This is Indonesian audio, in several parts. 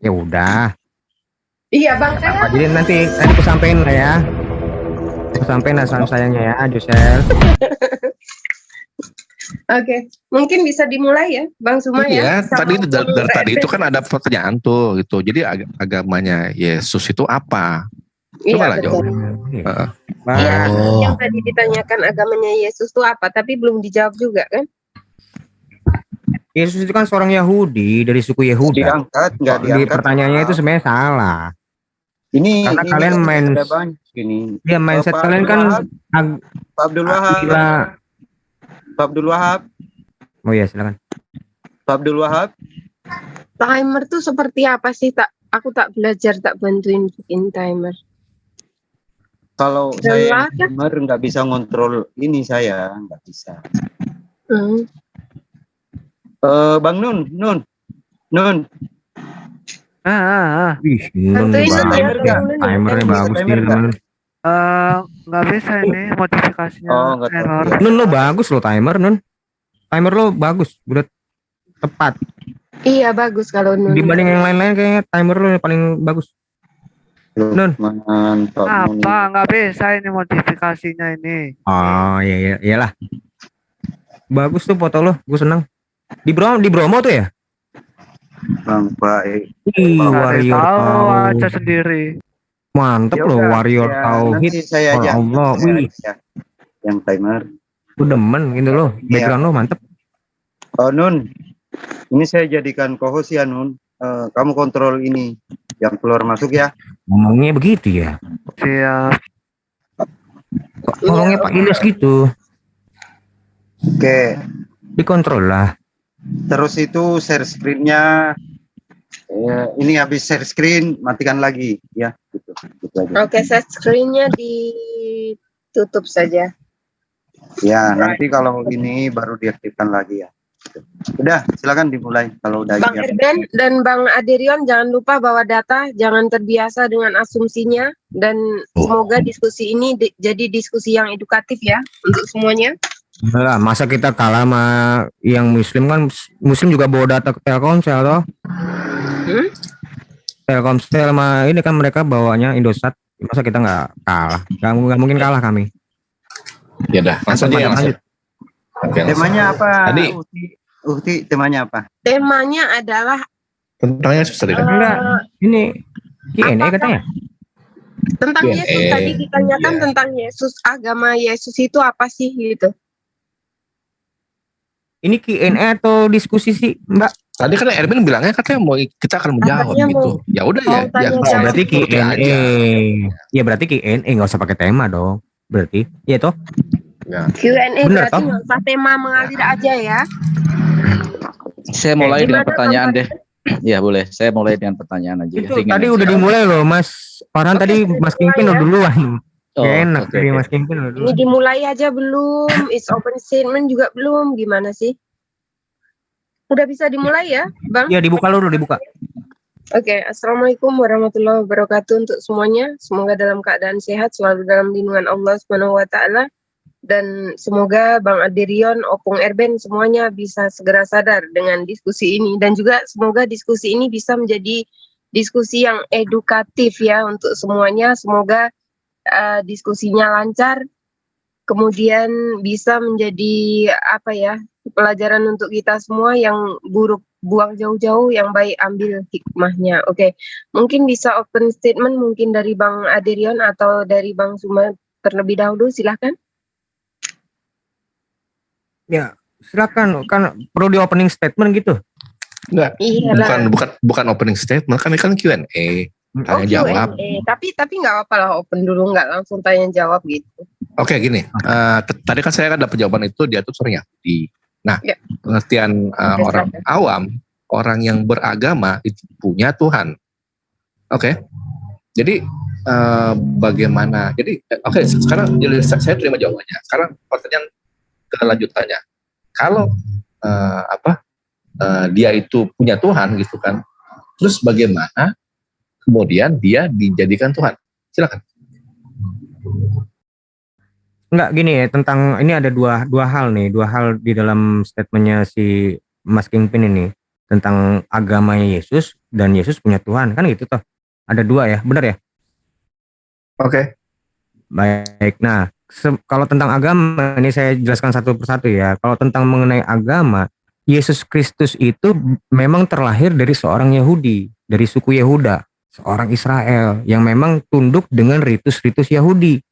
Ya udah. Iya Bang, saya Jadi nanti aku sampein lah ya. Aku sampein lah sayangnya ya, Jusel. oke. Mungkin bisa dimulai ya, Bang Suma ya. Iya, Sama tadi dari, Bang dari tadi itu Edwin. kan ada pertanyaan tuh gitu. Jadi agamanya Yesus itu apa? Iya Coba lah betul. jawab. Heeh. Iya, Bah, yang tadi ditanyakan agamanya Yesus itu apa, tapi belum dijawab juga kan? Yesus itu kan seorang Yahudi dari suku Yehuda. Nggak Kok di diangkat. pertanyaannya itu sebenarnya salah. Ini Karena kalian kan main, ada banyak ini. ya mindset Pak kalian Abdul kan Wahab, ag- Pak Abdul Wahab, gila. Pak Abdul Wahab, Oh iya silakan. Pak Abdul Wahab. Timer tuh seperti apa sih? Aku tak belajar, tak bantuin bikin timer. Kalau Jelas, saya kan? timer nggak bisa ngontrol ini, saya nggak bisa. Hmm. Bang Nun. Wih, Nun Bantuin nih Nun ya, timer nggak? tolong Nun ya. timernya Bisa bagus timer nih nggak? teman. Nggak bisa ini modifikasinya Oh, nggak tahu. error. Ya. Nun lo bagus lo timer Nun. Timer lo bagus, udah tepat. Iya bagus kalau Nun. Dibanding yang lain-lain kayaknya timer lo yang paling bagus. Nun. Mantap. Nun. Apa? Nggak bisa ini modifikasinya ini. Oh iya iyalah. Bagus tuh foto lo, gue senang. Di Bromo tuh ya? Bang baik. Ih, Cari warrior tahu tahu. aja sendiri. Mantep Ya lo udah, warrior ya, tauhid. nanti saya Oh aja. Allah, Saya wih, aja yang timer. gue demen gitu loh. Background lo mantep. Oh Nun, ini saya jadikan co-host ya Nun. Kamu kontrol ini yang keluar masuk ya. Ngomongnya begitu ya. Siap. Kok ngomongnya Pak Ilyas gitu. Oke. Dikontrol lah. Terus itu share screen-nya. Ini habis share screen, matikan lagi ya. Gitu aja. Oke, set screen-nya ditutup saja. Ya, nanti kalau ini baru diaktifkan lagi ya. Udah, silakan dimulai kalau udah Bang siap. Erben dan Bang Aderion jangan lupa bawa data, jangan terbiasa dengan asumsinya, dan semoga diskusi ini jadi diskusi yang edukatif ya untuk semuanya. Lah, masa kita kalah sama yang muslim kan, muslim juga bawa data ke Telkomsel toh. Telkomsel sama ini kan mereka bawanya Indosat. Masa kita nggak kalah? Nggak mungkin kalah kami. Ya dah, langsung aja ya langsung. Oke, langsung. Temanya apa? Tadi Uhti, temanya apa? Temanya adalah tentang Yesus tadi kan? Enggak, ini Q&A apakah- katanya. tentang Q&A. Yesus, tadi ditanyakan Ya. tentang Yesus, agama Yesus itu apa sih gitu. Ini Q&A atau diskusi sih, Mbak? Tadi kan Erwin bilangnya katanya mau kita akan menjawab Katanya gitu. mau- Ya udah mau ya. tanya Ya, jawab. Berarti turuti Q&A. aja. Ya berarti Q&A nggak usah pakai tema dong. Berarti, iya toh? Ya. Q&A Bener, berarti toh? nggak usah tema, mengalir aja ya. Saya mulai dengan Gimana, pertanyaan Bang? deh. Ya boleh, saya mulai dengan pertanyaan aja. Itu Ringan tadi aja. udah dimulai loh, Mas. Farhan Oke, tadi sudah Mas dimulai Kingpin ya. udah duluan. Oh, Gak enak oke, tadi oke. Mas Kingpin udah Ini duluan. dimulai aja belum? Is open statement juga belum? Gimana sih? Udah bisa dimulai ya, Bang? Iya, dibuka dulu, dibuka. Oke, Assalamualaikum warahmatullahi wabarakatuh untuk semuanya. Semoga dalam keadaan sehat, selalu dalam lindungan Allah Subhanahu wa taala. Dan semoga Bang Aderion, Opung Erben semuanya bisa segera sadar dengan diskusi ini, dan juga semoga diskusi ini bisa menjadi diskusi yang edukatif ya untuk semuanya. Semoga diskusinya lancar, kemudian bisa menjadi apa ya, pelajaran untuk kita semua. Yang buruk buang jauh-jauh, yang baik ambil hikmahnya. Oke, mungkin bisa open statement mungkin dari Bang Aderion atau dari Bang Suma terlebih dahulu, silahkan. Ya, silakan. Kan perlu di opening statement gitu. Enggak. Iya lah. Bukan opening statement kan ini kan Q&A. Tanya jawab. Tapi nggak apa-apa lah, open dulu, nggak langsung tanya jawab gitu. Oke gini, tadi kan saya kan dapat jawaban itu dia tuh seorang Yahudi. Nah, Ya. pengertian orang awam, orang yang beragama itu punya Tuhan. Oke, jadi bagaimana? Jadi oke, sekarang jadi saya terima jawabannya. Sekarang pertanyaan kelanjutannya, kalau dia itu punya Tuhan gitu kan, terus bagaimana kemudian dia dijadikan Tuhan? Silakan. Enggak gini ya, tentang ini ada dua hal nih, dua hal di dalam statementnya si Mas Kingpin ini. tentang agamanya Yesus dan Yesus punya Tuhan, kan gitu toh. Ada dua ya, benar ya? Oke. Baik. Nah, kalau tentang agama ini saya jelaskan satu persatu ya. Kalau tentang mengenai agama, Yesus Kristus itu memang terlahir dari seorang Yahudi, dari suku Yehuda, seorang Israel yang memang tunduk dengan ritus-ritus Yahudi,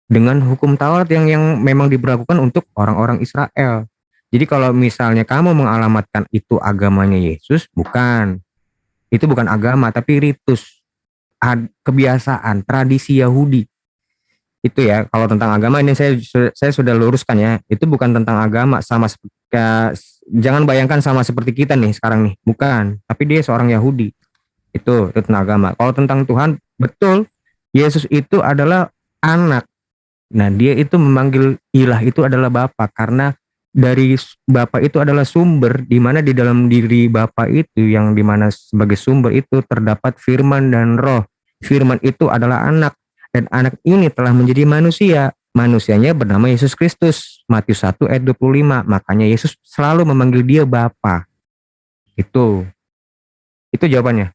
dengan hukum Taurat yang memang diberlakukan untuk orang-orang Israel. Jadi kalau misalnya kamu mengalamatkan itu agamanya Yesus, bukan. Itu bukan agama, tapi ritus, kebiasaan, tradisi Yahudi. Itu ya, kalau tentang agama ini saya sudah luruskan ya. Itu bukan tentang agama, sama jangan bayangkan sama seperti kita nih sekarang nih, bukan. Tapi dia seorang Yahudi. Itu tentang agama. Kalau tentang Tuhan, betul. Yesus itu adalah anak. Nah, dia itu memanggil ilah itu adalah Bapa karena dari Bapa itu adalah sumber, di mana di dalam diri Bapa itu yang di mana sebagai sumber itu terdapat firman dan roh. Firman itu adalah anak, dan anak ini telah menjadi manusia. Manusianya bernama Yesus Kristus. Matius 1 ayat 25. Makanya Yesus selalu memanggil dia Bapa. Itu jawabannya.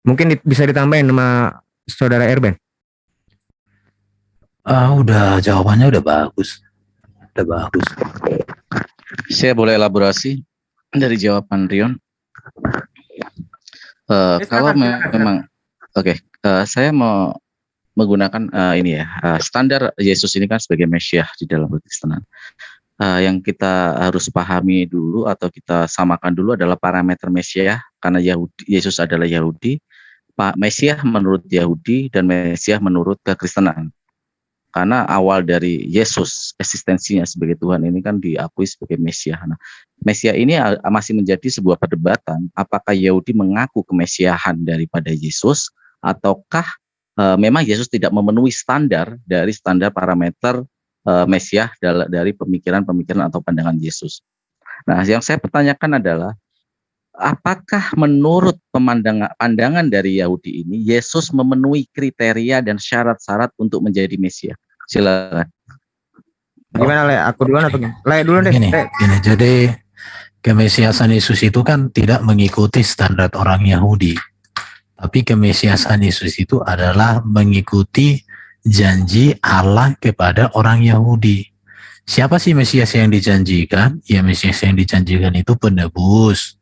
Mungkin bisa ditambahin sama saudara Erben. Jawabannya udah bagus. Udah bagus. Saya boleh elaborasi dari jawaban Rion. Kalau memang, saya mau menggunakan standar Yesus ini kan sebagai Mesias di dalam Kekristenan. Yang kita harus pahami dulu atau kita samakan dulu adalah parameter Mesias, karena Yesus adalah Yahudi, Mesias menurut Yahudi dan Mesias menurut Kekristenan. Karena awal dari Yesus eksistensinya sebagai Tuhan ini kan diakui sebagai Mesias. Nah, Mesias ini masih menjadi sebuah perdebatan, apakah Yahudi mengaku kemesiahan daripada Yesus ataukah memang Yesus tidak memenuhi standar parameter Mesias dari pemikiran atau pandangan Yesus. Nah, yang saya pertanyakan adalah apakah menurut pandangan dari Yahudi ini Yesus memenuhi kriteria dan syarat-syarat untuk menjadi Mesias? Silakan. Gimana Le? Aku duluan atau gimana? Le dulu deh. Gini, jadi kemesiasan Yesus itu kan tidak mengikuti standar orang Yahudi. Tapi kemesiasan Yesus itu adalah mengikuti janji Allah kepada orang Yahudi. Siapa sih Mesias yang dijanjikan? Ya, Mesias yang dijanjikan itu penebus.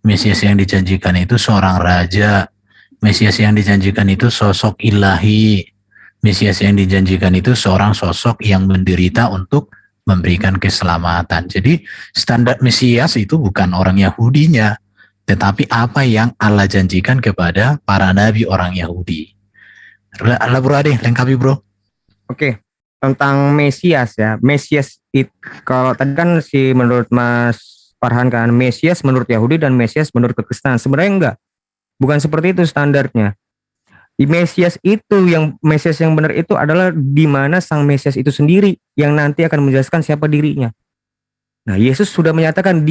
Mesias yang dijanjikan itu seorang raja. Mesias yang dijanjikan itu sosok ilahi. Mesias yang dijanjikan itu seorang sosok yang menderita untuk memberikan keselamatan. Jadi standar Mesias itu bukan orang Yahudinya, tetapi apa yang Allah janjikan kepada para nabi orang Yahudi. Allah bro Ade, lengkapi bro. Oke, tentang Mesias ya. Mesias itu kalau tadi kan menurut Mas Farhan kan Mesias menurut Yahudi dan Mesias menurut Kekristenan. Sebenarnya enggak. Bukan seperti itu standarnya. Di Mesias yang benar itu adalah di mana sang Mesias itu sendiri yang nanti akan menjelaskan siapa dirinya. Nah, Yesus sudah menyatakan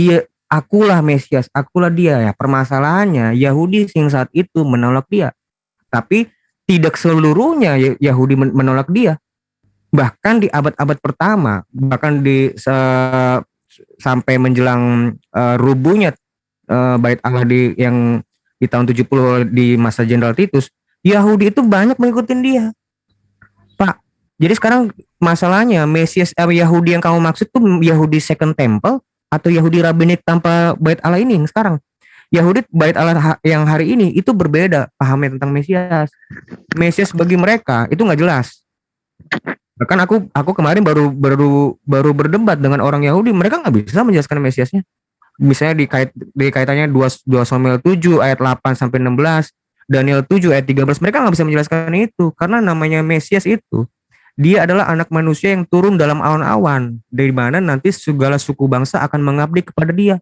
akulah Mesias, akulah dia ya. Permasalahannya Yahudi yang saat itu menolak dia. Tapi tidak seluruhnya Yahudi menolak dia. Bahkan di abad-abad pertama, bahkan sampai menjelang rubuhnya Bait Allah yang di tahun 70 di masa Jenderal Titus, Yahudi itu banyak mengikuti dia. Pak, jadi sekarang masalahnya Mesias Yahudi yang kamu maksud tuh Yahudi Second Temple atau Yahudi Rabbinik tanpa Bait Allah ini yang sekarang? Yahudi Bait Allah yang hari ini itu berbeda pahamnya tentang Mesias. Mesias bagi mereka itu nggak jelas. Bahkan aku kemarin baru berdebat dengan orang Yahudi, mereka nggak bisa menjelaskan Mesiasnya. Misalnya dikaitannya 2 Samuel 7 ayat 8 sampai 16, Daniel 7 ayat 13, mereka nggak bisa menjelaskan itu karena namanya Mesias itu dia adalah anak manusia yang turun dalam awan-awan, dari mana nanti segala suku bangsa akan mengabdi kepada dia.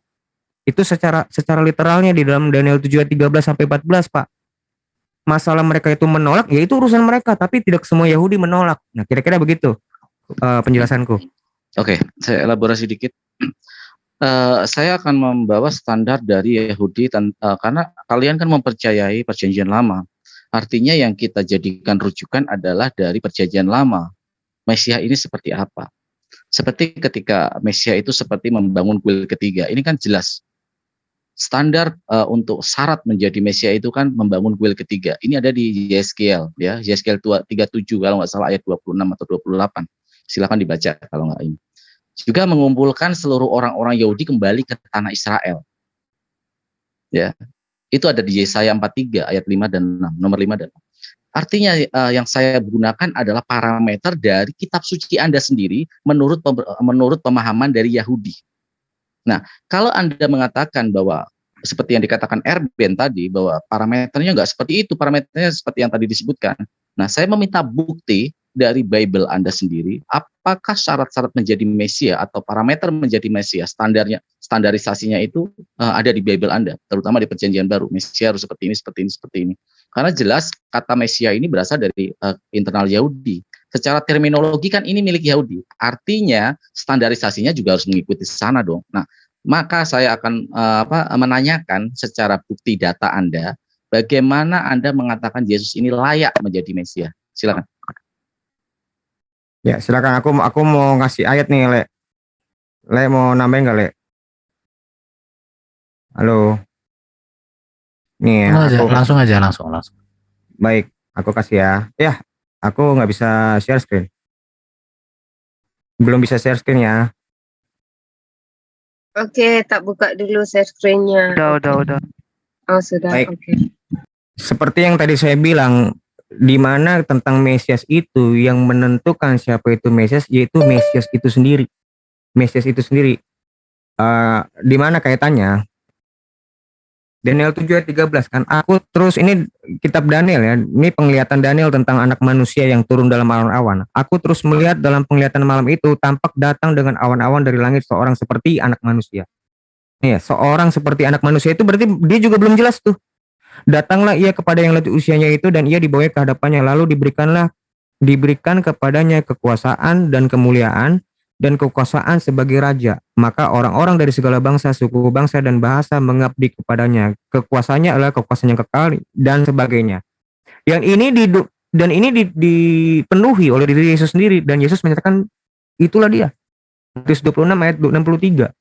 Itu secara literalnya di dalam Daniel 7 ayat 13 sampai 14, Pak. Masalah mereka itu menolak, ya itu urusan mereka, tapi tidak semua Yahudi menolak. Nah, kira-kira begitu penjelasanku. Oke, saya elaborasi dikit. Saya akan membawa standar dari Yahudi karena kalian kan mempercayai perjanjian lama. Artinya yang kita jadikan rujukan adalah dari perjanjian lama. Mesias ini seperti apa? Seperti ketika Mesias itu seperti membangun kuil ketiga. Ini kan jelas. standar untuk syarat menjadi Mesia itu kan membangun kuil ketiga. Ini ada di Yeskiel, ya, Yeskiel 37 kalau nggak salah ayat 26 atau 28. Silakan dibaca kalau nggak ini. Juga mengumpulkan seluruh orang-orang Yahudi kembali ke tanah Israel. Ya, itu ada di Yesaya 43 ayat 5 dan 6, nomor 5 dan 6. Artinya yang saya gunakan adalah parameter dari kitab suci Anda sendiri menurut pemahaman dari Yahudi. Nah, kalau Anda mengatakan bahwa seperti yang dikatakan Erben tadi, bahwa parameternya nggak seperti itu, parameternya seperti yang tadi disebutkan. Nah, saya meminta bukti dari Bible Anda sendiri, apakah syarat-syarat menjadi Mesia atau parameter menjadi Mesia, standarisasinya itu ada di Bible Anda, terutama di Perjanjian Baru. Mesia harus seperti ini, seperti ini, seperti ini. Karena jelas kata Mesia ini berasal dari internal Yahudi. Secara terminologi kan ini milik Yahudi. Artinya standarisasinya juga harus mengikuti sana dong. Nah, maka saya akan menanyakan secara bukti data Anda, bagaimana Anda mengatakan Yesus ini layak menjadi Mesia? Silakan. Ya, silakan. Aku mau ngasih ayat nih, Le. Le mau nambahin nggak, Le? Halo. Nih, langsung aja. Baik, aku kasih ya. Ya, aku nggak bisa share screen. Belum bisa share screen ya. Oke, tak buka dulu share screen-nya. Udah. Oh, sudah. Baik. Oke. Seperti yang tadi saya bilang, di mana tentang Mesias itu yang menentukan siapa itu Mesias, yaitu Mesias itu sendiri. Mesias itu sendiri. Di mana kaitannya? Daniel 7 ayat 13 kan. Aku terus, ini kitab Daniel ya. Ini penglihatan Daniel tentang anak manusia yang turun dalam awan-awan. Aku terus melihat dalam penglihatan malam itu tampak datang dengan awan-awan dari langit seorang seperti anak manusia. Iya, seorang seperti anak manusia itu berarti dia juga belum jelas tuh. Datanglah ia kepada yang lanjut usianya itu dan ia dibawa ke hadapannya, lalu diberikan kepadanya kekuasaan dan kemuliaan dan kekuasaan sebagai raja. Maka orang-orang dari segala bangsa, suku, bangsa, dan bahasa mengabdi kepadanya. Kekuasaannya adalah kekuasaan yang kekal dan sebagainya. Yang ini dipenuhi oleh diri Yesus sendiri, dan Yesus menyatakan itulah dia. Matius 26 ayat 63.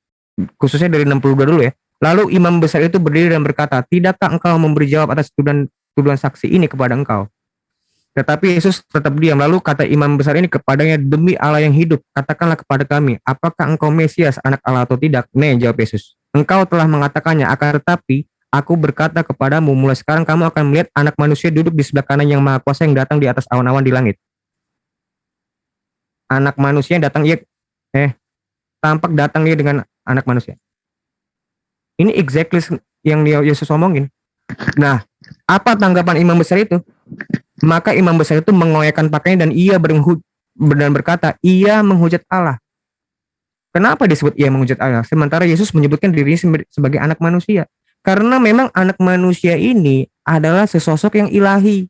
Khususnya dari 62 dulu ya. Lalu imam besar itu berdiri dan berkata, "Tidakkah engkau memberi jawab atas tuduhan saksi ini kepada engkau?" Tetapi Yesus tetap diam. Lalu kata imam besar ini kepadanya, "Demi Allah yang hidup, katakanlah kepada kami, apakah engkau Mesias, anak Allah atau tidak?" Nih, jawab Yesus, "Engkau telah mengatakannya, akan tetapi aku berkata kepadamu, mulai sekarang kamu akan melihat anak manusia duduk di sebelah kanan yang maha kuasa yang datang di atas awan-awan di langit." Anak manusia yang datang, tampak datang dia dengan anak manusia. Ini exactly yang Yesus omongin. Nah, apa tanggapan imam besar itu? Maka imam besar itu mengoyakkan pakaiannya dan ia berkata, ia menghujat Allah. Kenapa disebut ia menghujat Allah? Sementara Yesus menyebutkan dirinya sebagai anak manusia. Karena memang anak manusia ini adalah sesosok yang ilahi.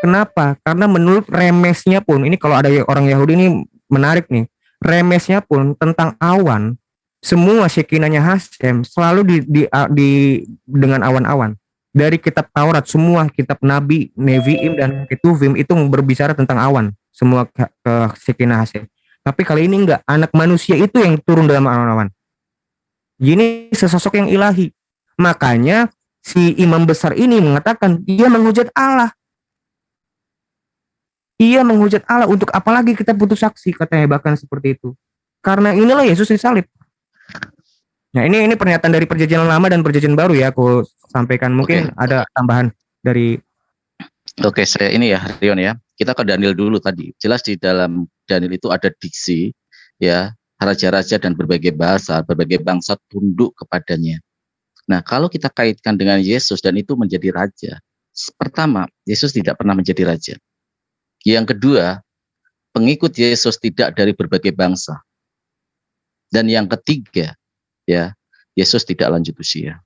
Kenapa? Karena menurut remesnya pun, ini kalau ada orang Yahudi ini menarik nih, remesnya pun tentang awan, semua Shekinahnya Hashem selalu dengan awan-awan. Dari kitab Taurat, semua kitab Nabi, Nevi'im dan Ketuvim itu berbicara tentang awan, semua ke Shekinah Hashem. Tapi kali ini enggak, anak manusia itu yang turun dalam awan-awan. Ini sesosok yang ilahi. Makanya si imam besar ini mengatakan dia menghujat Allah. Ia menghujat Allah, untuk apalagi kita butuh saksi, katanya bahkan seperti itu. Karena inilah Yesus disalib. Nah, ini pernyataan dari Perjanjian Lama dan Perjanjian Baru ya, aku sampaikan. Mungkin ada tambahan dari. Oke, saya ini ya, Rion ya. Kita ke Daniel dulu tadi. Jelas di dalam Daniel itu ada diksi, ya, raja-raja dan berbagai bahasa, berbagai bangsa tunduk kepadanya. Nah, kalau kita kaitkan dengan Yesus dan itu menjadi raja, pertama, Yesus tidak pernah menjadi raja. Yang kedua, pengikut Yesus tidak dari berbagai bangsa. Dan yang ketiga, ya, Yesus tidak lanjut usia.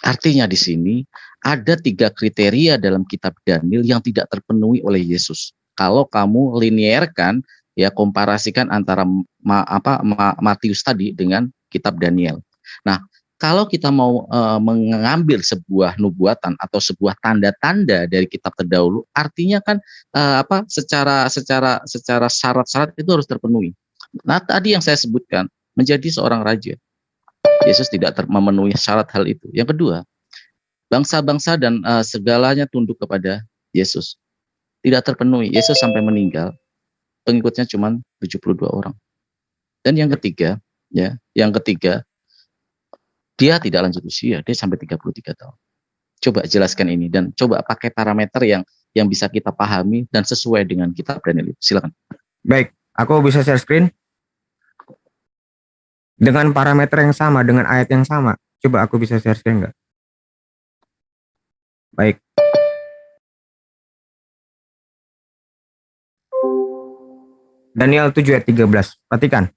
Artinya di sini ada 3 kriteria dalam kitab Daniel yang tidak terpenuhi oleh Yesus. Kalau kamu linearkan, ya, komparasikan antara Matius tadi dengan kitab Daniel. Nah, kalau kita mau mengambil sebuah nubuatan atau sebuah tanda-tanda dari kitab terdahulu, artinya kan secara syarat-syarat itu harus terpenuhi. Nah, tadi yang saya sebutkan, menjadi seorang raja. Yesus tidak memenuhi syarat hal itu. Yang kedua, bangsa-bangsa dan segalanya tunduk kepada Yesus. Tidak terpenuhi. Yesus sampai meninggal, pengikutnya cuma 72 orang. Dan yang ketiga, dia tidak lanjut usia, dia sampai 33 tahun. Coba jelaskan ini dan coba pakai parameter yang bisa kita pahami dan sesuai dengan kitab Daniel. Silakan. Baik, aku bisa share screen dengan parameter yang sama, dengan ayat yang sama. Coba aku bisa share screen nggak? Baik. Daniel 7 ayat 13. Perhatikan.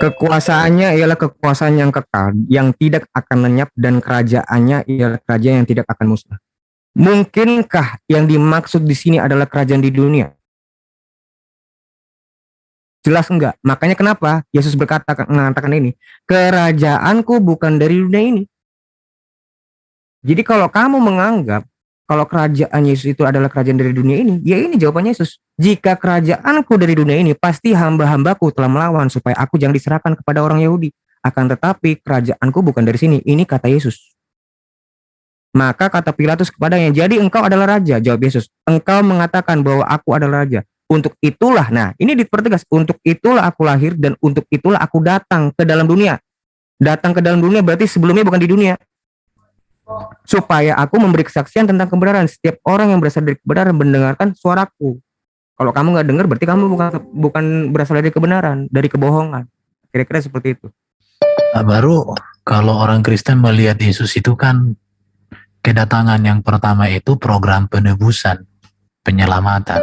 Kekuasaannya ialah kekuasaan yang kekal, yang tidak akan lenyap, dan kerajaannya ialah kerajaan yang tidak akan musnah. Mungkinkah yang dimaksud di sini adalah kerajaan di dunia? Jelas enggak? Makanya kenapa Yesus mengatakan ini, kerajaanku bukan dari dunia ini. Jadi kalau kamu menganggap kalau kerajaan Yesus itu adalah kerajaan dari dunia ini, ya ini jawabannya Yesus. Jika kerajaanku dari dunia ini, pasti hamba-hambaku telah melawan supaya aku jangan diserahkan kepada orang Yahudi. Akan tetapi kerajaanku bukan dari sini. Ini kata Yesus. Maka kata Pilatus kepadanya, jadi engkau adalah raja. Jawab Yesus, engkau mengatakan bahwa aku adalah raja. Untuk itulah, nah ini dipertegas, untuk itulah aku lahir dan untuk itulah aku datang ke dalam dunia. Datang ke dalam dunia berarti sebelumnya bukan di dunia. Supaya aku memberi kesaksian tentang kebenaran. Setiap orang yang berasal dari kebenaran mendengarkan suaraku. Kalau kamu nggak dengar berarti kamu bukan berasal dari kebenaran, dari kebohongan. Kira-kira seperti itu. Nah, baru kalau orang Kristen melihat Yesus itu kan kedatangan yang pertama itu program penebusan, penyelamatan.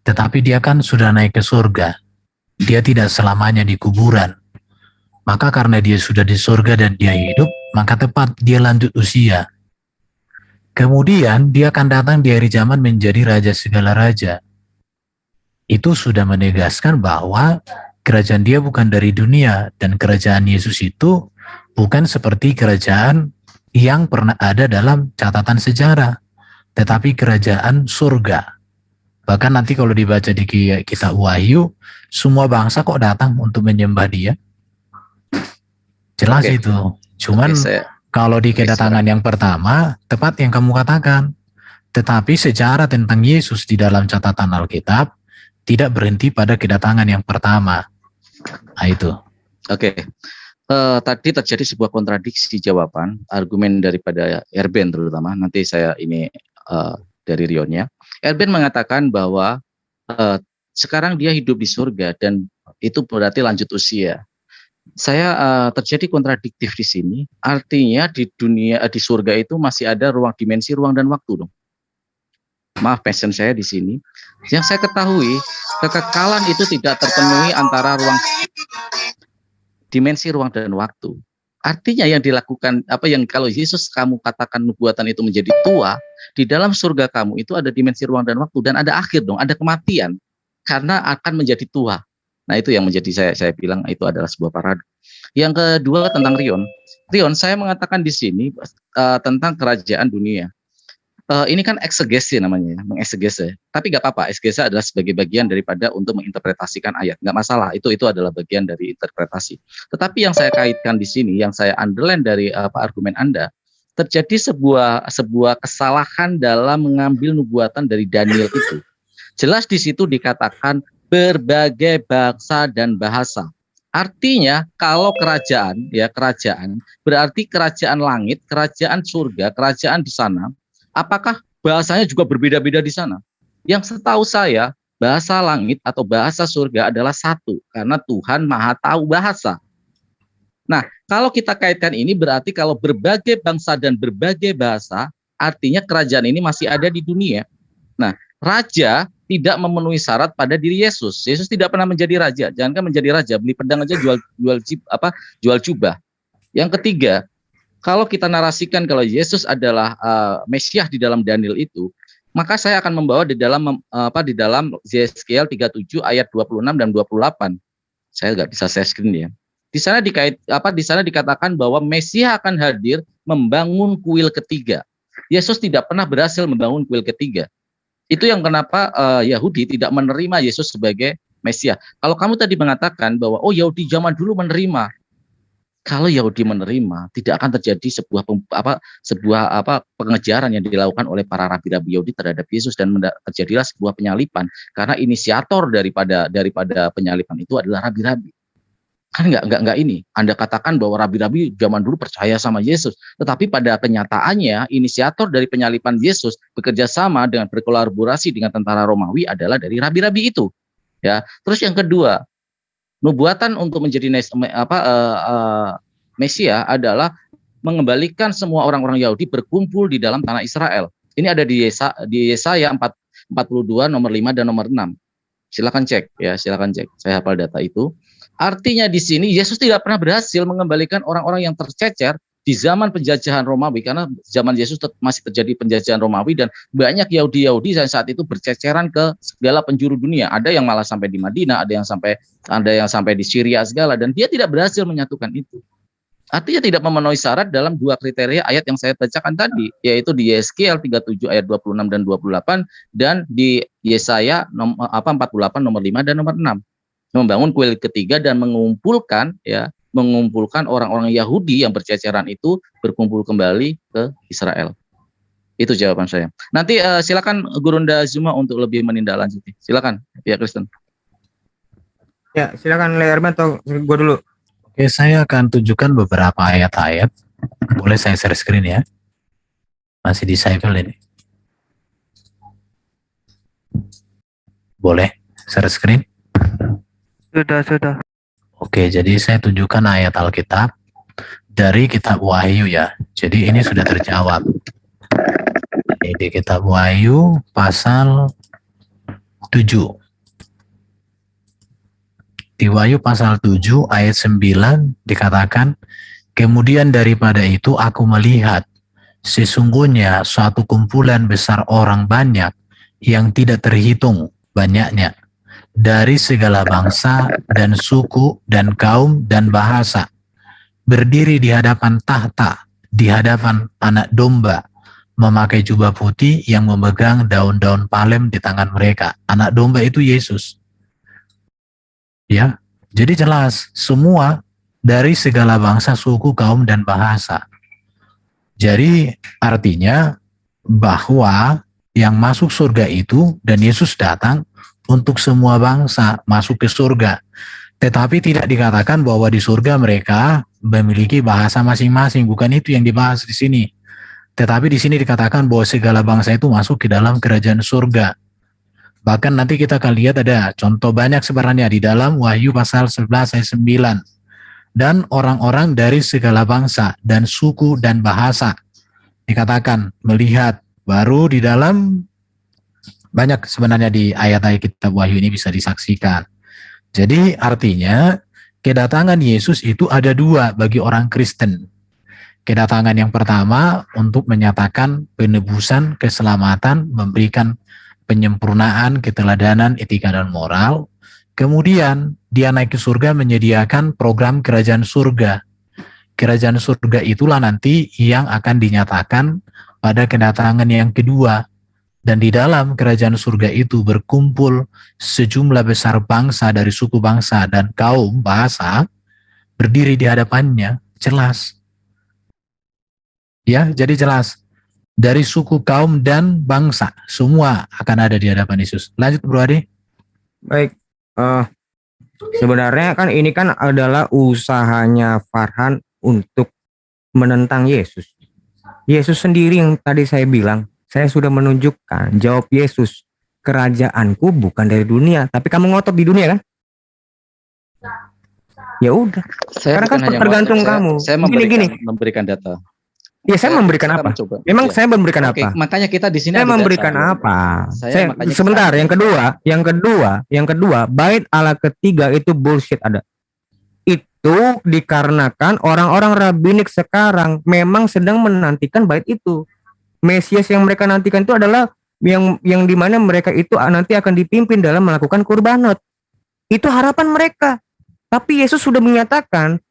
Tetapi dia kan sudah naik ke surga. Dia tidak selamanya di kuburan. Maka karena dia sudah di surga dan dia hidup, maka tepat dia lanjut usia. Kemudian dia akan datang di akhir zaman menjadi raja segala raja. Itu sudah menegaskan bahwa kerajaan dia bukan dari dunia, dan kerajaan Yesus itu bukan seperti kerajaan yang pernah ada dalam catatan sejarah, tetapi kerajaan surga. Bahkan nanti kalau dibaca di kitab Wahyu, semua bangsa kok datang untuk menyembah dia. Jelas itu. Cuman kalau di kedatangan yang pertama, tepat yang kamu katakan. Tetapi sejarah tentang Yesus di dalam catatan Alkitab tidak berhenti pada kedatangan yang pertama. Nah itu. Oke. Tadi terjadi sebuah kontradiksi jawaban, argumen daripada Erben terutama. Nanti saya ini dari Rionnya. Erben mengatakan bahwa sekarang dia hidup di surga dan itu berarti lanjut usia. Saya terjadi kontradiktif di sini. Artinya di dunia, di surga itu masih ada ruang dimensi, ruang dan waktu dong. Maaf passion saya di sini. Yang saya ketahui, kekekalan itu tidak terpenuhi antara ruang dimensi, ruang dan waktu. Artinya yang dilakukan, apa yang kalau Yesus kamu katakan nubuatan itu menjadi tua, di dalam surga kamu itu ada dimensi ruang dan waktu, dan ada akhir dong, ada kematian, karena akan menjadi tua. Nah itu yang menjadi saya bilang itu adalah sebuah parade. Yang kedua tentang Rion. Rion, saya mengatakan di sini tentang kerajaan dunia. Ini kan eksegesi namanya, mengeksegese. Tapi nggak apa-apa, eksegese adalah sebagai bagian daripada untuk menginterpretasikan ayat. Nggak masalah, itu adalah bagian dari interpretasi. Tetapi yang saya kaitkan di sini, yang saya underline dari argumen Anda, terjadi sebuah kesalahan dalam mengambil nubuatan dari Daniel itu. Jelas di situ dikatakan berbagai bangsa dan bahasa. Artinya kalau kerajaan, ya kerajaan, berarti kerajaan langit, kerajaan surga, kerajaan di sana. Apakah bahasanya juga berbeda-beda di sana? Yang setahu saya, bahasa langit atau bahasa surga adalah satu, karena Tuhan Maha Tahu bahasa. Nah, kalau kita kaitkan ini berarti kalau berbagai bangsa dan berbagai bahasa, artinya kerajaan ini masih ada di dunia. Nah, raja tidak memenuhi syarat pada diri Yesus. Yesus tidak pernah menjadi raja. Jangankan menjadi raja, beli pedang aja jual jubah. Yang ketiga, kalau kita narasikan kalau Yesus adalah Mesias di dalam Daniel itu, maka saya akan membawa di dalam Yeskiel 37 ayat 26 dan 28. Saya nggak bisa share screen ya. Di sana dikatakan bahwa Mesias akan hadir membangun kuil ketiga. Yesus tidak pernah berhasil membangun kuil ketiga. Itu yang kenapa Yahudi tidak menerima Yesus sebagai Mesias. Kalau kamu tadi mengatakan bahwa Yahudi zaman dulu menerima, Kalau Yahudi menerima, tidak akan terjadi sebuah pengejaran yang dilakukan oleh para rabi-rabi Yahudi terhadap Yesus, dan terjadilah sebuah penyalipan, karena inisiator daripada penyalipan itu adalah rabi-rabi. Kan enggak ini. Anda katakan bahwa rabi-rabi zaman dulu percaya sama Yesus, tetapi pada kenyataannya inisiator dari penyalipan Yesus bekerja sama dengan berkolaborasi dengan tentara Romawi adalah dari rabi-rabi itu. Ya. Terus yang kedua, nubuatan untuk menjadi Mesia adalah mengembalikan semua orang-orang Yahudi berkumpul di dalam tanah Israel. Ini ada di Yesaya 42 nomor 5 dan nomor 6. Silakan cek ya, silakan cek. Saya hafal data itu. Artinya di sini Yesus tidak pernah berhasil mengembalikan orang-orang yang tercecer di zaman penjajahan Romawi, karena zaman Yesus masih terjadi penjajahan Romawi dan banyak Yahudi saat itu berceceran ke segala penjuru dunia. Ada yang malah sampai di Madinah, ada yang sampai di Syria segala, dan dia tidak berhasil menyatukan itu. Artinya tidak memenuhi syarat dalam dua kriteria ayat yang saya bacakan tadi, yaitu di Yeskiel 37 ayat 26 dan 28 dan di Yesaya 48 nomor 5 dan nomor 6. Membangun kuil ketiga dan mengumpulkan orang-orang Yahudi yang berceceran itu berkumpul kembali ke Israel. Itu jawaban saya. Nanti silakan Gurunda Zuma untuk lebih menindaklanjuti. Silakan, ya Kristen. Ya, silakan Lerman atau gue dulu. Oke, saya akan tunjukkan beberapa ayat-ayat. Boleh saya share screen ya? Masih di disable ini. Boleh share screen? Sudah. Oke, jadi saya tunjukkan ayat Alkitab dari kitab Wahyu ya. Jadi ini sudah terjawab. Ini di kitab Wahyu pasal 7. Di Wahyu pasal 7 ayat 9 dikatakan, kemudian daripada itu aku melihat sesungguhnya suatu kumpulan besar orang banyak yang tidak terhitung banyaknya, dari segala bangsa dan suku dan kaum dan bahasa, berdiri di hadapan tahta, di hadapan anak domba, memakai jubah putih yang memegang daun-daun palem di tangan mereka. Anak domba itu Yesus. Ya, jadi jelas semua dari segala bangsa, suku, kaum, dan bahasa. Jadi artinya bahwa yang masuk surga itu, dan Yesus datang untuk semua bangsa masuk ke surga. Tetapi tidak dikatakan bahwa di surga mereka memiliki bahasa masing-masing. Bukan itu yang dibahas di sini. Tetapi di sini dikatakan bahwa segala bangsa itu masuk ke dalam kerajaan surga. Bahkan nanti kita akan lihat ada contoh banyak sebenarnya di dalam Wahyu pasal 11 ayat 9. Dan orang-orang dari segala bangsa dan suku dan bahasa dikatakan melihat. Baru di dalam banyak sebenarnya di ayat-ayat kitab Wahyu ini bisa disaksikan. Jadi artinya kedatangan Yesus itu ada dua bagi orang Kristen. Kedatangan yang pertama untuk menyatakan penebusan, keselamatan, memberikan penyempurnaan, keteladanan, etika dan moral. Kemudian dia naik ke surga menyediakan program kerajaan surga. Kerajaan surga itulah nanti yang akan dinyatakan pada kedatangan yang kedua. Dan di dalam kerajaan surga itu berkumpul sejumlah besar bangsa dari suku bangsa dan kaum bahasa berdiri di hadapannya. Jelas. Ya, jadi jelas. Dari suku, kaum, dan bangsa. Semua akan ada di hadapan Yesus. Lanjut Bro Adi. Baik. Sebenarnya kan ini kan adalah usahanya Farhan untuk menentang Yesus. Yesus sendiri yang tadi saya bilang, saya sudah menunjukkan, jawab Yesus, kerajaanku bukan dari dunia, tapi kamu ngotot di dunia kan? Ya udah. Karena kan tergantung kamu. Saya memberikan data. Ya saya memberikan apa? Memang saya memberikan apa? Makanya kita di sini saya memberikan apa? Sebentar. Yang kedua, bait Allah ketiga itu bullshit ada. Itu dikarenakan orang-orang rabbinik sekarang memang sedang menantikan bait itu. Mesias yang mereka nantikan itu adalah yang dimana mereka itu nanti akan dipimpin dalam melakukan kurbanot. Itu harapan mereka. Tapi Yesus sudah menyatakan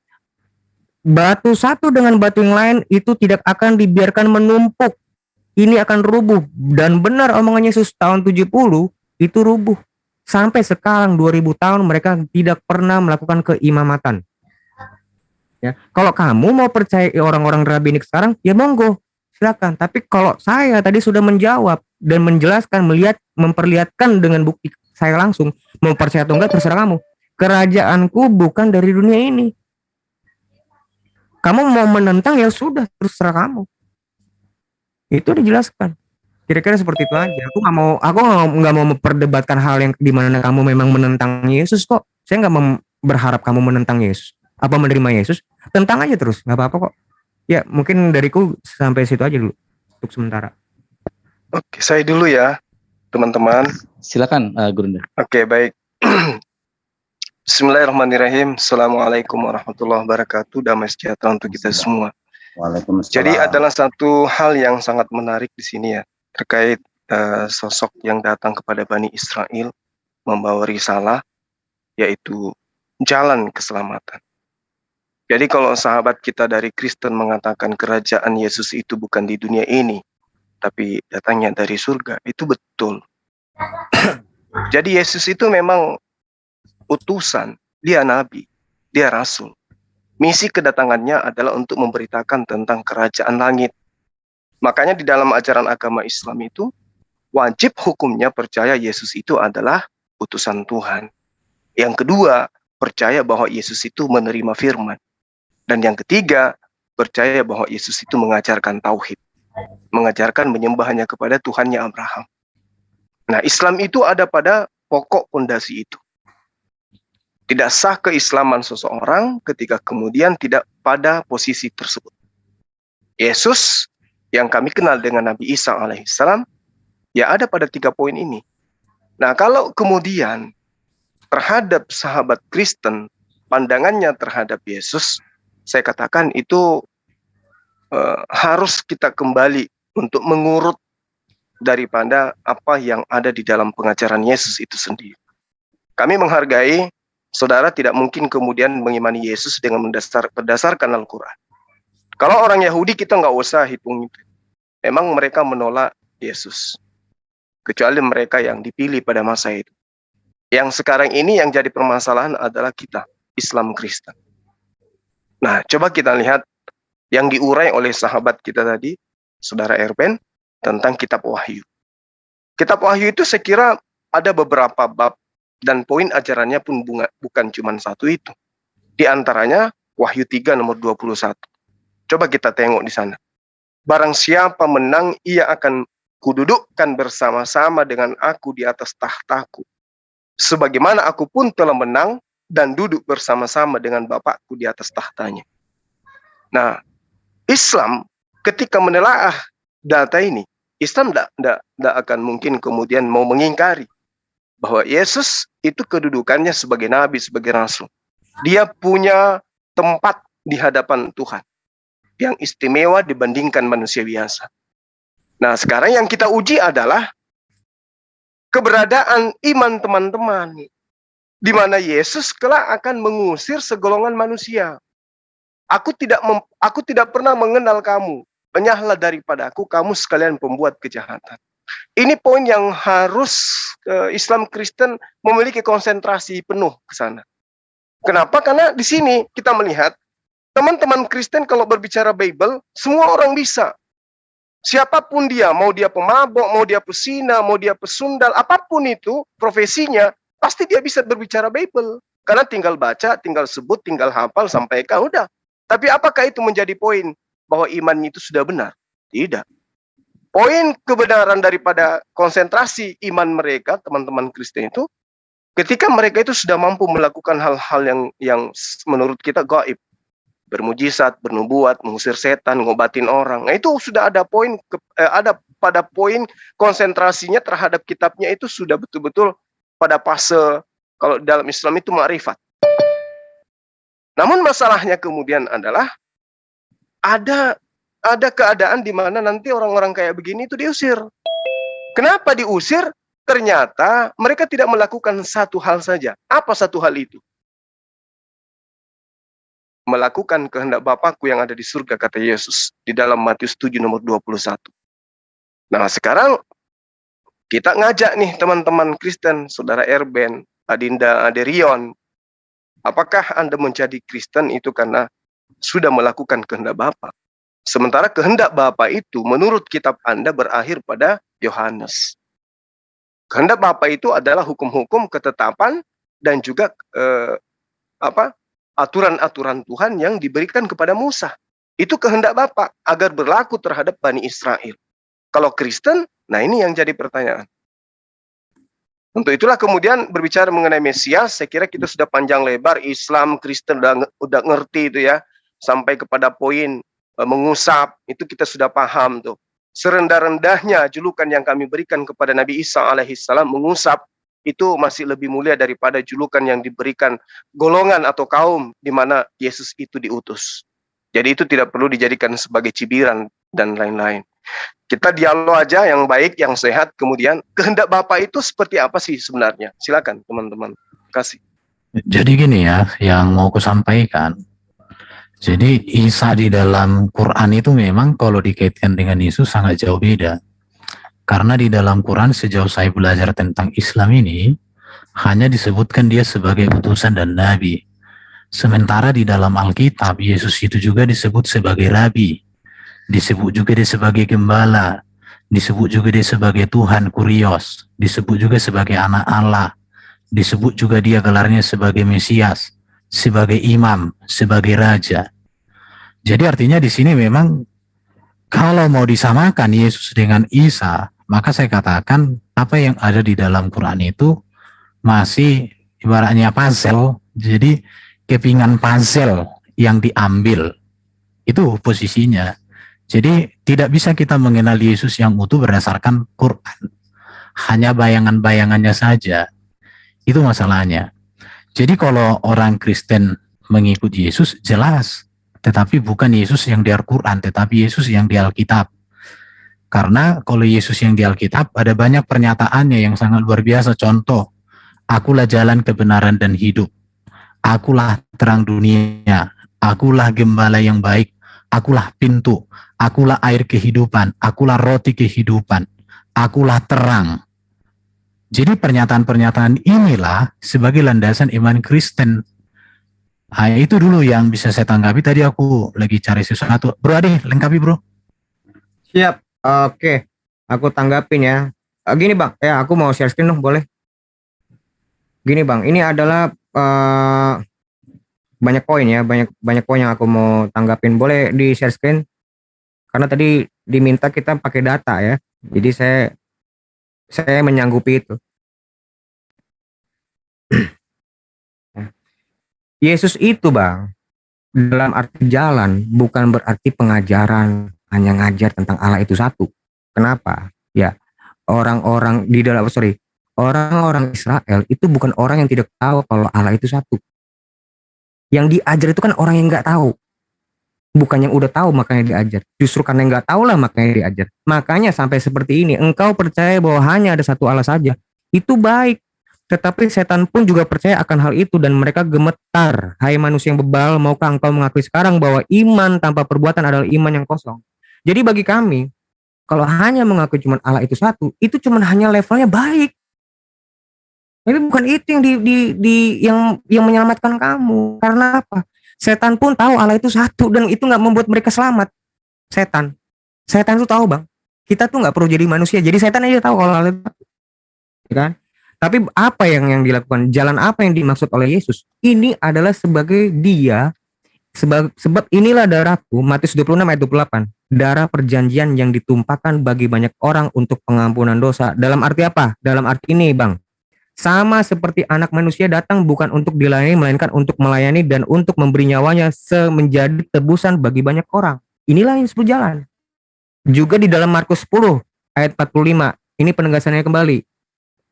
batu satu dengan batu yang lain itu tidak akan dibiarkan menumpuk. Ini akan rubuh. Dan benar omongan Yesus tahun 70 itu rubuh. Sampai sekarang 2000 tahun mereka tidak pernah melakukan keimamatan. Ya, kalau kamu mau percaya orang-orang rabbinik sekarang, ya monggo, silakan. Tapi kalau saya tadi sudah menjawab dan menjelaskan, melihat, memperlihatkan dengan bukti saya langsung, mau percaya atau enggak terserah kamu. Kerajaanku bukan dari dunia ini. Kamu mau menentang ya sudah, terserah kamu. Itu dijelaskan. Kira-kira seperti itu aja. Aku nggak mau memperdebatkan hal yang dimana kamu memang menentang Yesus kok. Saya nggak berharap kamu menentang Yesus. Apa menerima Yesus? Tentang aja terus, nggak apa-apa kok. Ya mungkin dariku sampai situ aja dulu untuk sementara. Oke, saya dulu ya, teman-teman. Silakan, Gurunda. Oke, baik. Bismillahirrahmanirrahim. Assalamualaikum warahmatullahi wabarakatuh. Damai sejahtera untuk kita semua. Waalaikumsalam. Jadi adalah satu hal yang sangat menarik di sini ya, terkait sosok yang datang kepada Bani Israel membawa risalah, yaitu jalan keselamatan. Jadi kalau sahabat kita dari Kristen mengatakan kerajaan Yesus itu bukan di dunia ini, tapi datangnya dari surga, itu betul. Jadi Yesus itu memang utusan, dia nabi, dia rasul. Misi kedatangannya adalah untuk memberitakan tentang kerajaan langit. Makanya di dalam ajaran agama Islam itu, wajib hukumnya percaya Yesus itu adalah utusan Tuhan. Yang kedua, percaya bahwa Yesus itu menerima firman. Dan yang ketiga, percaya bahwa Yesus itu mengajarkan tauhid. Mengajarkan menyembahnya kepada Tuhannya Abraham. Nah, Islam itu ada pada pokok pondasi itu. Tidak sah keislaman seseorang ketika kemudian tidak pada posisi tersebut. Yesus yang kami kenal dengan Nabi Isa alaihissalam, ya ada pada 3 poin ini. Nah, kalau kemudian terhadap sahabat Kristen, pandangannya terhadap Yesus, saya katakan itu harus kita kembali untuk mengurut daripada apa yang ada di dalam pengajaran Yesus itu sendiri. Kami menghargai saudara tidak mungkin kemudian mengimani Yesus dengan berdasarkan Al-Quran. Kalau orang Yahudi kita nggak usah hitung itu. Memang mereka menolak Yesus. Kecuali mereka yang dipilih pada masa itu. Yang sekarang ini yang jadi permasalahan adalah kita, Islam Kristen. Nah, coba kita lihat yang diurai oleh sahabat kita tadi, Saudara Erben, tentang Kitab Wahyu. Kitab Wahyu itu saya kira ada beberapa bab dan poin ajarannya pun bukan cuma satu itu. Di antaranya Wahyu 3 nomor 21. Coba kita tengok di sana. Barang siapa menang, ia akan kududukkan bersama-sama dengan aku di atas tahtaku. Sebagaimana aku pun telah menang dan duduk bersama-sama dengan Bapakku di atas tahtanya. Nah, Islam ketika menelaah data ini, Islam tidak akan mungkin kemudian mau mengingkari bahwa Yesus itu kedudukannya sebagai nabi, sebagai rasul. Dia punya tempat di hadapan Tuhan yang istimewa dibandingkan manusia biasa. Nah, sekarang yang kita uji adalah keberadaan iman teman-teman, di mana Yesus kelak akan mengusir segolongan manusia. Aku tidak pernah mengenal kamu. Enyahlah daripada aku, kamu sekalian pembuat kejahatan. Ini poin yang harus Islam Kristen memiliki konsentrasi penuh ke sana. Kenapa? Karena di sini kita melihat teman-teman Kristen kalau berbicara Bible, semua orang bisa. Siapapun dia, mau dia pemabok, mau dia pesina, mau dia pesundal, apapun itu profesinya, pasti dia bisa berbicara Bible. Karena tinggal baca, tinggal sebut, tinggal hafal, sampaikan, udah. Tapi apakah itu menjadi poin bahwa imannya itu sudah benar? Tidak. Poin kebenaran daripada konsentrasi iman mereka, teman-teman Kristen itu, ketika mereka itu sudah mampu melakukan hal-hal yang menurut kita gaib. Bermujizat, bernubuat, mengusir setan, ngobatin orang. Nah, itu sudah ada poin, ada pada poin konsentrasinya terhadap kitabnya itu sudah betul-betul pada fase, kalau dalam Islam itu ma'rifat. Namun masalahnya kemudian adalah ada keadaan di mana nanti orang-orang kayak begini itu diusir. Kenapa diusir? Ternyata mereka tidak melakukan satu hal saja. Apa satu hal itu? Melakukan kehendak Bapakku yang ada di surga, kata Yesus di dalam Matius 7 nomor 21. Nah, sekarang kita ngajak nih teman-teman Kristen, Saudara Erben, Adinda Aderion, apakah Anda menjadi Kristen itu karena sudah melakukan kehendak Bapa. Sementara kehendak Bapa itu menurut kitab Anda berakhir pada Yohanes. Kehendak Bapa itu adalah hukum-hukum, ketetapan, dan juga aturan-aturan Tuhan yang diberikan kepada Musa. Itu kehendak Bapa agar berlaku terhadap Bani Israel. Kalau Kristen, nah ini yang jadi pertanyaan. Untuk itulah kemudian berbicara mengenai Mesias, saya kira kita sudah panjang lebar, Islam, Kristen udah ngerti itu ya, sampai kepada poin mengusap, itu kita sudah paham tuh. Serendah-rendahnya julukan yang kami berikan kepada Nabi Isa alaihissalam, mengusap, itu masih lebih mulia daripada julukan yang diberikan golongan atau kaum di mana Yesus itu diutus. Jadi itu tidak perlu dijadikan sebagai cibiran dan lain-lain. Kita dialog aja yang baik, yang sehat. Kemudian kehendak Bapa itu seperti apa sih sebenarnya? Silakan teman-teman. Kasih. Jadi gini ya, yang mau aku sampaikan. Jadi Isa di dalam Quran itu memang kalau dikaitkan dengan Yesus sangat jauh beda. Karena di dalam Quran sejauh saya belajar tentang Islam ini, hanya disebutkan dia sebagai utusan dan nabi. Sementara di dalam Alkitab, Yesus itu juga disebut sebagai Rabi. Disebut juga dia sebagai gembala, disebut juga dia sebagai Tuhan Kurios, disebut juga sebagai anak Allah, disebut juga dia gelarnya sebagai Mesias, sebagai imam, sebagai raja. Jadi artinya di sini memang kalau mau disamakan Yesus dengan Isa, maka saya katakan apa yang ada di dalam Quran itu masih ibaratnya puzzle, jadi kepingan puzzle yang diambil, itu posisinya. Jadi tidak bisa kita mengenal Yesus yang utuh berdasarkan Quran. Hanya bayangan-bayangannya saja. Itu masalahnya. Jadi kalau orang Kristen mengikuti Yesus, jelas. Tetapi bukan Yesus yang di Al-Quran, tetapi Yesus yang di Alkitab. Karena kalau Yesus yang di Alkitab, ada banyak pernyataannya yang sangat luar biasa. Contoh, akulah jalan kebenaran dan hidup. Akulah terang dunia. Akulah gembala yang baik. Akulah pintu, akulah air kehidupan, akulah roti kehidupan, akulah terang. Jadi pernyataan-pernyataan inilah sebagai landasan iman Kristen. Nah, itu dulu yang bisa saya tanggapi. Tadi aku lagi cari sesuatu. Bro Ade, lengkapi bro. Siap, oke. Aku tanggapin ya. Gini bang, ya aku mau share screen dong, boleh? Gini bang, ini adalah banyak poin ya, banyak poin yang aku mau tanggapin. Boleh di share screen? Karena tadi diminta kita pakai data ya. Jadi saya menyanggupi itu. Yesus itu bang, dalam arti jalan bukan berarti pengajaran hanya ngajar tentang Allah itu satu. Kenapa? Ya, orang-orang Israel itu bukan orang yang tidak tahu kalau Allah itu satu. Yang diajar itu kan orang yang nggak tahu, bukan yang udah tahu makanya diajar. Justru karena nggak tahu lah makanya diajar. Makanya sampai seperti ini, engkau percaya bahwa hanya ada satu Allah saja, itu baik. Tetapi setan pun juga percaya akan hal itu dan mereka gemetar. Hai manusia yang bebal, maukah engkau mengakui sekarang bahwa iman tanpa perbuatan adalah iman yang kosong? Jadi bagi kami, kalau hanya mengakui cuma Allah itu satu, itu cuma hanya levelnya baik. Tapi bukan itu yang menyelamatkan kamu. Karena apa? Setan pun tahu Allah itu satu dan itu nggak membuat mereka selamat. Setan itu tahu bang. Kita tuh nggak perlu jadi manusia. Jadi setan aja tahu kalau Allah itu satu. Ya kan? Tapi apa yang dilakukan? Jalan apa yang dimaksud oleh Yesus? Ini adalah sebagai dia. Sebab inilah darahku, Matius 26 ayat 28. Darah perjanjian yang ditumpahkan bagi banyak orang untuk pengampunan dosa. Dalam arti apa? Dalam arti ini bang. Sama seperti anak manusia datang bukan untuk dilayani, melainkan untuk melayani dan untuk memberi nyawanya menjadi tebusan bagi banyak orang. Inilah yang disebut jalan. Juga di dalam Markus 10 ayat 45. Ini penegasannya kembali.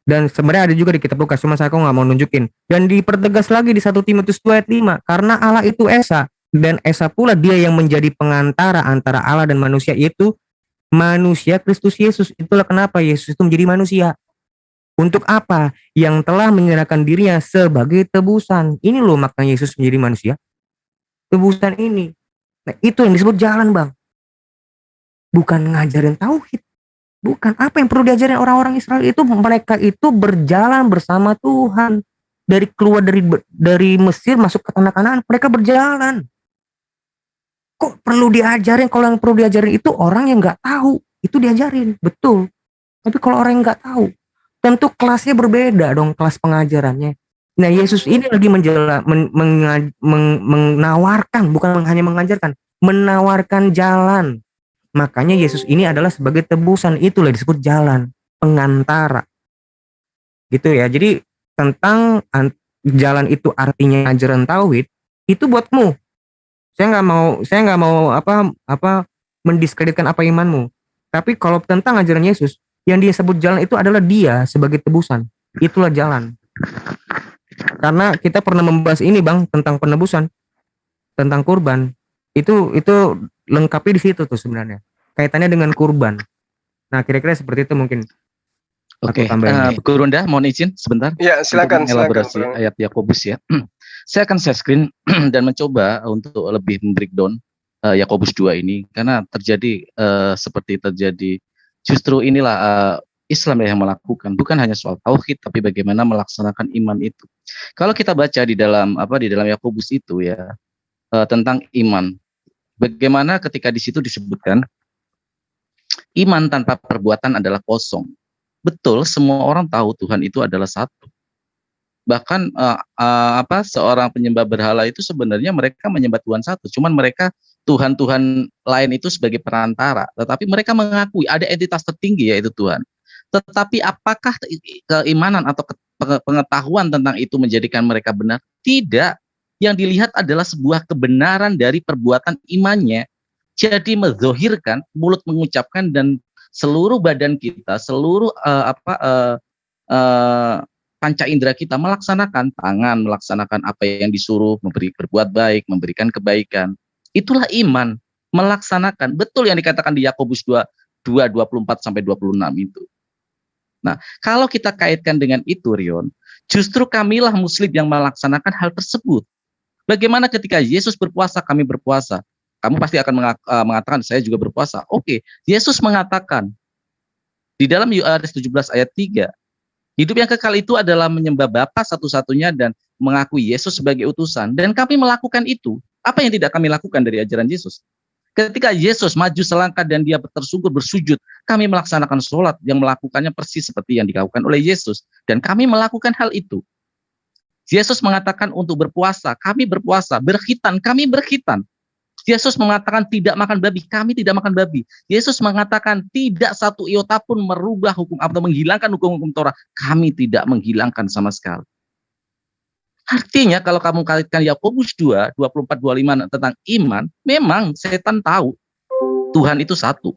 Dan sebenarnya ada juga di kitab Lukas, cuma saya nggak mau nunjukin. Dan dipertegas lagi di 1 Timotius 2 ayat 5. Karena Allah itu Esa. Dan Esa pula dia yang menjadi pengantara antara Allah dan manusia, yaitu manusia Kristus Yesus. Itulah kenapa Yesus itu menjadi manusia. Untuk apa? Yang telah menyerahkan dirinya sebagai tebusan. Ini loh maknanya Yesus menjadi manusia. Tebusan ini. Nah, itu yang disebut jalan bang. Bukan ngajarin tauhid. Bukan. Apa yang perlu diajarin orang-orang Israel itu? Mereka itu berjalan bersama Tuhan. Dari keluar dari Mesir masuk ke tanah Kanaan. Mereka berjalan. kok perlu diajarin? Kalau yang perlu diajarin itu orang yang nggak tahu, itu diajarin, betul. Tapi kalau orang yang nggak tahu, tentu kelasnya berbeda dong, kelas pengajarannya. Nah, Yesus ini lagi menawarkan, bukan hanya mengajarkan, menawarkan jalan. Makanya Yesus ini adalah sebagai tebusan, itulah disebut jalan, pengantara. Gitu ya. Jadi tentang jalan itu artinya ajaran tauhid, itu buatmu. Saya nggak mau apa mendiskreditkan apa imanmu. Tapi kalau tentang ajaran Yesus, yang dia sebut jalan itu adalah dia sebagai tebusan. Itulah jalan. Karena kita pernah membahas ini Bang tentang penebusan, tentang kurban. Itu lengkapi di situ tuh sebenarnya. Kaitannya dengan kurban. Nah, kira-kira seperti itu mungkin. Oke, Guru Ronda, mohon izin sebentar. Ya, silakan. Elaborasi ayat Yakobus ya. Saya akan share screen dan mencoba untuk lebih membreakdown Yakobus 2 ini, karena terjadi seperti terjadi justru inilah Islam yang melakukan, bukan hanya soal tauhid tapi bagaimana melaksanakan iman itu. Kalau kita baca di dalam Yakobus itu ya tentang iman, bagaimana ketika di situ disebutkan iman tanpa perbuatan adalah kosong. Betul, semua orang tahu Tuhan itu adalah satu. Bahkan seorang penyembah berhala itu sebenarnya mereka menyembah Tuhan satu, cuman mereka Tuhan-Tuhan lain itu sebagai perantara, tetapi mereka mengakui ada entitas tertinggi yaitu Tuhan. Tetapi apakah keimanan atau pengetahuan tentang itu menjadikan mereka benar? Tidak. Yang dilihat adalah sebuah kebenaran dari perbuatan imannya. Jadi menzohirkan, mulut mengucapkan, dan seluruh badan kita, seluruh panca indera kita melaksanakan, tangan melaksanakan apa yang disuruh, berbuat baik, memberikan kebaikan. Itulah iman, melaksanakan. Betul yang dikatakan di Yakobus 2:24 sampai 26 itu. Nah, kalau kita kaitkan dengan itu, Rion, justru kamilah muslim yang melaksanakan hal tersebut. Bagaimana ketika Yesus berpuasa, kami berpuasa? Kamu pasti akan mengatakan, saya juga berpuasa. Oke, Yesus mengatakan di dalam Yohanes 17 ayat 3, hidup yang kekal itu adalah menyembah Bapa satu-satunya dan mengakui Yesus sebagai utusan. Dan kami melakukan itu. Apa yang tidak kami lakukan dari ajaran Yesus? Ketika Yesus maju selangkah dan dia tersungkur bersujud, kami melaksanakan sholat yang melakukannya persis seperti yang dilakukan oleh Yesus. Dan kami melakukan hal itu. Yesus mengatakan untuk berpuasa, kami berpuasa. Berkhitan, kami berkhitan. Yesus mengatakan tidak makan babi, kami tidak makan babi. Yesus mengatakan tidak satu iota pun merubah hukum atau menghilangkan hukum-hukum Torah, kami tidak menghilangkan sama sekali. Artinya kalau kamu kaitkan Yakobus 2:24-25 tentang iman, memang setan tahu Tuhan itu satu,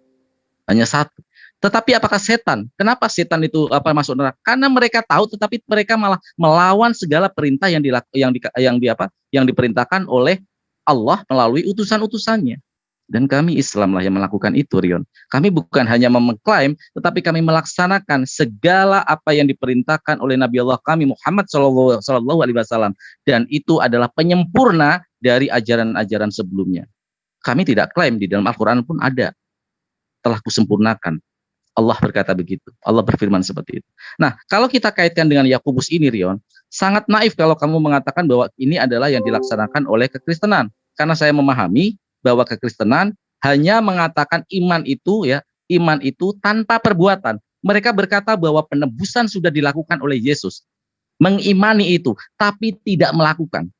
hanya satu. Tetapi apakah setan? Kenapa setan itu masuk neraka? Karena mereka tahu, tetapi mereka malah melawan segala perintah yang diperintahkan oleh Allah melalui utusan-utusannya. Dan kami Islam lah yang melakukan itu, Rion. Kami bukan hanya mengklaim, tetapi kami melaksanakan segala apa yang diperintahkan oleh Nabi Allah kami Muhammad Sallallahu Alaihi Wasallam. Dan itu adalah penyempurna dari ajaran-ajaran sebelumnya. Kami tidak klaim, di dalam Al-Quran pun ada. Telah kusempurnakan. Allah berkata begitu. Allah berfirman seperti itu. Nah, kalau kita kaitkan dengan Yakobus ini, Rion, sangat naif kalau kamu mengatakan bahwa ini adalah yang dilaksanakan oleh kekristenan. Karena saya memahami bahwa kekristenan hanya mengatakan iman itu tanpa perbuatan. Mereka berkata bahwa penebusan sudah dilakukan oleh Yesus. Mengimani itu, tapi tidak melakukan.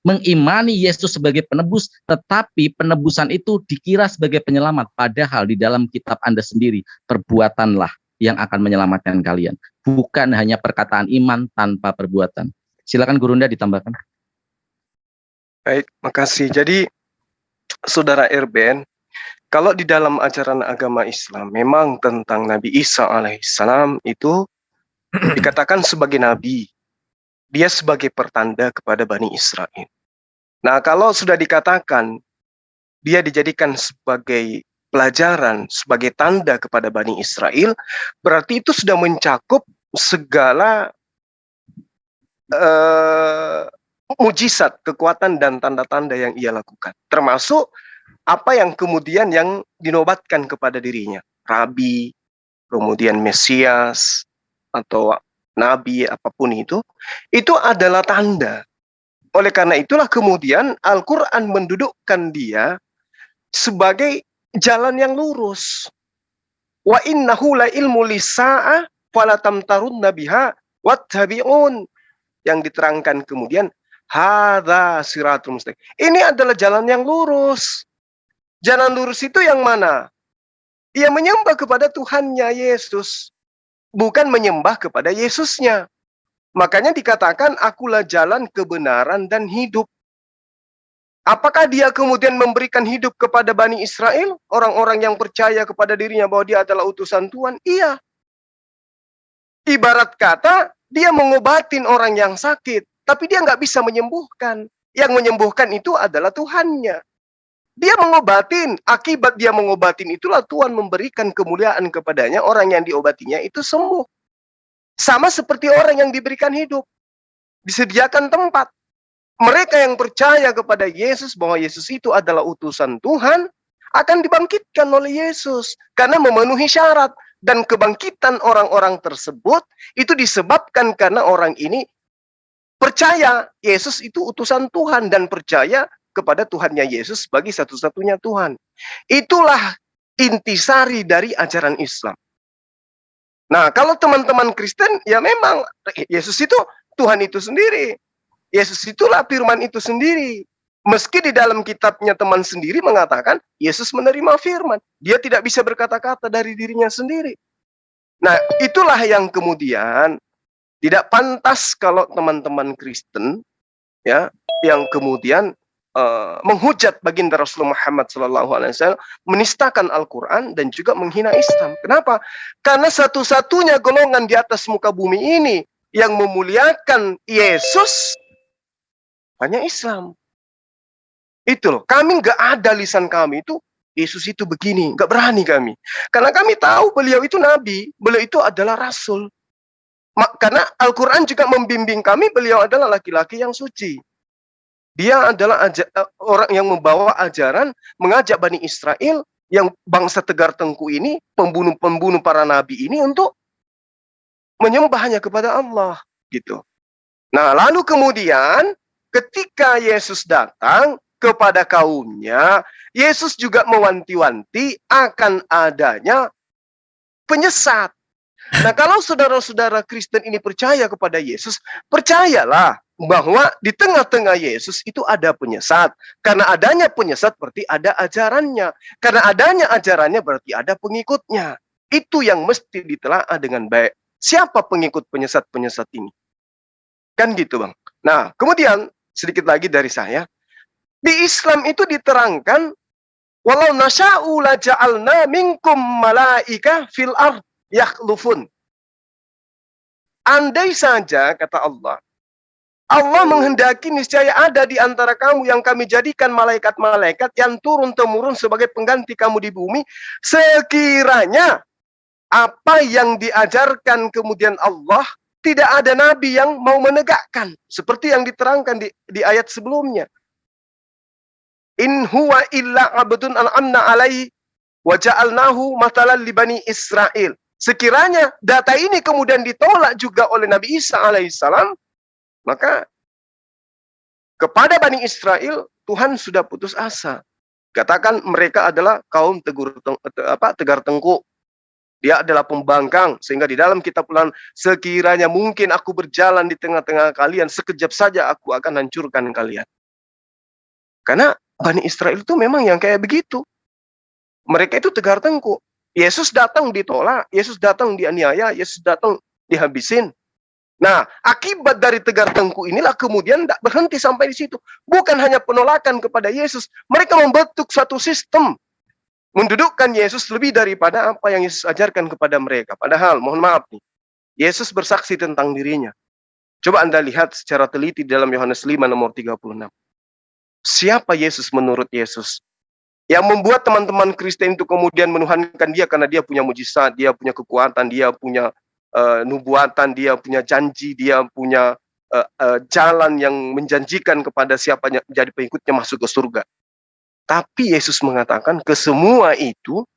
Mengimani Yesus sebagai penebus, tetapi penebusan itu dikira sebagai penyelamat. Padahal di dalam kitab Anda sendiri, perbuatanlah yang akan menyelamatkan kalian. Bukan hanya perkataan iman tanpa perbuatan. Silakan Guru Ronda ditambahkan. Baik, makasih. Jadi, Saudara Erben, kalau di dalam ajaran agama Islam, memang tentang Nabi Isa alaihissalam itu dikatakan sebagai nabi. Dia sebagai pertanda kepada Bani Israel. Nah, kalau sudah dikatakan, dia dijadikan sebagai pelajaran, sebagai tanda kepada Bani Israel, berarti itu sudah mencakup segala mujizat, kekuatan dan tanda-tanda yang ia lakukan. Termasuk apa yang kemudian yang dinobatkan kepada dirinya. Rabi, kemudian Mesias, atau Nabi, apapun itu adalah tanda. Oleh karena itulah kemudian Al-Quran mendudukkan dia sebagai jalan yang lurus. Wa innahu la ilmu lisa'ah falatamtarunna biha wattabi'un. Yang diterangkan kemudian, hadza siratul mustaqim. Ini adalah jalan yang lurus. Jalan lurus itu yang mana? Ia menyembah kepada Tuhannya Yesus, bukan menyembah kepada Yesusnya. Makanya dikatakan, akulah jalan kebenaran dan hidup. Apakah dia kemudian memberikan hidup kepada Bani Israel? Orang-orang yang percaya kepada dirinya bahwa dia adalah utusan Tuhan? Iya. Ibarat kata, dia mengobatin orang yang sakit, tapi dia nggak bisa menyembuhkan. Yang menyembuhkan itu adalah Tuhannya. Dia mengobatin, akibat dia mengobatin itulah Tuhan memberikan kemuliaan kepadanya, orang yang diobatinya itu sembuh. Sama seperti orang yang diberikan hidup, disediakan tempat. Mereka yang percaya kepada Yesus bahwa Yesus itu adalah utusan Tuhan akan dibangkitkan oleh Yesus karena memenuhi syarat, dan kebangkitan orang-orang tersebut itu disebabkan karena orang ini percaya Yesus itu utusan Tuhan dan percaya kepada Tuhannya Yesus sebagai satu-satunya Tuhan. Itulah intisari dari ajaran Islam. Nah, kalau teman-teman Kristen, ya memang Yesus itu Tuhan itu sendiri. Yesus itulah firman itu sendiri. Meski di dalam kitabnya teman sendiri mengatakan, Yesus menerima firman. Dia tidak bisa berkata-kata dari dirinya sendiri. Nah, itulah yang kemudian tidak pantas kalau teman-teman Kristen, ya, yang kemudian menghujat baginda Rasulullah Muhammad SAW, menistakan Al-Quran dan juga menghina Islam. Kenapa? Karena satu-satunya golongan di atas muka bumi ini yang memuliakan Yesus hanya Islam. Itu loh, kami nggak ada lisan kami itu Yesus itu begini, nggak berani kami. Karena kami tahu beliau itu nabi, beliau itu adalah rasul. Karena Al-Quran juga membimbing kami, beliau adalah laki-laki yang suci. Dia adalah orang yang membawa ajaran, mengajak Bani Israel, yang bangsa tegar tengku ini, pembunuh-pembunuh para nabi ini untuk menyembahnya kepada Allah. Gitu. Nah, lalu kemudian ketika Yesus datang kepada kaumnya, Yesus juga mewanti-wanti akan adanya penyesat. Nah, kalau saudara-saudara Kristen ini percaya kepada Yesus, percayalah bahwa di tengah-tengah Yesus itu ada penyesat. Karena adanya penyesat berarti ada ajarannya. Karena adanya ajarannya berarti ada pengikutnya. Itu yang mesti ditelaah dengan baik. Siapa pengikut penyesat-penyesat ini? Kan gitu, Bang. Nah, kemudian sedikit lagi dari saya. Di Islam itu diterangkan, walau nasya'u la ja'alna minkum malaika fil ard yakhlufun. Andai saja, kata Allah, Allah menghendaki niscaya ada di antara kamu yang kami jadikan malaikat-malaikat yang turun-temurun sebagai pengganti kamu di bumi, sekiranya apa yang diajarkan kemudian Allah, tidak ada nabi yang mau menegakkan. Seperti yang diterangkan di ayat sebelumnya. In huwa illa abdun an'amna alaihi wa ja'alnahu matalan li Bani Israel. Sekiranya data ini kemudian ditolak juga oleh Nabi Isa alaihissalam, maka kepada Bani Israel Tuhan sudah putus asa. Katakan mereka adalah kaum tegar tengkuk. Dia adalah pembangkang, sehingga di dalam kitab Ulangan, sekiranya mungkin aku berjalan di tengah-tengah kalian, sekejap saja aku akan hancurkan kalian. Karena Bani Israel itu memang yang kayak begitu. Mereka itu tegar tengkuk. Yesus datang ditolak, Yesus datang dianiaya, Yesus datang dihabisin. Nah, akibat dari tegar tengkuk inilah kemudian tidak berhenti sampai di situ. Bukan hanya penolakan kepada Yesus, mereka membentuk suatu sistem. Mendudukkan Yesus lebih daripada apa yang Yesus ajarkan kepada mereka. Padahal, mohon maaf nih, Yesus bersaksi tentang dirinya. Coba Anda lihat secara teliti dalam Yohanes 5 nomor 36. Siapa Yesus menurut Yesus? Yang membuat teman-teman Kristen itu kemudian menuhankan dia karena dia punya mujizat, dia punya kekuatan, dia punya nubuatan, dia punya janji, dia punya jalan yang menjanjikan kepada siapa yang menjadi pengikutnya masuk ke surga. Tapi Yesus mengatakan kesemua itu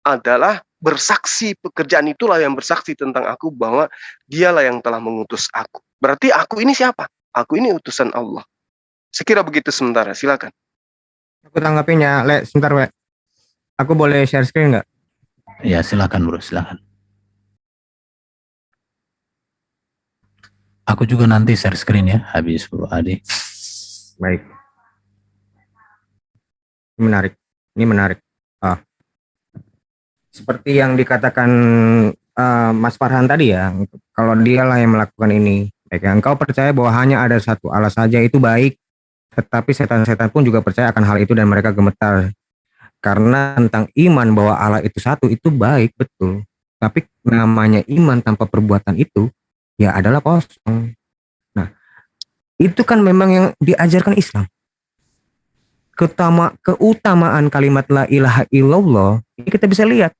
adalah bersaksi, pekerjaan itulah yang bersaksi tentang aku bahwa dialah yang telah mengutus aku. Berarti aku ini siapa? Aku ini utusan Allah. Sekira begitu sementara, silakan. Aku tanggapin ya, Le, sebentar, Le. Aku boleh share screen nggak? Ya, silakan bro, silakan. Aku juga nanti share screen ya, habis Bro Adi. Baik. Ini menarik. Seperti yang dikatakan Mas Farhan tadi ya, kalau dialah yang melakukan ini, baik, engkau percaya bahwa hanya ada satu Allah saja, itu baik. Tetapi setan-setan pun juga percaya akan hal itu dan mereka gemetar. Karena tentang iman bahwa Allah itu satu, itu baik, betul. Tapi namanya iman tanpa perbuatan itu, ya adalah kosong. Nah, itu kan memang yang diajarkan Islam. Keutamaan kalimat la ilaha illallah, ini kita bisa lihat.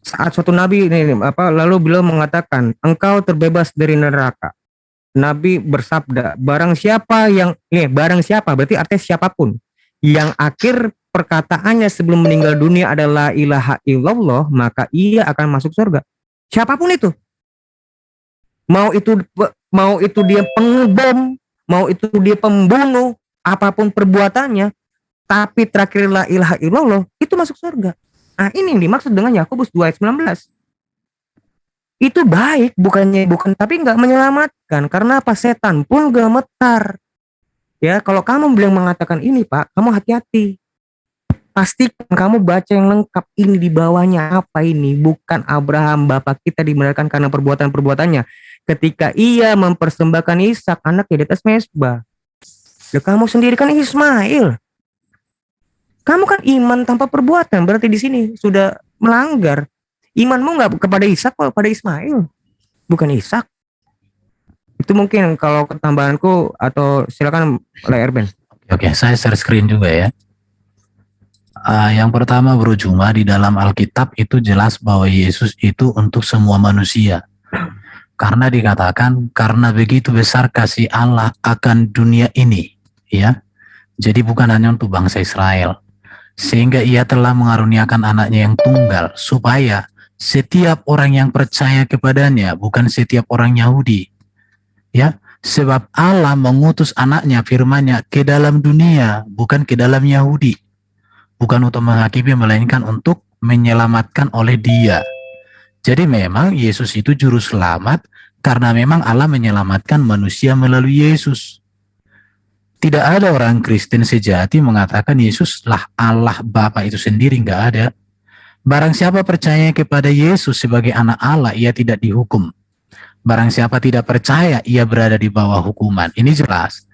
Saat suatu nabi lalu beliau mengatakan, engkau terbebas dari neraka. Nabi bersabda, barang siapa berarti artinya siapapun yang akhir perkataannya sebelum meninggal dunia adalah la ilaha illallah, maka ia akan masuk surga. Siapapun itu. Mau itu dia pengebom, mau itu dia pembunuh, apapun perbuatannya, tapi terakhir la ilaha illallah, itu masuk surga. Nah, ini yang dimaksud dengan Yakobus 2 ayat 19. Itu baik, bukan tapi nggak menyelamatkan, karena apa? Setan pun gemetar. Ya, kalau kamu bilang mengatakan ini, Pak, kamu hati-hati. Pastikan kamu baca yang lengkap, ini di bawahnya apa ini? Bukan Abraham bapak kita dibenarkan karena perbuatan-perbuatannya. Ketika ia mempersembahkan Ishak anaknya di atas mezbah. Ya, kamu sendiri kan Ismail. Kamu kan iman tanpa perbuatan, berarti di sini sudah melanggar. Imanmu nggak kepada Ishak, kok kepada Ismail, bukan Ishak. Itu mungkin kalau ketambahanku, atau silakan layar Ben. Oke, saya share screen juga ya. Yang pertama Bro Juma, di dalam Alkitab itu jelas bahwa Yesus itu untuk semua manusia. Karena dikatakan, karena begitu besar kasih Allah akan dunia ini, ya. Jadi bukan hanya untuk bangsa Israel. Sehingga ia telah mengaruniakan anaknya yang tunggal, supaya setiap orang yang percaya kepadanya, bukan setiap orang Yahudi, ya. Sebab Allah mengutus anaknya, firman-Nya ke dalam dunia, bukan ke dalam Yahudi. Bukan untuk menghakimi, melainkan untuk menyelamatkan oleh Dia. Jadi memang Yesus itu juru selamat, karena memang Allah menyelamatkan manusia melalui Yesus. Tidak ada orang Kristen sejati mengatakan Yesuslah Allah Bapa itu sendiri, nggak ada. Barang siapa percaya kepada Yesus sebagai anak Allah, ia tidak dihukum. Barang siapa tidak percaya, ia berada di bawah hukuman. Ini jelas.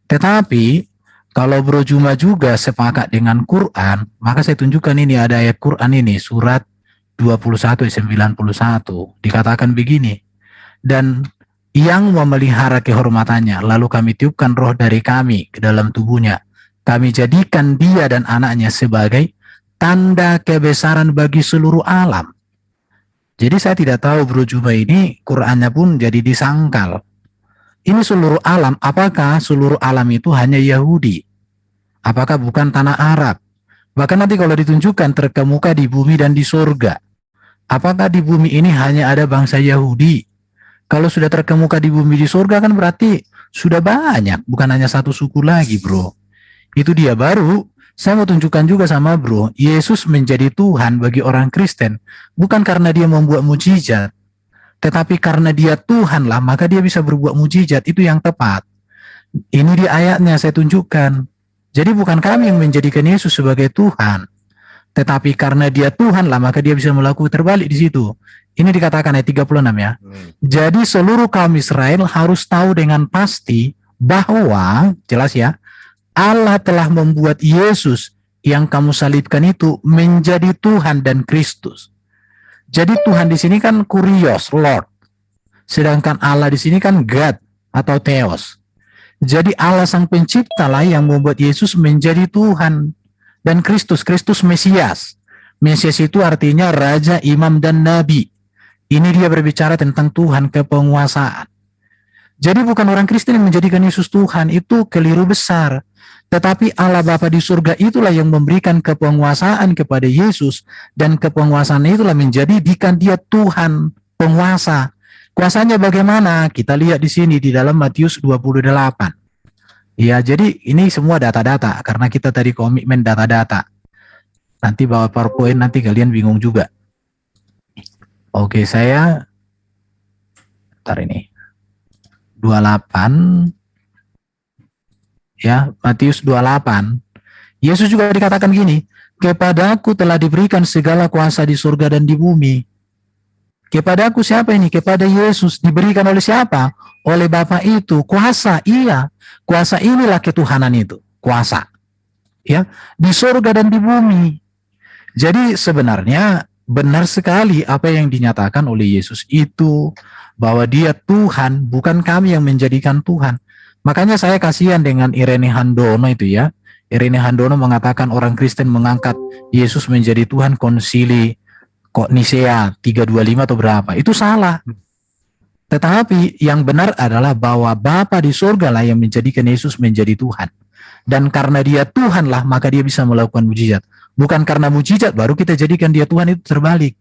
Tetapi kalau Bro Juma juga sepakat dengan Quran, maka saya tunjukkan ini ada ayat Quran ini, surat 21 ayat 91. Dikatakan begini, dan yang memelihara kehormatannya, lalu kami tiupkan roh dari kami ke dalam tubuhnya. Kami jadikan dia dan anaknya sebagai tanda kebesaran bagi seluruh alam. Jadi saya tidak tahu Bro Juma ini, Qurannya pun jadi disangkal. Ini seluruh alam, apakah seluruh alam itu hanya Yahudi? Apakah bukan tanah Arab? Bahkan nanti kalau ditunjukkan terkemuka di bumi dan di surga. Apakah di bumi ini hanya ada bangsa Yahudi? Kalau sudah terkemuka di bumi di surga kan berarti sudah banyak, bukan hanya satu suku lagi, Bro. Itu dia. Baru saya mau tunjukkan juga sama Bro, Yesus menjadi Tuhan bagi orang Kristen bukan karena dia membuat mujizat, tetapi karena dia Tuhan lah, maka dia bisa berbuat mujizat. Itu yang tepat. Ini di ayatnya saya tunjukkan. Jadi bukan kami yang menjadikan Yesus sebagai Tuhan, tetapi karena dia Tuhan lah, maka dia bisa melakukan terbalik di situ. Ini dikatakan ayat 36 ya. Jadi seluruh kaum Israel harus tahu dengan pasti bahwa, jelas ya, Allah telah membuat Yesus yang kamu salibkan itu menjadi Tuhan dan Kristus. Jadi Tuhan di sini kan Kurios, Lord. Sedangkan Allah di sini kan God atau Theos. Jadi Allah sang pencipta lah yang membuat Yesus menjadi Tuhan dan Kristus Mesias. Mesias itu artinya raja, imam, dan nabi. Ini dia berbicara tentang Tuhan kepenguasaan. Jadi bukan orang Kristen yang menjadikan Yesus Tuhan, itu keliru besar. Tetapi Allah Bapa di surga itulah yang memberikan kepenguasaan kepada Yesus, dan kepenguasaan itulah menjadikan dia Tuhan penguasa. Kuasanya bagaimana? Kita lihat di sini di dalam Matius 28. Ya, jadi ini semua data-data karena kita tadi komitmen data-data. Nanti bawa PowerPoint nanti kalian bingung juga. Oke, saya ntar ini 28 ya, Matius 28. Yesus juga dikatakan gini, kepadaku telah diberikan segala kuasa di surga dan di bumi. Kepadaku siapa ini? Kepada Yesus. Diberikan oleh siapa? Oleh Bapa itu. Kuasa, iya. Kuasa inilah ketuhanan itu. Kuasa. Ya, di surga dan di bumi. Jadi sebenarnya benar sekali apa yang dinyatakan oleh Yesus itu, bahwa dia Tuhan, bukan kami yang menjadikan Tuhan. Makanya saya kasihan dengan Irene Handono itu ya. Irene Handono mengatakan orang Kristen mengangkat Yesus menjadi Tuhan konsili kok Nisea 325 atau berapa. Itu salah. Tetapi yang benar adalah bahwa Bapa di surga lah yang menjadikan Yesus menjadi Tuhan. Dan karena dia Tuhan lah, maka dia bisa melakukan mujizat. Bukan karena mujizat baru kita jadikan dia Tuhan, itu terbalik.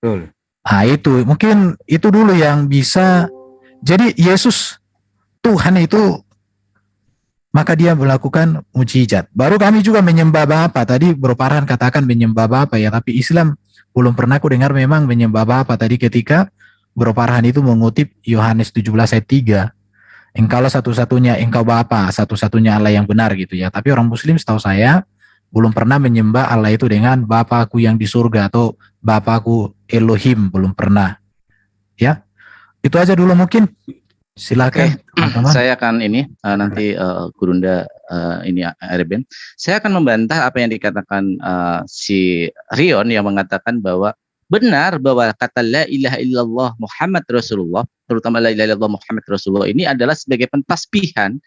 Betul. Nah itu, mungkin itu dulu yang bisa. Jadi Yesus Tuhan itu, maka dia melakukan mujizat. Baru kami juga menyembah Bapa. Tadi Bro Farhan katakan menyembah Bapa ya, tapi Islam belum pernah aku dengar memang menyembah Bapa. Tadi ketika Bro Farhan itu mengutip Yohanes 17 ayat 3. Engkaulah satu-satunya, engkau Bapa, satu-satunya Allah yang benar gitu ya. Tapi orang Muslim setahu saya belum pernah menyembah Allah itu dengan Bapakku yang di surga atau Bapakku Elohim, belum pernah. Ya, itu aja dulu mungkin. Silakan teman-teman. Saya akan ini nanti Gurunda ini Erben. Saya akan membantah apa yang dikatakan si Rion yang mengatakan bahwa benar bahwa kata la ilaha illallah Muhammad Rasulullah, terutama la ilaha illallah Muhammad Rasulullah ini adalah sebagai pentasbihan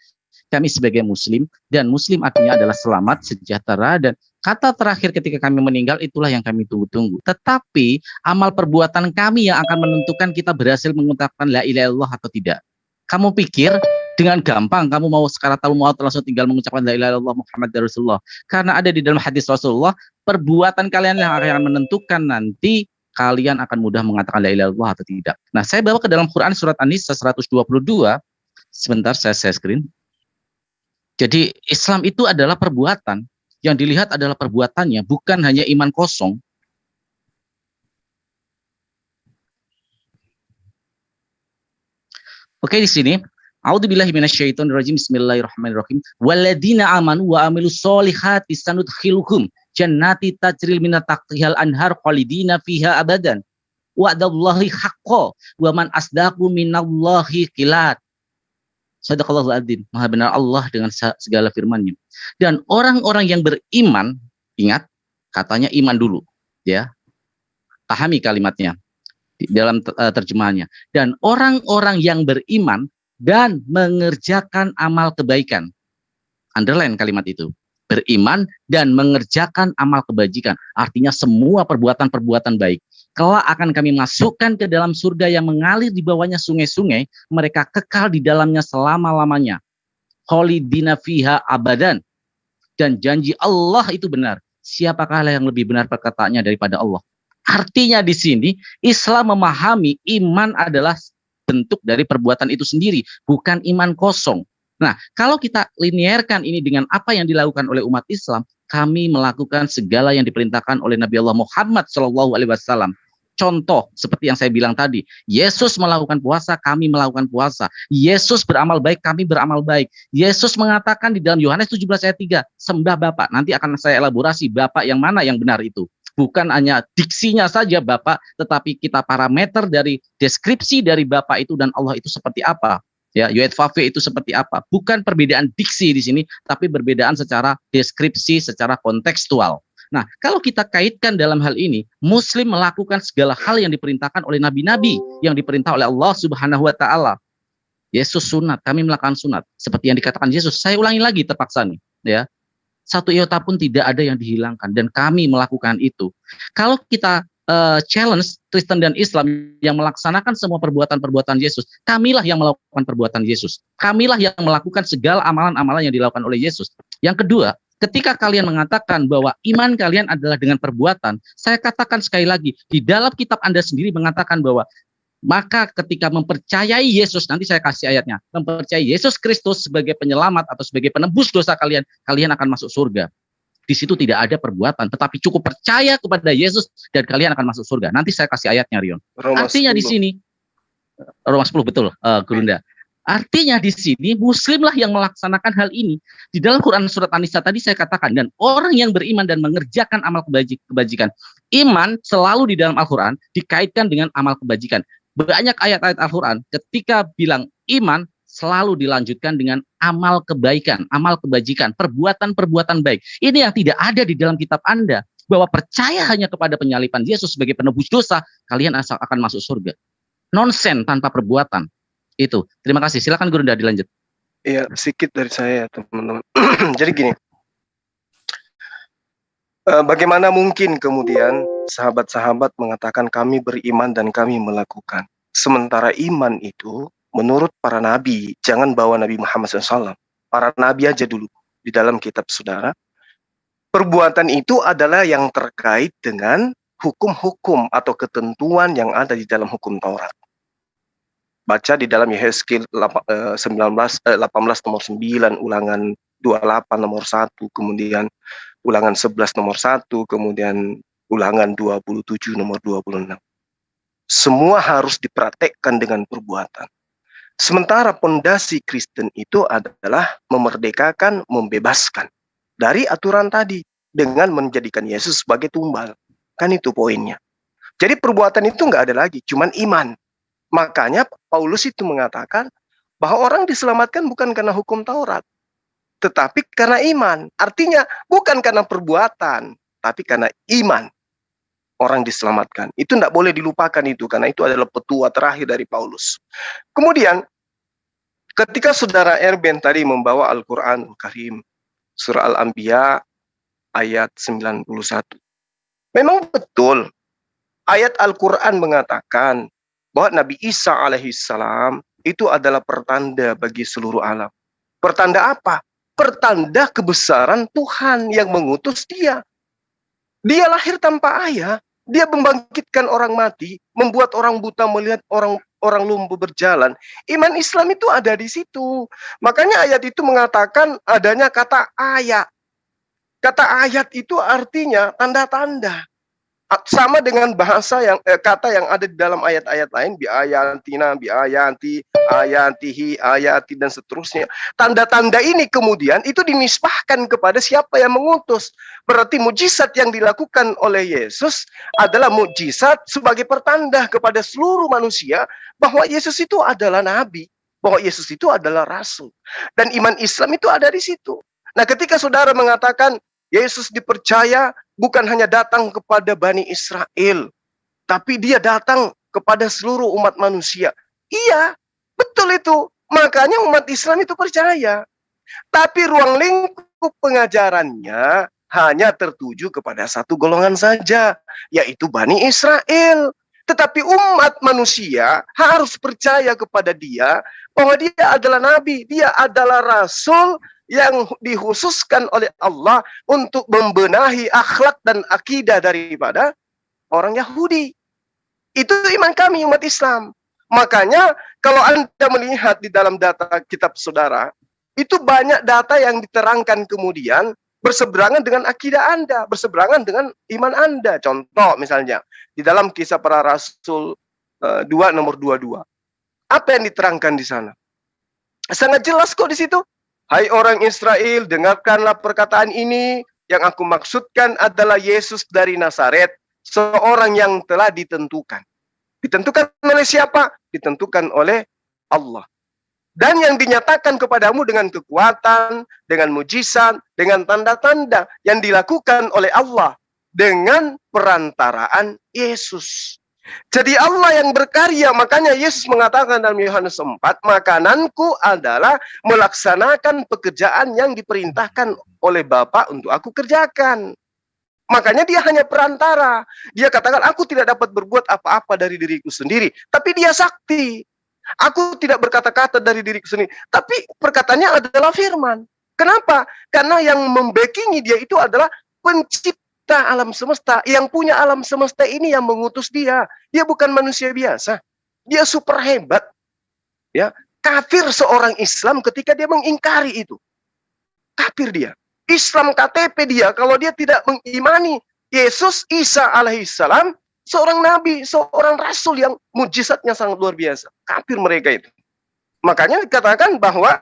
kami sebagai muslim, dan muslim artinya adalah selamat, sejahtera, dan kata terakhir ketika kami meninggal itulah yang kami tunggu-tunggu. Tetapi amal perbuatan kami yang akan menentukan kita berhasil mengucapkan la ilaha illallah atau tidak. Kamu pikir dengan gampang kamu mau sekarang tahu mau langsung tinggal mengucapkan la ilaha illallah Muhammad Rasulullah? Karena ada di dalam hadis Rasulullah, perbuatan kalian yang akan menentukan nanti kalian akan mudah mengatakan la ilaha illallah atau tidak. Nah, saya bawa ke dalam Quran surat An-Nisa 122. Sebentar saya screen. Jadi Islam itu adalah perbuatan, yang dilihat adalah perbuatannya, bukan hanya iman kosong. Oke, di sini A'udzubillahi minasyaitonirrajim. Bismillahirrahmanirrahim. Walladzina amanu wa amilus solihati sanudkhiluhum jannati tajri min tahtihal anhar khalidina fiha abadan. Wa'dallahi haqqo wa man asdaqu minallahi qilat. Sadaqallahul adzim. Maha benar Allah dengan segala firman-Nya. Dan orang-orang yang beriman, ingat katanya iman dulu, ya. Pahami kalimatnya di dalam terjemahannya. Dan orang-orang yang beriman dan mengerjakan amal kebaikan. Underline kalimat itu. Beriman dan mengerjakan amal kebajikan. Artinya semua perbuatan-perbuatan baik. Kelak akan kami masukkan ke dalam surga yang mengalir di bawahnya sungai-sungai. Mereka kekal di dalamnya selama-lamanya. Khalidina fiha abadan. Dan janji Allah itu benar. Siapakah yang lebih benar perkataannya daripada Allah? Artinya di sini Islam memahami iman adalah bentuk dari perbuatan itu sendiri, bukan iman kosong. Nah, kalau kita linearkan ini dengan apa yang dilakukan oleh umat Islam, kami melakukan segala yang diperintahkan oleh Nabi Allah Muhammad SAW. Contoh seperti yang saya bilang tadi, Yesus melakukan puasa, kami melakukan puasa. Yesus beramal baik, kami beramal baik. Yesus mengatakan di dalam Yohanes 17 ayat 3, sembah Bapa. Nanti akan saya elaborasi Bapa yang mana yang benar itu. Bukan hanya diksinya saja Bapa, tetapi kita parameter dari deskripsi dari Bapa itu dan Allah itu seperti apa. Ya, Yuetfafe itu seperti apa. Bukan perbedaan diksi di sini, tapi perbedaan secara deskripsi, secara kontekstual. Nah, kalau kita kaitkan dalam hal ini, Muslim melakukan segala hal yang diperintahkan oleh nabi-nabi, yang diperintah oleh Allah Subhanahu wa Ta'ala. Yesus sunat, kami melakukan sunat, seperti yang dikatakan Yesus. Saya ulangi lagi terpaksa nih, ya. Satu iota pun tidak ada yang dihilangkan, dan kami melakukan itu. Kalau kita challenge Kristen dan Islam yang melaksanakan semua perbuatan-perbuatan Yesus, kamilah yang melakukan perbuatan Yesus. Kamilah yang melakukan segala amalan-amalan yang dilakukan oleh Yesus. Yang kedua, ketika kalian mengatakan bahwa iman kalian adalah dengan perbuatan, saya katakan sekali lagi, di dalam kitab Anda sendiri mengatakan bahwa Maka ketika mempercayai Yesus, nanti saya kasih ayatnya, mempercayai Yesus Kristus sebagai penyelamat atau sebagai penebus dosa kalian, kalian akan masuk surga. Di situ tidak ada perbuatan, tetapi cukup percaya kepada Yesus dan kalian akan masuk surga. Nanti saya kasih ayatnya, Rion. Artinya 10. Di sini, Roma 10 betul, Gurunda. Artinya di sini Muslimlah yang melaksanakan hal ini. Di dalam Quran surat An-Nisa tadi saya katakan, dan orang yang beriman dan mengerjakan amal kebajikan. Iman selalu di dalam Al-Quran dikaitkan dengan amal kebajikan. Banyak ayat-ayat Al-Quran ketika bilang iman selalu dilanjutkan dengan amal kebaikan, amal kebajikan, perbuatan-perbuatan baik. Ini yang tidak ada di dalam kitab Anda. Bahwa percaya hanya kepada penyalipan Yesus sebagai penebus dosa, kalian akan masuk surga. Nonsen tanpa perbuatan. Itu. Terima kasih. Silakan Gurunda dilanjut. Iya, sedikit dari saya, teman-teman. Jadi gini, bagaimana mungkin kemudian sahabat-sahabat mengatakan kami beriman dan kami melakukan. Sementara iman itu, menurut para nabi, jangan bawa Nabi Muhammad SAW. Para nabi aja dulu di dalam kitab saudara. Perbuatan itu adalah yang terkait dengan hukum-hukum atau ketentuan yang ada di dalam hukum Taurat. Baca di dalam Yehezkiel 18 nomor 9, Ulangan 28 nomor 1, kemudian Ulangan 11 nomor 1, kemudian Ulangan 27 nomor 26. Semua harus dipraktekkan dengan perbuatan. Sementara pondasi Kristen itu adalah memerdekakan, membebaskan dari aturan tadi dengan menjadikan Yesus sebagai tumbal. Kan itu poinnya. Jadi perbuatan itu nggak ada lagi, cuman iman. Makanya Paulus itu mengatakan bahwa orang diselamatkan bukan karena hukum Taurat, tetapi karena iman. Artinya bukan karena perbuatan, tapi karena iman orang diselamatkan. Itu tidak boleh dilupakan itu, karena itu adalah petua terakhir dari Paulus. Kemudian ketika saudara Erben tadi membawa Al-Quran Karim, surah Al-Anbiya ayat 91. Memang betul, ayat Al-Quran mengatakan bahwa Nabi Isa alaihissalam itu adalah pertanda bagi seluruh alam. Pertanda apa? Pertanda kebesaran Tuhan yang mengutus dia. Dia lahir tanpa ayah, dia membangkitkan orang mati, membuat orang buta melihat, orang lumpuh berjalan. Iman Islam itu ada di situ. Makanya ayat itu mengatakan adanya kata ayat. Kata ayat itu artinya tanda-tanda. Sama dengan bahasa yang kata yang ada di dalam ayat-ayat lain, biayantina, biayanti, ayantihi, ayati dan seterusnya. Tanda-tanda ini kemudian itu dinisbahkan kepada siapa yang mengutus. Berarti mujizat yang dilakukan oleh Yesus adalah mujizat sebagai pertanda kepada seluruh manusia bahwa Yesus itu adalah nabi, bahwa Yesus itu adalah rasul. Dan iman Islam itu ada di situ. Nah, ketika saudara mengatakan Yesus dipercaya bukan hanya datang kepada Bani Israel, tapi dia datang kepada seluruh umat manusia. Iya, betul itu. Makanya umat Islam itu percaya. Tapi ruang lingkup pengajarannya hanya tertuju kepada satu golongan saja, yaitu Bani Israel. Tetapi umat manusia harus percaya kepada dia bahwa dia adalah nabi, dia adalah rasul yang dikhususkan oleh Allah untuk membenahi akhlak dan akidah daripada orang Yahudi. Itu iman kami umat Islam. Makanya kalau Anda melihat di dalam data kitab saudara, itu banyak data yang diterangkan kemudian berseberangan dengan akidah Anda, berseberangan dengan iman Anda. Contoh misalnya, di dalam Kisah Para Rasul 2 nomor 22. Apa yang diterangkan di sana? Sangat jelas kok di situ. Hai orang Israel, dengarkanlah perkataan ini. Yang aku maksudkan adalah Yesus dari Nazaret, seorang yang telah ditentukan. Ditentukan oleh siapa? Ditentukan oleh Allah. Dan yang dinyatakan kepadamu dengan kekuatan, dengan mujizat, dengan tanda-tanda yang dilakukan oleh Allah dengan perantaraan Yesus. Jadi Allah yang berkarya, makanya Yesus mengatakan dalam Yohanes 4, makananku adalah melaksanakan pekerjaan yang diperintahkan oleh Bapa untuk aku kerjakan. Makanya dia hanya perantara. Dia katakan, aku tidak dapat berbuat apa-apa dari diriku sendiri, tapi dia sakti. Aku tidak berkata-kata dari diriku sendiri, tapi perkataannya adalah firman. Kenapa? Karena yang membackingi dia itu adalah pencipta alam semesta, yang punya alam semesta ini yang mengutus dia. Dia bukan manusia biasa. Dia super hebat. Ya, kafir seorang Islam ketika dia mengingkari itu. Kafir dia. Islam KTP dia kalau dia tidak mengimani Yesus Isa alaihissalam seorang nabi, seorang rasul yang mujizatnya sangat luar biasa. Kafir mereka itu. Makanya dikatakan bahwa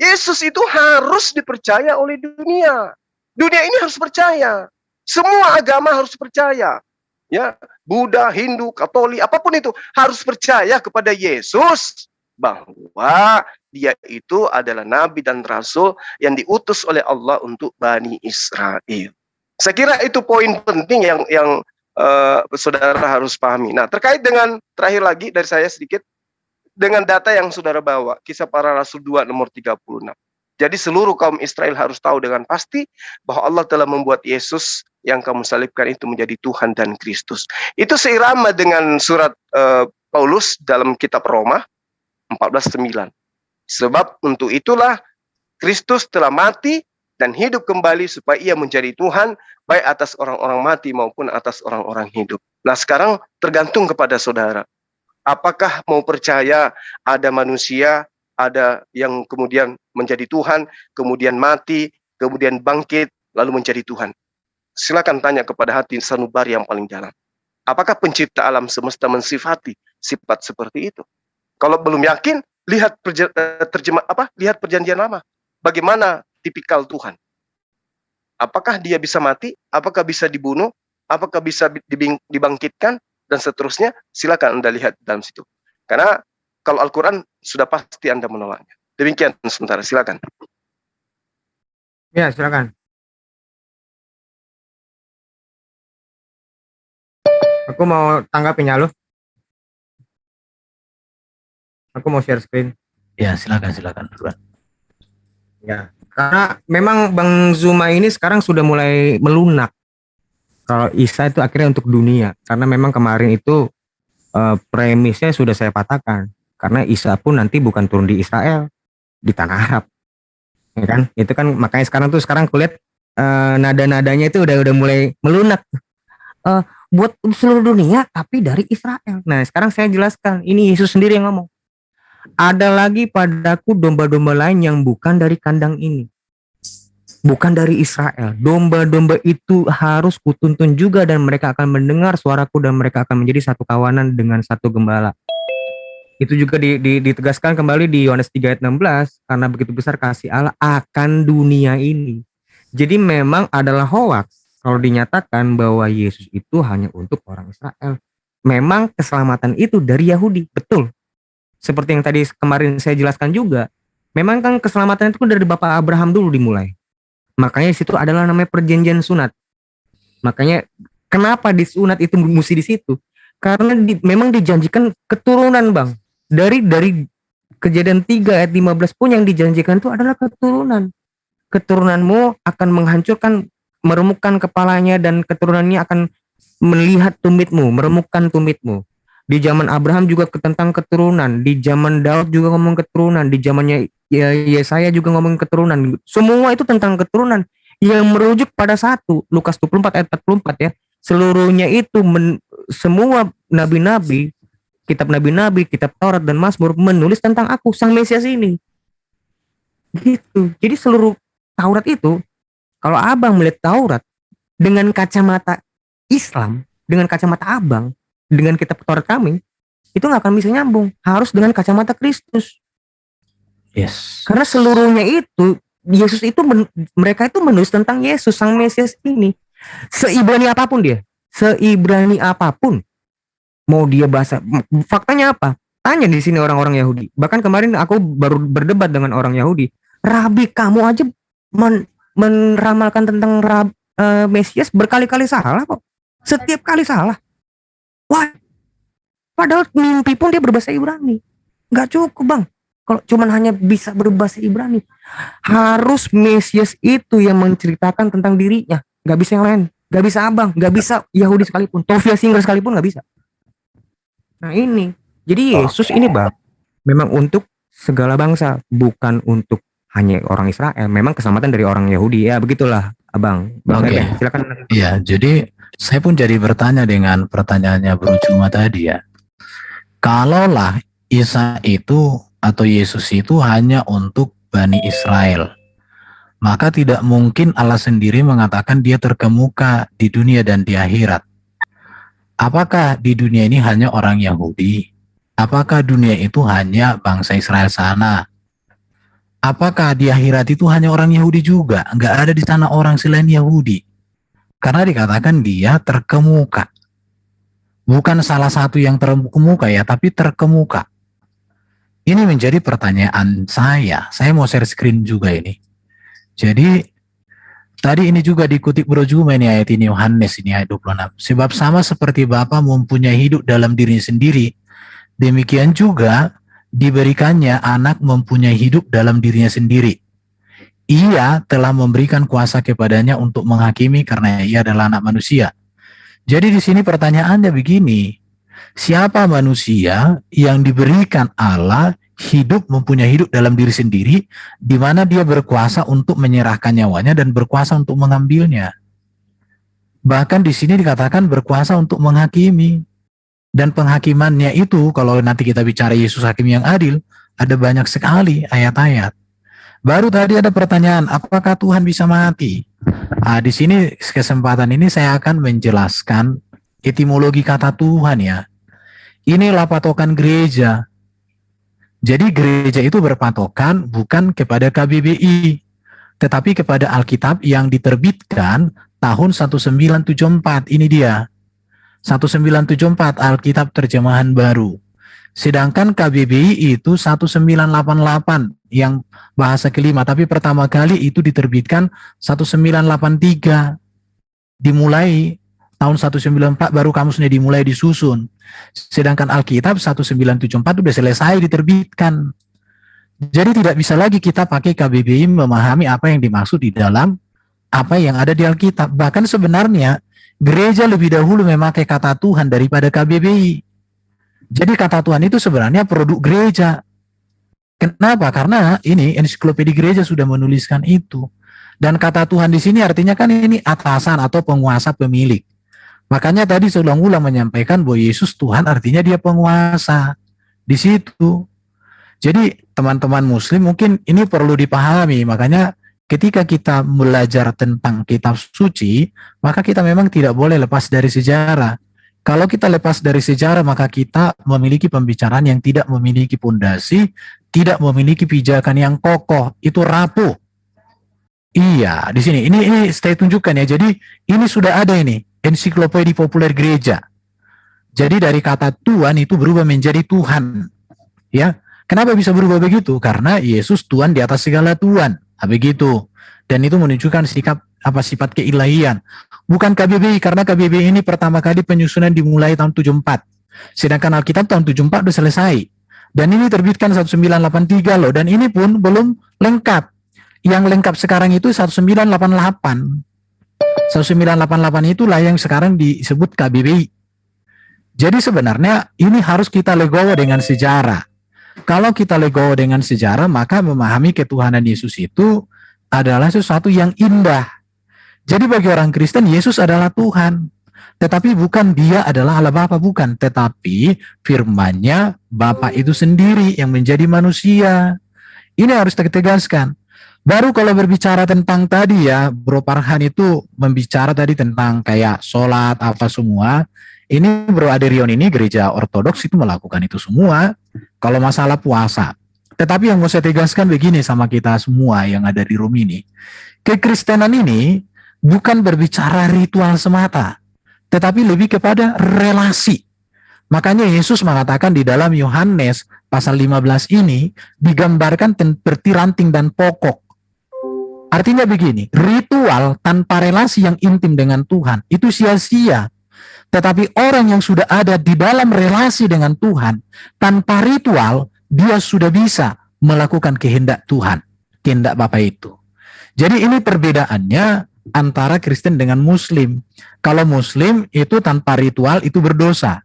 Yesus itu harus dipercaya oleh dunia. Dunia ini harus percaya. Semua agama harus percaya. Ya, Buddha, Hindu, Katolik, apapun itu harus percaya kepada Yesus bahwa dia itu adalah nabi dan rasul yang diutus oleh Allah untuk Bani Israel. Saya kira itu poin penting yang saudara harus pahami. Nah, terkait dengan terakhir lagi dari saya sedikit dengan data yang saudara bawa, Kisah Para Rasul 2 nomor 36. Jadi seluruh kaum Israel harus tahu dengan pasti bahwa Allah telah membuat Yesus yang kamu salibkan itu menjadi Tuhan dan Kristus. Itu seirama dengan surat Paulus dalam kitab Roma 14:9. Sebab untuk itulah Kristus telah mati dan hidup kembali supaya ia menjadi Tuhan baik atas orang-orang mati maupun atas orang-orang hidup. Nah, sekarang tergantung kepada saudara. Apakah mau percaya ada manusia, ada yang kemudian menjadi Tuhan, kemudian mati, kemudian bangkit, lalu menjadi Tuhan? Silakan tanya kepada hati sanubari yang paling dalam. Apakah pencipta alam semesta mensifati sifat seperti itu? Kalau belum yakin, lihat lihat perjanjian lama. Bagaimana tipikal Tuhan? Apakah dia bisa mati? Apakah bisa dibunuh? Apakah bisa dibangkitkan? Dan seterusnya, silakan Anda lihat dalam situ. Karena kalau Al-Quran sudah pasti Anda menolaknya. Demikian sementara, silakan. Ya, silakan. Aku mau tanggapin ya, Aku mau share screen. Ya, silakan. Ya, karena memang Bang Zuma ini sekarang sudah mulai melunak. Kalau Isa itu akhirnya untuk dunia, karena memang kemarin itu premisnya sudah saya patahkan. Karena Isa pun nanti bukan turun di Israel, di tanah Arab, ya kan? Itu kan makanya sekarang kulihat nada-nadanya itu udah mulai melunak. Buat seluruh dunia, tapi dari Israel. Nah, sekarang saya jelaskan. Ini Yesus sendiri yang ngomong. Ada lagi padaku domba-domba lain yang bukan dari kandang ini. Bukan dari Israel. Domba-domba itu harus kutuntun juga dan mereka akan mendengar suaraku dan mereka akan menjadi satu kawanan dengan satu gembala. Itu juga ditegaskan kembali di Yohanes 3 ayat 16, karena begitu besar kasih Allah akan dunia ini. Jadi memang adalah hoaks kalau dinyatakan bahwa Yesus itu hanya untuk orang Israel. Memang keselamatan itu dari Yahudi, betul. Seperti yang tadi kemarin saya jelaskan juga, memang kan keselamatan itu dari Bapak Abraham dulu dimulai. Makanya situ adalah namanya perjanjian sunat. Makanya kenapa disunat itu mesti di situ? Karena memang dijanjikan keturunan, Bang. Dari Kejadian 3 ayat 15 pun yang dijanjikan itu adalah keturunan. Keturunanmu akan menghancurkan, meremukkan kepalanya dan keturunannya akan melihat tumitmu, meremukkan tumitmu. Di zaman Abraham juga tentang keturunan, di zaman Daud juga ngomong keturunan, di zamannya Yesaya juga ngomong keturunan. Semua itu tentang keturunan yang merujuk pada satu, Lukas 24 ayat 44 ya. Seluruhnya itu semua nabi-nabi, kitab nabi-nabi, kitab Taurat dan Mazmur menulis tentang aku, sang Mesias ini. Gitu. Jadi seluruh Taurat itu, kalau Abang melihat Taurat dengan kacamata Islam, dengan kacamata Abang, dengan kitab Taurat kami, itu nggak akan bisa nyambung. Harus dengan kacamata Kristus. Yes. Karena seluruhnya itu, Yesus itu, mereka itu menulis tentang Yesus, sang Mesias ini. Seibrani apapun dia. Seibrani apapun. Mau dia bahasa, faktanya apa? Tanya di sini orang-orang Yahudi. Bahkan kemarin aku baru berdebat dengan orang Yahudi. Rabi, kamu aja meramalkan tentang Mesias berkali-kali salah kok. Setiap kali salah. Wah, padahal mimpi pun dia berbahasa Ibrani. Nggak cukup, Bang. Kalau cuman hanya bisa berbahasa Ibrani. Harus Mesias itu yang menceritakan tentang dirinya. Nggak bisa yang lain. Nggak bisa Abang. Nggak bisa Yahudi sekalipun. Tovia Singer sekalipun nggak bisa. Nah ini. Jadi Yesus ini, Bang, memang untuk segala bangsa. Bukan untuk hanya orang Israel. Memang keselamatan dari orang Yahudi. Ya begitulah, Abang. Bang Oke. Silakan. Iya, jadi saya pun jadi bertanya dengan pertanyaannya Bro Cuma tadi ya. kalaulah Isa itu atau Yesus itu hanya untuk Bani Israel, maka tidak mungkin Allah sendiri mengatakan dia terkemuka di dunia dan di akhirat. Apakah di dunia ini hanya orang Yahudi? Apakah dunia itu hanya bangsa Israel sana? Apakah di akhirat itu hanya orang Yahudi juga? Enggak ada di sana orang selain Yahudi. Karena dikatakan dia terkemuka. Bukan salah satu yang terkemuka ya, tapi terkemuka. Ini menjadi pertanyaan saya. Saya mau share screen juga ini. Jadi, tadi ini juga dikutip Bro Juma ini ayat ini, Yohanes ini ayat 26. Sebab sama seperti Bapa mempunyai hidup dalam dirinya sendiri, demikian juga diberikannya anak mempunyai hidup dalam dirinya sendiri. Ia telah memberikan kuasa kepadanya untuk menghakimi karena ia adalah anak manusia. Jadi di sini pertanyaannya begini, siapa manusia yang diberikan Allah hidup, mempunyai hidup dalam diri sendiri, di mana dia berkuasa untuk menyerahkan nyawanya dan berkuasa untuk mengambilnya. Bahkan di sini dikatakan berkuasa untuk menghakimi. Dan penghakimannya itu, kalau nanti kita bicara Yesus hakim yang adil, ada banyak sekali ayat-ayat. Baru tadi ada pertanyaan, apakah Tuhan bisa mati? Di sini kesempatan ini saya akan menjelaskan etimologi kata Tuhan ya. Inilah patokan gereja. Jadi gereja itu berpatokan bukan kepada KBBI, tetapi kepada Alkitab yang diterbitkan tahun 1974. Ini dia. 1974 Alkitab terjemahan baru. Sedangkan KBBI itu 1988 yang bahasa kelima, tapi pertama kali itu diterbitkan 1983. Dimulai tahun 194 baru kamusnya dimulai disusun. Sedangkan Alkitab 1974 sudah selesai diterbitkan. Jadi tidak bisa lagi kita pakai KBBI memahami apa yang dimaksud di dalam apa yang ada di Alkitab. Bahkan sebenarnya gereja lebih dahulu memakai kata Tuhan daripada KBBI. Jadi kata Tuhan itu sebenarnya produk gereja. Kenapa? Karena ini ensiklopedia gereja sudah menuliskan itu. Dan kata Tuhan di sini artinya kan ini atasan atau penguasa pemilik. Makanya tadi saya ulang-ulang menyampaikan bahwa Yesus Tuhan artinya dia penguasa. Di situ. Jadi teman-teman muslim mungkin ini perlu dipahami. Makanya ketika kita belajar tentang kitab suci, maka kita memang tidak boleh lepas dari sejarah. Kalau kita lepas dari sejarah, maka kita memiliki pembicaraan yang tidak memiliki pondasi, tidak memiliki pijakan yang kokoh, itu rapuh. Iya, di sini ini saya tunjukkan ya. Jadi ini sudah ada ini ensiklopedia populer gereja. Jadi dari kata Tuhan itu berubah menjadi Tuhan. Ya, kenapa bisa berubah begitu? Karena Yesus Tuhan di atas segala Tuhan. Begitu. Dan itu menunjukkan sifat keilahian. Bukan KBBI, karena KBBI ini pertama kali penyusunan dimulai tahun 74. Sedangkan Alkitab tahun 74 sudah selesai. Dan ini terbitkan 1983 loh. Dan ini pun belum lengkap. Yang lengkap sekarang itu 1988. 1988 itulah yang sekarang disebut KBBI. Jadi sebenarnya ini harus kita legowo dengan sejarah. Kalau kita legowo dengan sejarah, maka memahami ketuhanan Yesus itu adalah sesuatu yang indah. Jadi bagi orang Kristen, Yesus adalah Tuhan. Tetapi bukan dia adalah Allah Bapa, bukan. Tetapi firman-Nya Bapa itu sendiri yang menjadi manusia. Ini harus ditegaskan. Baru kalau berbicara tentang tadi ya, Bro Farhan itu membicara tadi tentang kayak sholat, apa semua. Ini Bro Aderion ini gereja ortodoks itu melakukan itu semua. Kalau masalah puasa. Tetapi yang mau saya tegaskan begini sama kita semua yang ada di room ini. Kekristenan ini bukan berbicara ritual semata, tetapi lebih kepada relasi. Makanya Yesus mengatakan di dalam Yohanes pasal 15 ini digambarkan seperti ranting dan pokok. Artinya begini, ritual tanpa relasi yang intim dengan Tuhan itu sia-sia. Tetapi orang yang sudah ada di dalam relasi dengan Tuhan tanpa ritual, dia sudah bisa melakukan kehendak Tuhan, kehendak Bapa itu. Jadi ini perbedaannya antara Kristen dengan Muslim. Kalau Muslim itu tanpa ritual itu berdosa.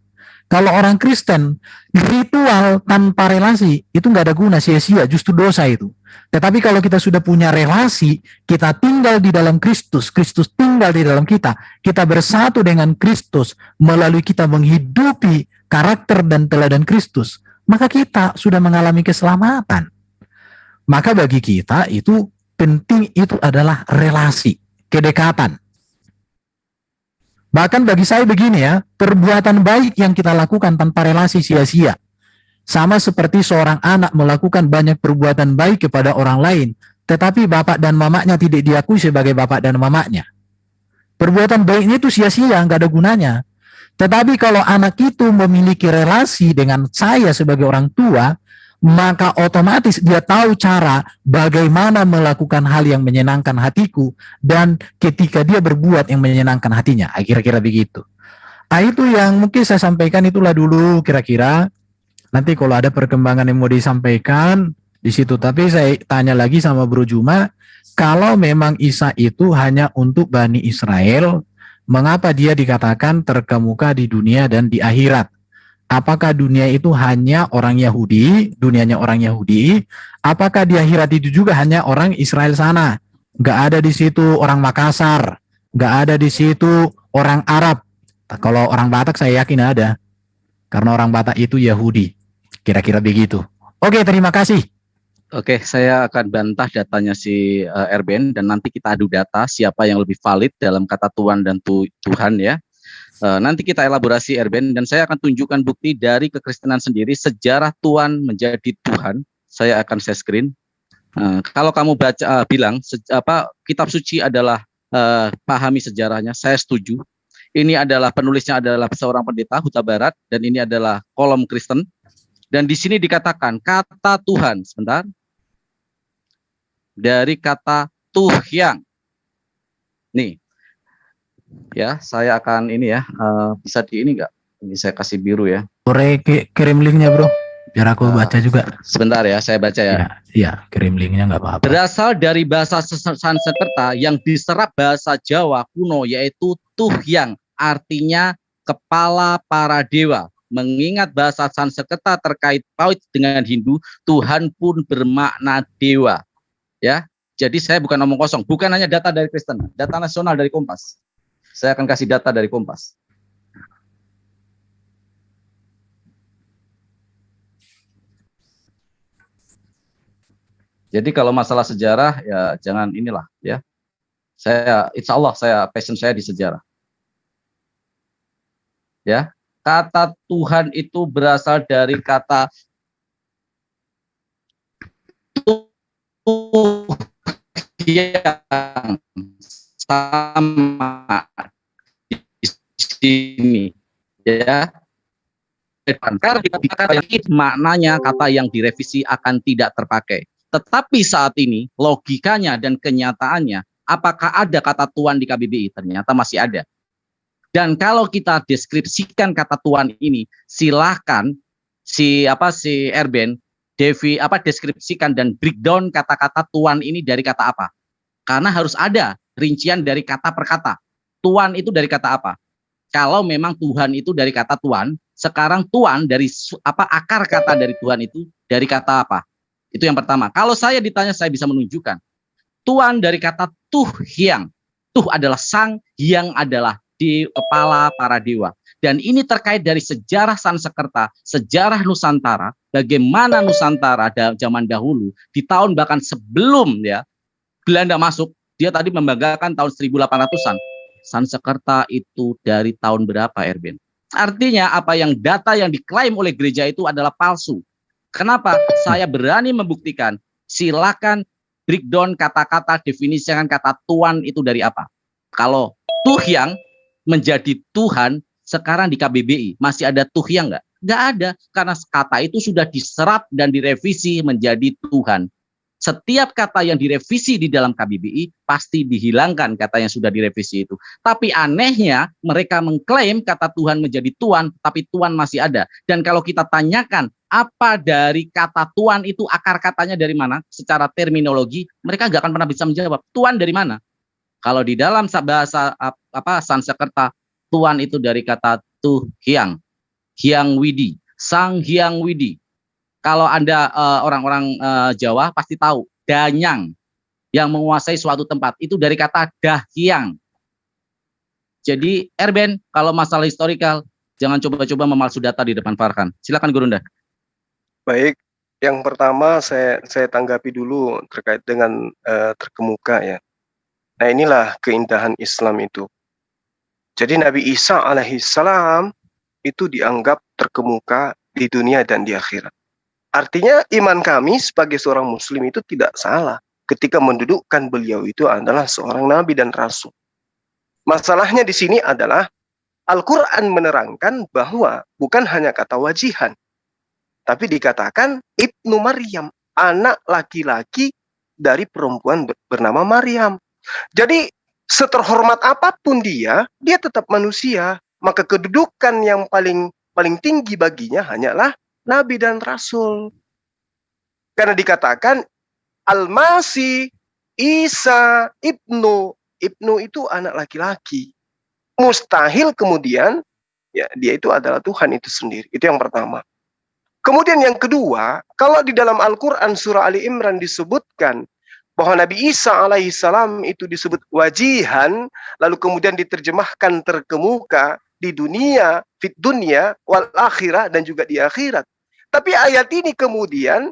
Kalau orang Kristen ritual tanpa relasi itu nggak ada guna, sia-sia, justru dosa itu. Tetapi kalau kita sudah punya relasi, kita tinggal di dalam Kristus, Kristus tinggal di dalam kita, kita bersatu dengan Kristus melalui kita menghidupi karakter dan teladan Kristus, maka kita sudah mengalami keselamatan. Maka bagi kita itu penting itu adalah relasi, kedekatan. Bahkan bagi saya begini ya, perbuatan baik yang kita lakukan tanpa relasi sia-sia. Sama seperti seorang anak melakukan banyak perbuatan baik kepada orang lain, tetapi bapak dan mamanya tidak diakui sebagai bapak dan mamanya. Perbuatan baiknya itu sia-sia, nggak ada gunanya. Tetapi kalau anak itu memiliki relasi dengan saya sebagai orang tua, maka otomatis dia tahu cara bagaimana melakukan hal yang menyenangkan hatiku dan ketika dia berbuat yang menyenangkan hatinya. Kira-kira begitu. Itu yang mungkin saya sampaikan itulah dulu kira-kira. Nanti kalau ada perkembangan yang mau disampaikan di situ. Tapi saya tanya lagi sama Bro Juma, kalau memang Isa itu hanya untuk Bani Israel, mengapa dia dikatakan terkemuka di dunia dan di akhirat? Apakah dunia itu hanya orang Yahudi, dunianya orang Yahudi? Apakah di akhirat itu juga hanya orang Israel sana? Nggak ada di situ orang Makassar, nggak ada di situ orang Arab. Kalau orang Batak saya yakin ada, karena orang Batak itu Yahudi. Kira-kira begitu. Oke, terima kasih. Oke, saya akan bantah datanya si Erben dan nanti kita adu data siapa yang lebih valid dalam kata Tuhan dan Tuhan ya. Nanti kita elaborasi Erben dan saya akan tunjukkan bukti dari kekristenan sendiri sejarah Tuhan menjadi Tuhan. Saya akan share screen. Kalau kamu baca bilang kitab suci adalah pahami sejarahnya, saya setuju. Ini adalah penulisnya adalah seorang pendeta Huta Barat dan ini adalah kolom Kristen. Dan di sini dikatakan kata Tuhan, sebentar. Dari kata Tuhyang. Nih. Ya, saya akan ini ya, bisa di ini enggak? Ini saya kasih biru ya. Boleh kirim linknya bro, biar aku baca juga. Sebentar ya, saya baca ya. Iya, kirim linknya nggak apa-apa. Berasal dari bahasa Sanskerta yang diserap bahasa Jawa kuno yaitu Tuhyang, artinya kepala para dewa. Mengingat bahasa Sanskerta terkait paut dengan Hindu, Tuhan pun bermakna dewa. Ya, jadi saya bukan omong kosong, bukan hanya data dari Kristen, data nasional dari Kompas. Saya akan kasih data dari Kompas. Jadi kalau masalah sejarah ya jangan inilah ya. Insya Allah passion saya di sejarah. Ya, kata Tuhan itu berasal dari kata Tuhyang. Sama di sini ya. Karena maknanya kata yang direvisi akan tidak terpakai. Tetapi saat ini logikanya dan kenyataannya, apakah ada kata Tuhan di KBBI? Ternyata masih ada. Dan kalau kita deskripsikan kata Tuhan ini, silahkan si Erben deskripsikan dan breakdown kata-kata Tuhan ini dari kata apa? Karena harus ada rincian dari kata per kata. Tuhan itu dari kata apa? Kalau memang Tuhan itu dari kata Tuhan, sekarang Tuhan dari akar kata dari Tuhan itu dari kata apa? Itu yang pertama. Kalau saya ditanya, saya bisa menunjukkan. Tuhan dari kata Tuhyang. Tuh adalah sang, Hyang adalah di kepala para dewa. Dan ini terkait dari sejarah Sanskerta, sejarah Nusantara, bagaimana Nusantara zaman dahulu, di tahun bahkan sebelum ya Belanda masuk, dia tadi membanggakan tahun 1800-an. Sanskerta itu dari tahun berapa, Erben? Artinya apa yang data yang diklaim oleh gereja itu adalah palsu. Kenapa? Saya berani membuktikan. Silakan breakdown kata-kata, definisikan kata Tuhan itu dari apa. Kalau Tuhyang menjadi Tuhan, sekarang di KBBI masih ada Tuhyang nggak? Nggak ada, karena kata itu sudah diserap dan direvisi menjadi Tuhan. Setiap kata yang direvisi di dalam KBBI pasti dihilangkan kata yang sudah direvisi itu. Tapi anehnya mereka mengklaim kata Tuhan menjadi Tuhan, tapi Tuhan masih ada. Dan kalau kita tanyakan apa dari kata Tuhan itu akar katanya dari mana? Secara terminologi mereka nggak akan pernah bisa menjawab. Tuhan dari mana? Kalau di dalam bahasa Sanskerta, Tuhan itu dari kata Tuhyang, Hyang Widi, Sang Hyang Widi. Kalau Anda orang-orang Jawa pasti tahu Danyang yang menguasai suatu tempat itu dari kata Dahyang. Jadi Erben kalau masalah historikal Jangan coba-coba memalsu data di depan Farhan. Silakan Gurunda. Baik, yang pertama saya tanggapi dulu terkait dengan terkemuka ya. Nah inilah keindahan Islam itu. Jadi Nabi Isa alaihissalam itu dianggap terkemuka di dunia dan di akhirat. Artinya iman kami sebagai seorang muslim itu tidak salah ketika mendudukkan beliau itu adalah seorang nabi dan rasul. Masalahnya di sini adalah Al-Quran menerangkan bahwa bukan hanya kata wajihan, tapi dikatakan Ibnu Maryam, anak laki-laki dari perempuan bernama Maryam. Jadi seterhormat apapun dia tetap manusia. Maka kedudukan yang paling tinggi baginya hanyalah Nabi dan Rasul. Karena dikatakan Al-Masih, Isa, Ibnu itu anak laki-laki. Mustahil kemudian ya dia itu adalah Tuhan itu sendiri. Itu yang pertama. Kemudian yang kedua, kalau di dalam Al-Quran surah Ali Imran disebutkan bahwa Nabi Isa alaihissalam itu disebut wajihan, lalu kemudian diterjemahkan terkemuka di dunia, fit dunia, wal akhirah, dan juga di akhirat. Tapi ayat ini kemudian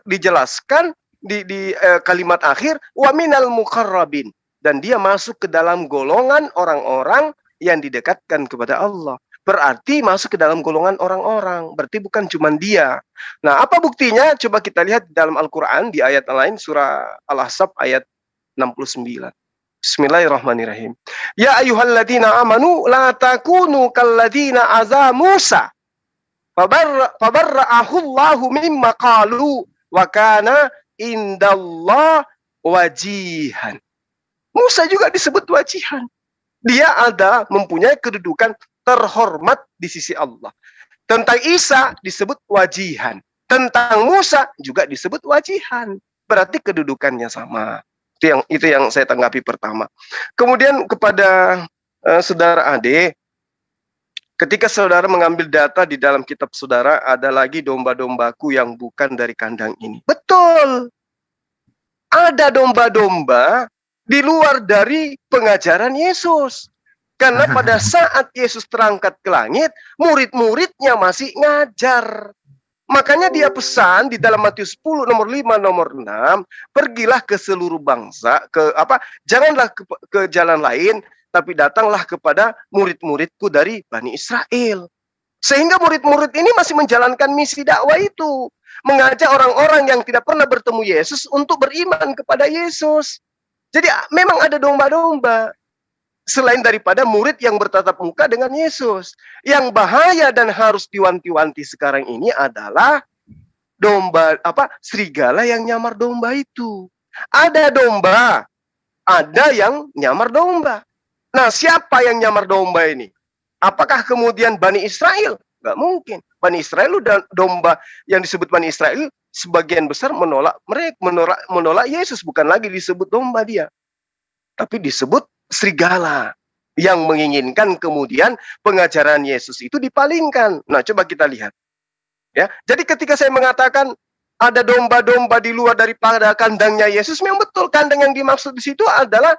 dijelaskan di kalimat akhir, wa minal muqarrabin, dan dia masuk ke dalam golongan orang-orang yang didekatkan kepada Allah. Berarti masuk ke dalam golongan orang-orang. Berarti bukan cuma dia. Nah, apa buktinya? Coba kita lihat dalam Al-Quran di ayat lain, surah Al-Ahzab ayat 69. Bismillahirrahmanirrahim. Ya ayyuhalladzina amanu la takunu kalladzina aza Musa. Fabarra'ahu Allahu mimma qalu wa kana indallah wajihan. Musa juga disebut wajihan. Dia mempunyai kedudukan terhormat di sisi Allah. Tentang Isa disebut wajihan. Tentang Musa juga disebut wajihan. Berarti kedudukannya sama. Itu yang saya tanggapi pertama. Kemudian kepada saudara Ade, ketika saudara mengambil data di dalam kitab saudara, ada lagi domba-dombaku yang bukan dari kandang ini. Betul. Ada domba-domba di luar dari pengajaran Yesus. Karena pada saat Yesus terangkat ke langit, murid-muridnya masih ngajar. Makanya dia pesan di dalam Matius 10 nomor 5 nomor 6, pergilah ke seluruh bangsa, janganlah ke jalan lain, tapi datanglah kepada murid-muridku dari Bani Israel. Sehingga murid-murid ini masih menjalankan misi dakwah itu, mengajak orang-orang yang tidak pernah bertemu Yesus untuk beriman kepada Yesus. Jadi memang ada domba-domba. Selain daripada murid yang bertatap muka dengan Yesus. Yang bahaya dan harus diwanti-wanti sekarang ini adalah serigala yang nyamar domba itu. Ada domba, ada yang nyamar domba. Nah, siapa yang nyamar domba ini? Apakah kemudian Bani Israel? Nggak mungkin. Bani Israel dan domba yang disebut Bani Israel sebagian besar menolak Yesus, bukan lagi disebut domba dia, tapi disebut serigala yang menginginkan kemudian pengajaran Yesus itu dipalingkan. Nah, coba kita lihat. Ya, jadi ketika saya mengatakan ada domba-domba di luar daripada kandangnya Yesus, memang betul kandang yang dimaksud di situ adalah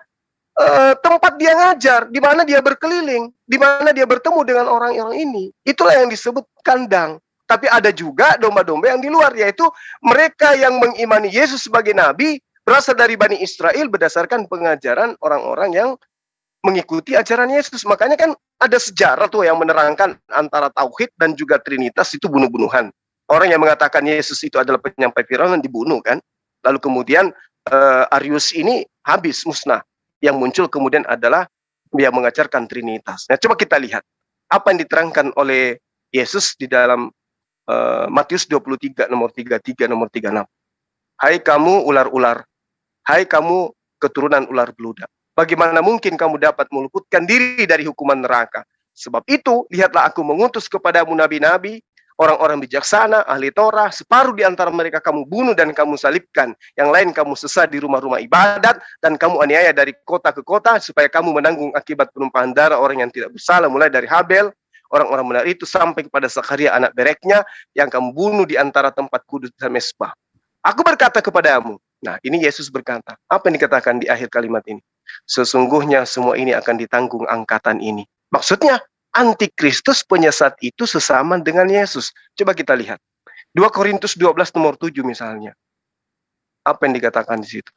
tempat dia ngajar, di mana dia berkeliling, di mana dia bertemu dengan orang-orang ini. Itulah yang disebut kandang. Tapi ada juga domba-domba yang di luar, yaitu mereka yang mengimani Yesus sebagai nabi, berasal dari Bani Israel berdasarkan pengajaran orang-orang yang mengikuti ajaran Yesus. Makanya kan ada sejarah tuh yang menerangkan antara tauhid dan juga trinitas itu bunuh-bunuhan. Orang yang mengatakan Yesus itu adalah penyampai firman dibunuh kan. Lalu kemudian Arius ini habis musnah. Yang muncul kemudian adalah dia mengajarkan trinitas. Nah, coba kita lihat apa yang diterangkan oleh Yesus di dalam Matius 23 nomor 33 nomor 36. Hai kamu ular-ular, hai kamu keturunan ular beludak, bagaimana mungkin kamu dapat meluputkan diri dari hukuman neraka? Sebab itu, lihatlah aku mengutus kepadamu nabi-nabi, orang-orang bijaksana, ahli Torah, separuh di antara mereka kamu bunuh dan kamu salibkan, yang lain kamu sesat di rumah-rumah ibadat, dan kamu aniaya dari kota ke kota, supaya kamu menanggung akibat penumpahan darah orang yang tidak bersalah, mulai dari Habel, orang-orang benar itu, sampai kepada Zakaria anak bereknya, yang kamu bunuh di antara tempat kudus dan mesbah. Aku berkata kepadamu. Nah, ini Yesus berkata. Apa yang dikatakan di akhir kalimat ini? Sesungguhnya semua ini akan ditanggung angkatan ini. Maksudnya, antikristus penyesat itu sesama dengan Yesus. Coba kita lihat. 2 Korintus 12 nomor 7 misalnya. Apa yang dikatakan di situ?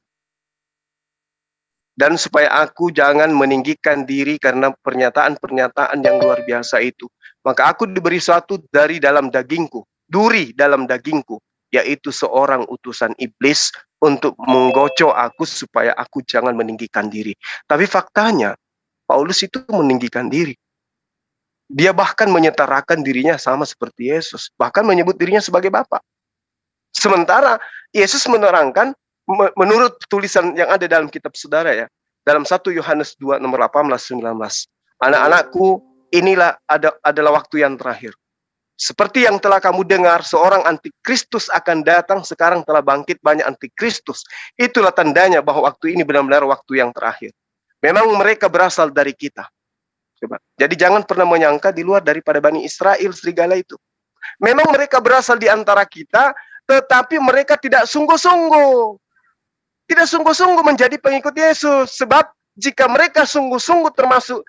Dan supaya aku jangan meninggikan diri karena pernyataan-pernyataan yang luar biasa itu. Maka aku diberi suatu dari dalam dagingku, duri dalam dagingku, yaitu seorang utusan iblis untuk menggocok aku supaya aku jangan meninggikan diri. Tapi faktanya, Paulus itu meninggikan diri. Dia bahkan menyetarakan dirinya sama seperti Yesus. Bahkan menyebut dirinya sebagai Bapa. Sementara Yesus menerangkan, menurut tulisan yang ada dalam kitab saudara ya, dalam 1 Yohanes 2 nomor 18-19. Anak-anakku, inilah adalah waktu yang terakhir. Seperti yang telah kamu dengar, seorang antikristus akan datang, sekarang telah bangkit banyak antikristus. Itulah tandanya bahwa waktu ini benar-benar waktu yang terakhir. Memang mereka berasal dari kita. Coba. Jadi jangan pernah menyangka di luar daripada Bani Israel serigala itu. Memang mereka berasal di antara kita, tetapi mereka tidak sungguh-sungguh. Tidak sungguh-sungguh menjadi pengikut Yesus. Sebab jika mereka sungguh-sungguh termasuk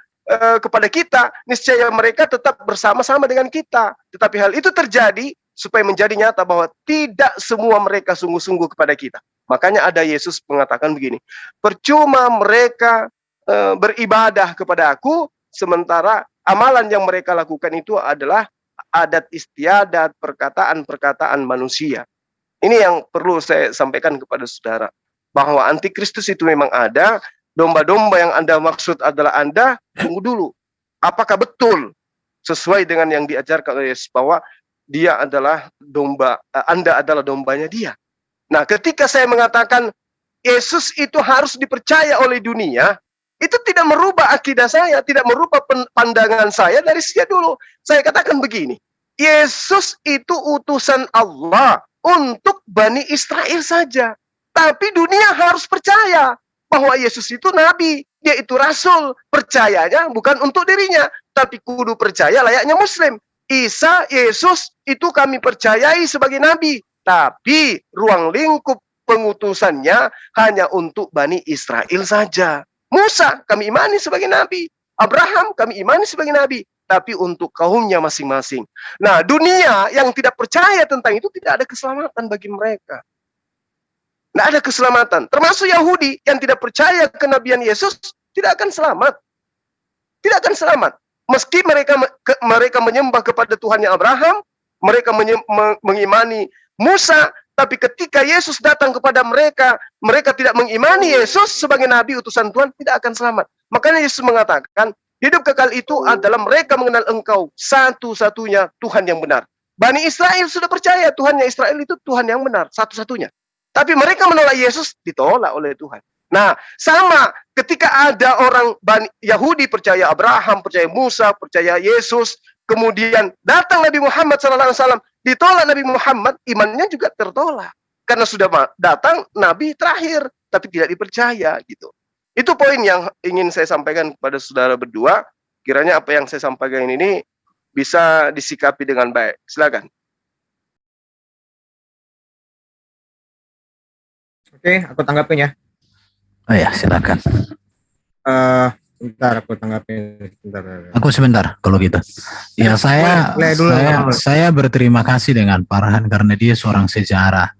kepada kita, niscaya mereka tetap bersama-sama dengan kita. Tetapi hal itu terjadi supaya menjadi nyata bahwa tidak semua mereka sungguh-sungguh kepada kita. Makanya ada Yesus mengatakan begini, percuma mereka beribadah kepada aku, sementara amalan yang mereka lakukan itu adalah adat istiadat, perkataan-perkataan manusia. Ini yang perlu saya sampaikan kepada saudara, bahwa antikristus itu memang ada. Domba-domba yang Anda maksud adalah Anda, tunggu dulu. Apakah betul sesuai dengan yang diajarkan oleh Yesus bahwa dia adalah domba, Anda adalah dombanya dia. Nah, ketika saya mengatakan Yesus itu harus dipercaya oleh dunia, itu tidak merubah akidah saya, tidak merubah pandangan saya dari sejak dulu. Saya katakan begini, Yesus itu utusan Allah untuk Bani Israel saja. Tapi dunia harus percaya bahwa Yesus itu nabi, dia itu rasul. Percayanya bukan untuk dirinya, tapi kudu percaya layaknya muslim. Isa, Yesus itu kami percayai sebagai nabi, tapi ruang lingkup pengutusannya hanya untuk Bani Israel saja. Musa kami imani sebagai nabi, Abraham kami imani sebagai nabi, tapi untuk kaumnya masing-masing. Nah, dunia yang tidak percaya tentang itu tidak ada keselamatan bagi mereka. Tidak ada keselamatan. Termasuk Yahudi yang tidak percaya kenabian Yesus tidak akan selamat. Tidak akan selamat. Meski mereka menyembah kepada Tuhannya Abraham, mereka mengimani Musa, tapi ketika Yesus datang kepada mereka, mereka tidak mengimani Yesus sebagai nabi utusan Tuhan, tidak akan selamat. Makanya Yesus mengatakan, hidup kekal itu adalah mereka mengenal Engkau satu-satunya Tuhan yang benar. Bani Israel sudah percaya Tuhannya Israel itu Tuhan yang benar, satu-satunya. Tapi mereka menolak Yesus, ditolak oleh Tuhan. Nah, sama ketika ada orang Yahudi percaya Abraham, percaya Musa, percaya Yesus, kemudian datang Nabi Muhammad SAW, ditolak Nabi Muhammad, imannya juga tertolak. Karena sudah datang Nabi terakhir, tapi tidak dipercaya gitu. Itu poin yang ingin saya sampaikan kepada saudara berdua. Kiranya apa yang saya sampaikan ini bisa disikapi dengan baik. Silakan. Oke, aku tanggapin ya. Oh ya, silakan. Bentar, aku tanggapin. Bentar. Aku sebentar kalau gitu. Ya, saya berterima kasih dengan Farhan karena dia seorang sejarah.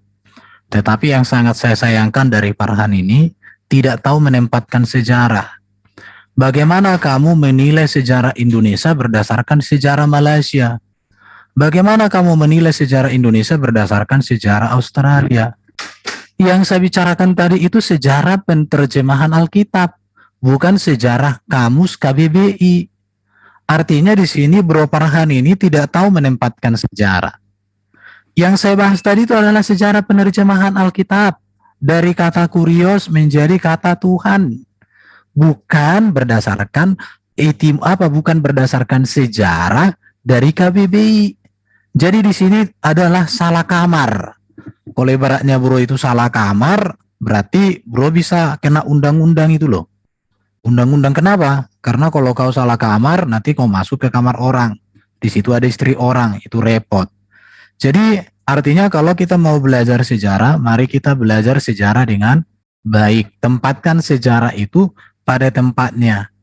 Tetapi yang sangat saya sayangkan dari Farhan ini tidak tahu menempatkan sejarah. Bagaimana kamu menilai sejarah Indonesia berdasarkan sejarah Malaysia? Bagaimana kamu menilai sejarah Indonesia berdasarkan sejarah Australia? Yang saya bicarakan tadi itu sejarah penerjemahan Alkitab, bukan sejarah kamus KBBI. Artinya di sini Bro Farhan ini tidak tahu menempatkan sejarah. Yang saya bahas tadi itu adalah sejarah penerjemahan Alkitab dari kata kurios menjadi kata Tuhan, bukan berdasarkan bukan berdasarkan sejarah dari KBBI. Jadi di sini adalah salah kamar. Kalau ibaratnya bro itu salah kamar, berarti bro bisa kena undang-undang itu loh. Undang-undang kenapa? Karena kalau kau salah kamar, nanti kau masuk ke kamar orang. Di situ ada istri orang, itu repot. Jadi artinya kalau kita mau belajar sejarah, mari kita belajar sejarah dengan baik. Tempatkan sejarah itu pada tempatnya.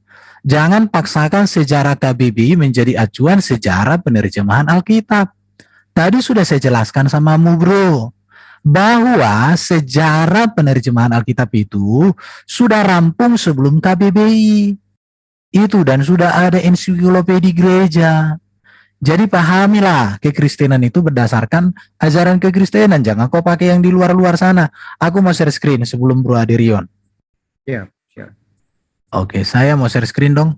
Jangan paksakan sejarah KBBI menjadi acuan sejarah penerjemahan Alkitab. Tadi sudah saya jelaskan samamu bro, bahwa sejarah penerjemahan Alkitab itu sudah rampung sebelum KBBI. Itu dan sudah ada ensiklopedia gereja. Jadi pahamilah kekristenan itu berdasarkan ajaran kekristenan. Jangan kau pakai yang di luar-luar sana. Aku mau share screen sebelum Bro Aderion. Iya, siap. Oke, saya mau share screen dong.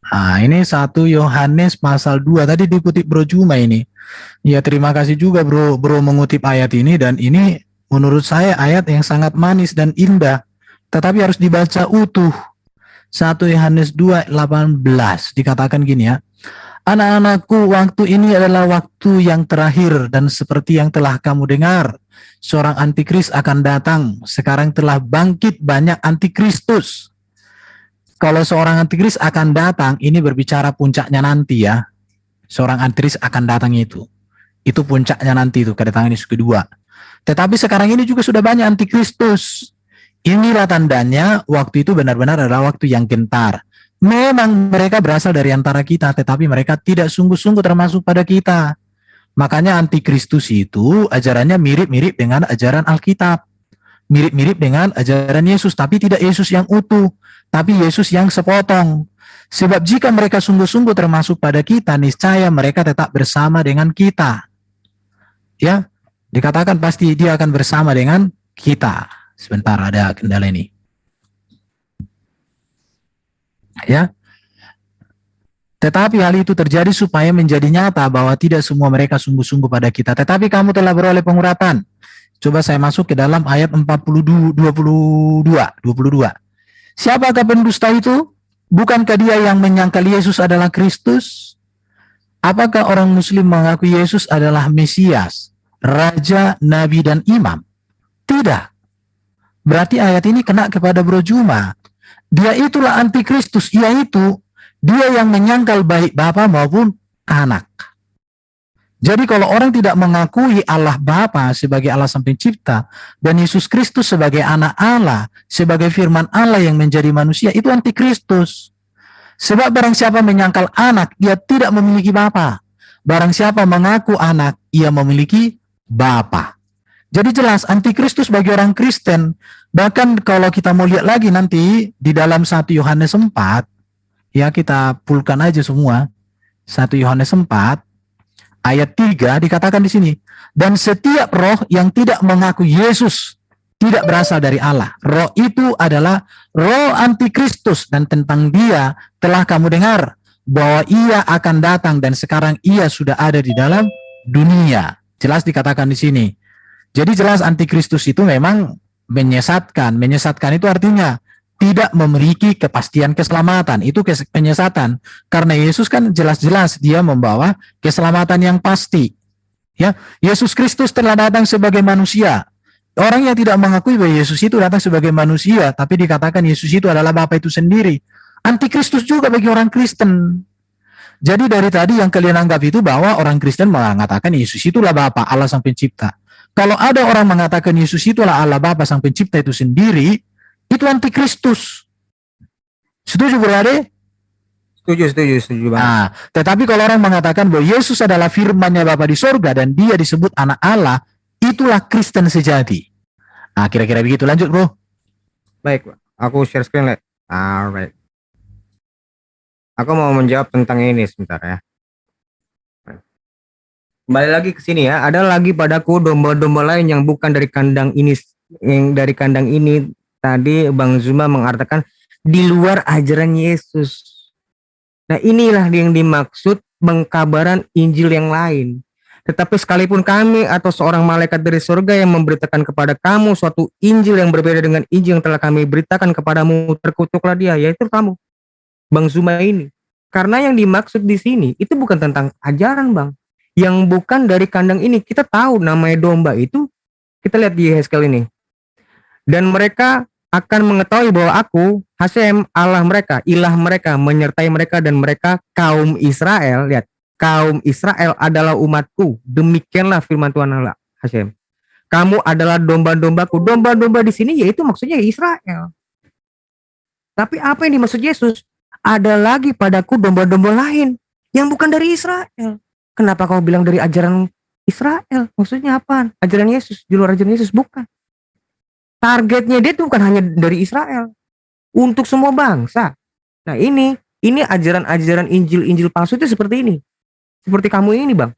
Nah, ini 1 Yohanes pasal 2. Tadi dikutip Bro Juma ini. Ya, terima kasih juga Bro mengutip ayat ini. Dan ini menurut saya ayat yang sangat manis dan indah. Tetapi harus dibaca utuh. 1 Yohanes 2:18 dikatakan gini ya. Anak-anakku, waktu ini adalah waktu yang terakhir dan seperti yang telah kamu dengar, seorang antikris akan datang. Sekarang telah bangkit banyak antikristus. Kalau seorang antikris akan datang, ini berbicara puncaknya nanti ya. Seorang antikris akan datang itu. Itu puncaknya nanti itu, kedatangan Yesus kedua. Tetapi sekarang ini juga sudah banyak antikristus. Inilah tandanya waktu itu benar-benar adalah waktu yang gentar. Memang mereka berasal dari antara kita, tetapi mereka tidak sungguh-sungguh termasuk pada kita. Makanya antikristus itu ajarannya mirip-mirip dengan ajaran Alkitab. Mirip-mirip dengan ajaran Yesus, tapi tidak Yesus yang utuh, tapi Yesus yang sepotong. Sebab jika mereka sungguh-sungguh termasuk pada kita, niscaya mereka tetap bersama dengan kita. Ya, dikatakan pasti dia akan bersama dengan kita. Sebentar, ada kendala ini. Ya, tetapi hal itu terjadi supaya menjadi nyata bahwa tidak semua mereka sungguh-sungguh pada kita. Tetapi kamu telah beroleh pengurapan. Coba saya masuk ke dalam ayat 22. Siapakah pendusta itu? Bukankah dia yang menyangkal Yesus adalah Kristus? Apakah orang Muslim mengaku Yesus adalah Mesias, Raja, Nabi, dan Imam? Tidak. Berarti ayat ini kena kepada Bro Juma. Dia itulah antikristus, yaitu dia yang menyangkal baik Bapa maupun anak. Jadi kalau orang tidak mengakui Allah Bapa sebagai Allah Sang Pencipta dan Yesus Kristus sebagai anak Allah, sebagai firman Allah yang menjadi manusia, itu antikristus. Sebab barang siapa menyangkal anak, ia tidak memiliki Bapa. Barang siapa mengaku anak, ia memiliki Bapa. Jadi jelas antikristus bagi orang Kristen. Bahkan kalau kita mau lihat lagi nanti di dalam 1 Yohanes 4, ya kita pulkan aja semua. 1 Yohanes 4 ayat 3 dikatakan di sini, dan setiap roh yang tidak mengaku Yesus tidak berasal dari Allah. Roh itu adalah roh antikristus, dan tentang dia telah kamu dengar bahwa ia akan datang dan sekarang ia sudah ada di dalam dunia. Jelas dikatakan di sini. Jadi jelas antikristus itu memang menyesatkan. Menyesatkan itu artinya tidak memiliki kepastian keselamatan. Itu penyesatan. Karena Yesus kan jelas-jelas dia membawa keselamatan yang pasti. Ya, Yesus Kristus telah datang sebagai manusia. Orang yang tidak mengakui bahwa Yesus itu datang sebagai manusia, tapi dikatakan Yesus itu adalah Bapa itu sendiri. Antikristus juga bagi orang Kristen. Jadi dari tadi yang kalian anggap itu bahwa orang Kristen mengatakan Yesus itulah Bapa, Allah Sang Pencipta. Kalau ada orang mengatakan Yesus itulah Allah Bapa Sang Pencipta itu sendiri, itu antikristus. Setuju berarti? Setuju banget. Nah, tetapi kalau orang mengatakan bahwa Yesus adalah firman-Nya Bapa di sorga dan dia disebut anak Allah, itulah Kristen sejati. Nah, kira-kira begitu. Lanjut, Bro. Baik, aku share screen, Le. Alright. Aku mau menjawab tentang ini sebentar ya. Kembali lagi ke sini ya. Ada lagi padaku domba-domba lain yang bukan dari kandang ini. Yang dari kandang ini tadi Bang Zuma mengatakan di luar ajaran Yesus. Nah, inilah yang dimaksud pengkabaran Injil yang lain. Tetapi sekalipun kami atau seorang malaikat dari surga yang memberitakan kepada kamu suatu Injil yang berbeda dengan Injil yang telah kami beritakan kepadamu, terkutuklah dia, yaitu kamu, Bang Zuma ini. Karena yang dimaksud di sini itu bukan tentang ajaran, Bang. Yang bukan dari kandang ini. Kita tahu namanya domba itu, kita lihat di Yehezkel ini. Dan mereka akan mengetahui bahwa aku, Hashem, Allah mereka, ilah mereka, menyertai mereka dan mereka kaum Israel. Lihat, kaum Israel adalah umatku. Demikianlah firman Tuhan Allah, Hashem. Kamu adalah domba-dombaku. Domba-domba di sini yaitu maksudnya Israel. Tapi apa yang dimaksud Yesus? Ada lagi padaku domba-domba lain yang bukan dari Israel. Kenapa kau bilang dari ajaran Israel? Maksudnya apa? Ajaran Yesus, di luar ajaran Yesus? Bukan. Targetnya dia tuh bukan hanya dari Israel, untuk semua bangsa. Nah ini ajaran-ajaran Injil palsu itu seperti ini. Seperti kamu ini, Bang.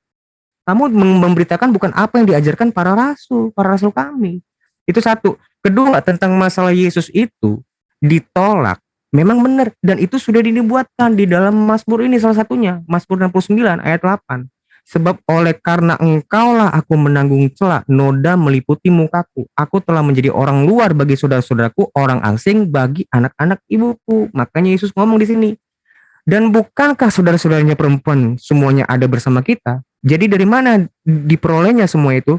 Kamu memberitakan bukan apa yang diajarkan para rasul kami. Itu satu. Kedua, tentang masalah Yesus itu ditolak. Memang benar, dan itu sudah dibuatkan di dalam Mazmur ini, salah satunya Mazmur 69 ayat 8. Sebab oleh karena engkaulah aku menanggung celah, noda meliputi mukaku. Aku telah menjadi orang luar bagi saudara-saudaraku, orang asing bagi anak-anak ibuku. Makanya Yesus ngomong di sini. Dan bukankah saudara-saudaranya perempuan semuanya ada bersama kita? Jadi dari mana diperolehnya semua itu?